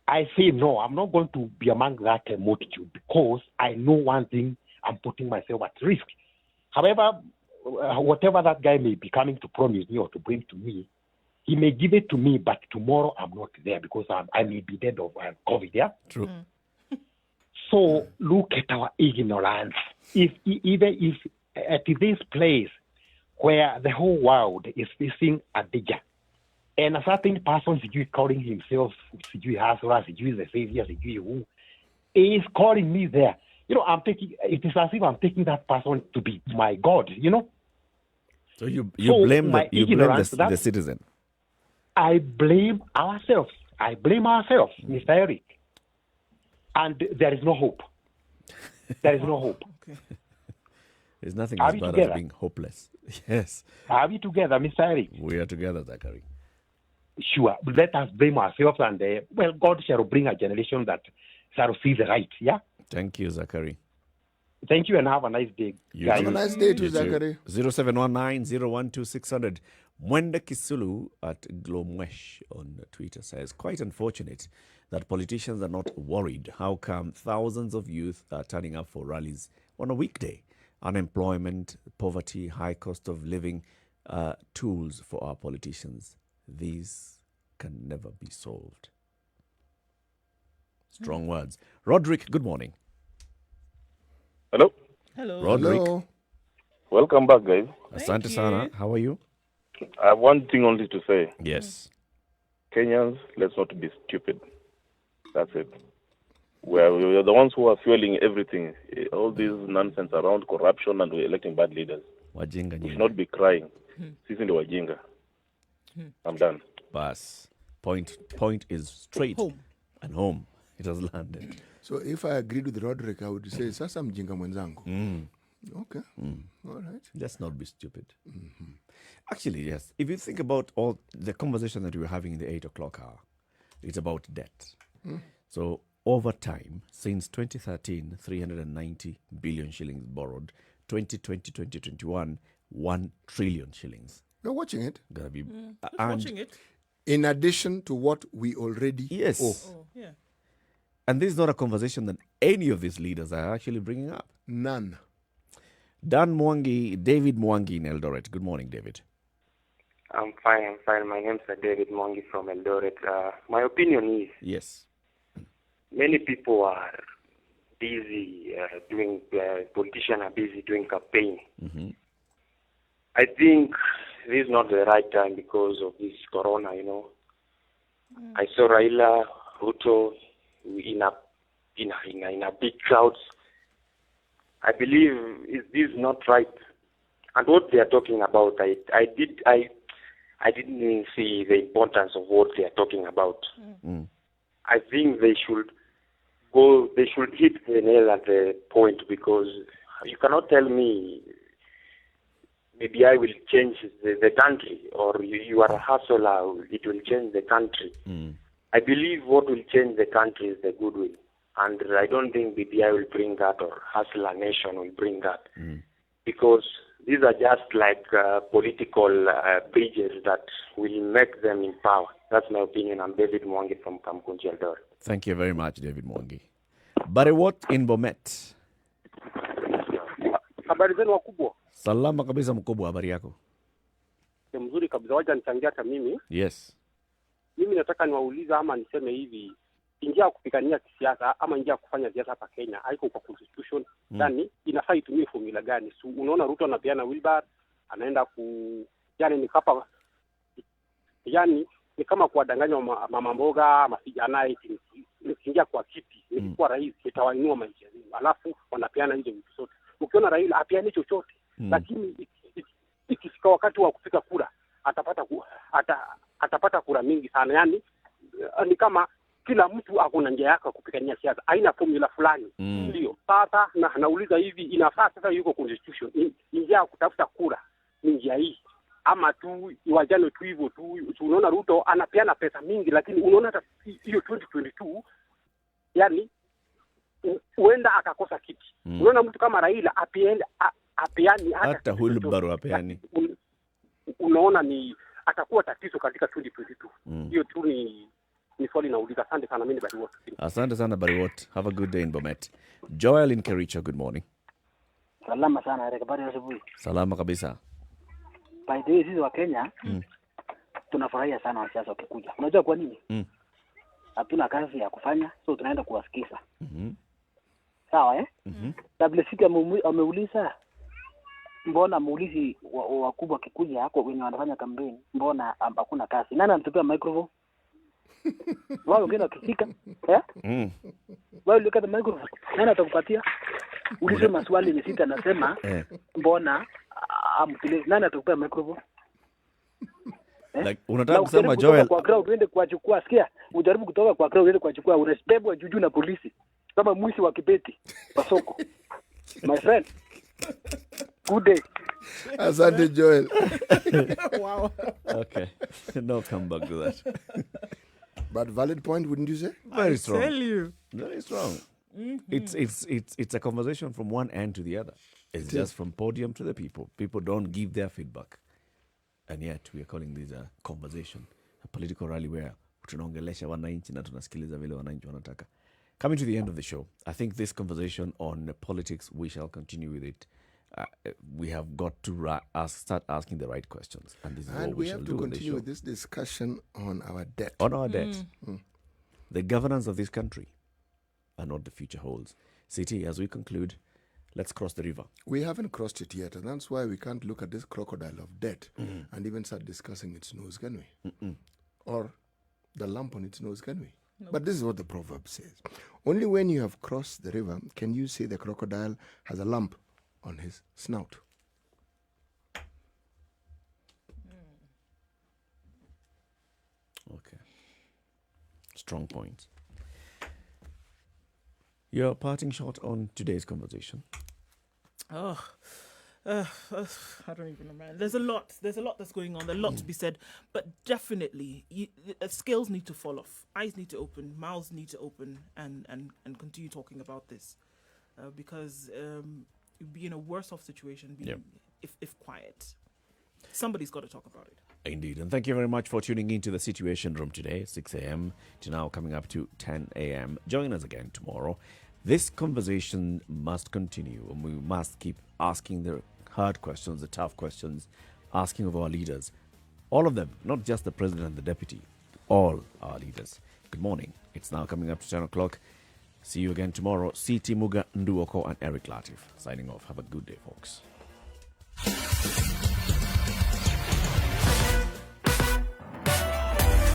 I say, no, I'm not going to be among that multitude because I know one thing, I'm putting myself at risk. However, whatever that guy may be coming to promise me or to bring to me, he may give it to me, but tomorrow I'm not there because I may be dead of COVID, yeah? True. So look at our ignorance. Even if at this place where the whole world is facing a danger, and a certain person calling himself Hustler, the Savior, who is calling me there. It is as if I'm taking that person to be my God, So you So blame my the ignorance, the that- citizen. I blame ourselves. Mr. Eric. And there is no hope. There is no hope. There's nothing Are as we bad together? as being hopeless. Yes. Are we together, Mr. Eric? We are together, Zachary. Sure. Let us blame ourselves and, God shall bring a generation that shall see the right, yeah? Thank you, Zachary. Thank you and have a nice day. You guys. too. Have a nice day too, You Zachary. 0719-012-600. Mwenda Kisulu at Glomwesh on Twitter says, quite unfortunate that politicians are not worried. How come thousands of youth are turning up for rallies on a weekday? Unemployment, poverty, high cost of living, tools for our politicians. These can never be solved. Strong words. Roderick, good morning. Hello. Hello. Roderick. Hello. Welcome back, guys. Asante sana. How are you? I have one thing only to say. Yes. Kenyans, let's not be stupid. That's it. We're the ones who are fueling everything. All this nonsense around corruption and we're electing bad leaders. Wajinga We should not be crying. Sisi ndio wajinga. I'm done. Bas. Point is straight. And home. It has landed. So if I agreed with Roderick, I would say, sasa mjinga mwenzangu. Okay. All right. Let's not be stupid. Actually, yes. If you think about all the conversation that we were having in the 8 o'clock hour, it's about debt. So over time, since 2013, 390 billion shillings borrowed. 2020, 2021, 1 trillion shillings. You're watching it. Gonna be Watching it. In addition to what we already owe. Yeah. And this is not a conversation that any of these leaders are actually bringing up. None. David Mwangi in Eldoret. Good morning, David. I'm fine. My name is David Mwangi from Eldoret. My opinion is yes, many people are busy politicians are busy doing campaign. I think this is not the right time because of this corona, I saw Raila, Ruto in a big crowds. I believe this is not right. And what they are talking about, I didn't see the importance of what they are talking about. I think they should hit the nail at the point, because you cannot tell me BBI will change the country, or you are a hustler, it will change the country. I believe what will change the country is the goodwill. And I don't think BBI will bring that, or Hustler Nation will bring that. Because these are just like political bridges that will make them in power. That's my opinion. I'm David Mwangi from Kamkunji, Eldoret. Thank you very much, David Mwangi. Barewot in Bomet. Habari zenu wakubwa? Salama kabisa mkubwa, habari yako? Ni mzuri kabisa, wacha nichangia hata mimi. Yes. Mimi nataka niwauliza ama niseme hivi, njia ya kupigania kisiasa ama njia ya kufanya siasa hapa Kenya haiko kwa constitution. Yani inafaa itumie formula gani? So, unaona Ruto anapeana wheelbar, anaenda ni kama kuwadanganya mama mboga, masijana eti nikiingia kwa kiti, nikikuwa rais nitawainua maisha yenu. Alafu wanapeana hizo vitu zote. Ukiona Raila apeani chochote, lakini ikifika wakati wa kupiga kura atapata kura mingi sana. Yani ni kama kila mtu akuna njia yake kupigania siasa, haina formula fulani. Ndio sasa nauliza hivi, inafaa sasa yuko constitution njia ya kutafuta kura ni njia hii, ama tu iwajane tu hivyo tu? Unaona Ruto anapeana pesa mingi, lakini unaona hata hiyo 2022 yani huenda akakosa kiti. Unaona mtu kama Raila apeani hata hulbaru apeani, unaona ni atakuwa tatizo katika 2022. Hiyo tu ni swali nauliza. Asante sana, mimi Bariwot. Asante sana Bariwot. Have a good day in Bomet. Joel in Kericho, good morning. Salama sana, habari ya asubuhi. Salama kabisa. By the way, sisi wa Kenya tunafurahia sana wanasiasa wakikuja. Unajua kwa nini? Hatuna kazi ya kufanya, so tunaenda kuwasikiza. Sawa WCK ameuliza mbona muulizi wakubwa kikuja hako wenye wanafanya kampeni, mbona hakuna kazi? Nani anatupea microphone? Wao wengine wakifika wao look at the microphone, nani atakupatia? Ulize maswali ni sita, nasema mbona nani atakupea microphone? Like unataka kusema Joel kwa crowd uende kuachukua, sikia, ujaribu kutoka kwa crowd uende kuachukua, unasibebwa juju na polisi kama mwizi wa kibeti kwa soko. My friend, good day. Asante Joel. Wow. Okay, no come back to that. But valid point, wouldn't you say? Very strong. I tell you. Very strong. It's a conversation from one end to the other. It's just from podium to the people. People don't give their feedback. And yet we are calling this a conversation, a political rally where tunaongelesha wananchi na tunasikiliza vile wananchi wanataka. Coming to the end of the show, I think this conversation on politics, we shall continue with it. We have got to start asking the right questions. And this is and what we shall have do to on the continue show. with this discussion on our debt. On our debt. The governance of this country and what the future holds. City, as we conclude, let's cross the river. We haven't crossed it yet, and that's why we can't look at this crocodile of debt and even start discussing its nose, can we? Or the lump on its nose, can we? No. But this is what the proverb says. Only when you have crossed the river can you say the crocodile has a lump on his snout. Okay. Strong points. Your parting shot on today's conversation. I don't even know, man. There's a lot that's going on. There's a lot to be said. But definitely, scales need to fall off. Eyes need to open. Mouths need to open and continue talking about this. Because you'd be in a worse off situation if quiet. Somebody's got to talk about it. Indeed. And thank you very much for tuning into the Situation Room today, 6 a.m. to now coming up to 10 a.m. Join us again tomorrow. This conversation must continue, and we must keep asking the hard questions, the tough questions, asking of our leaders. All of them, not just the president and the deputy, all our leaders. Good morning. It's now coming up to 10 o'clock. See you again tomorrow. CT Muga, Nduh Okoh, and Eric Latiff signing off. Have a good day, folks.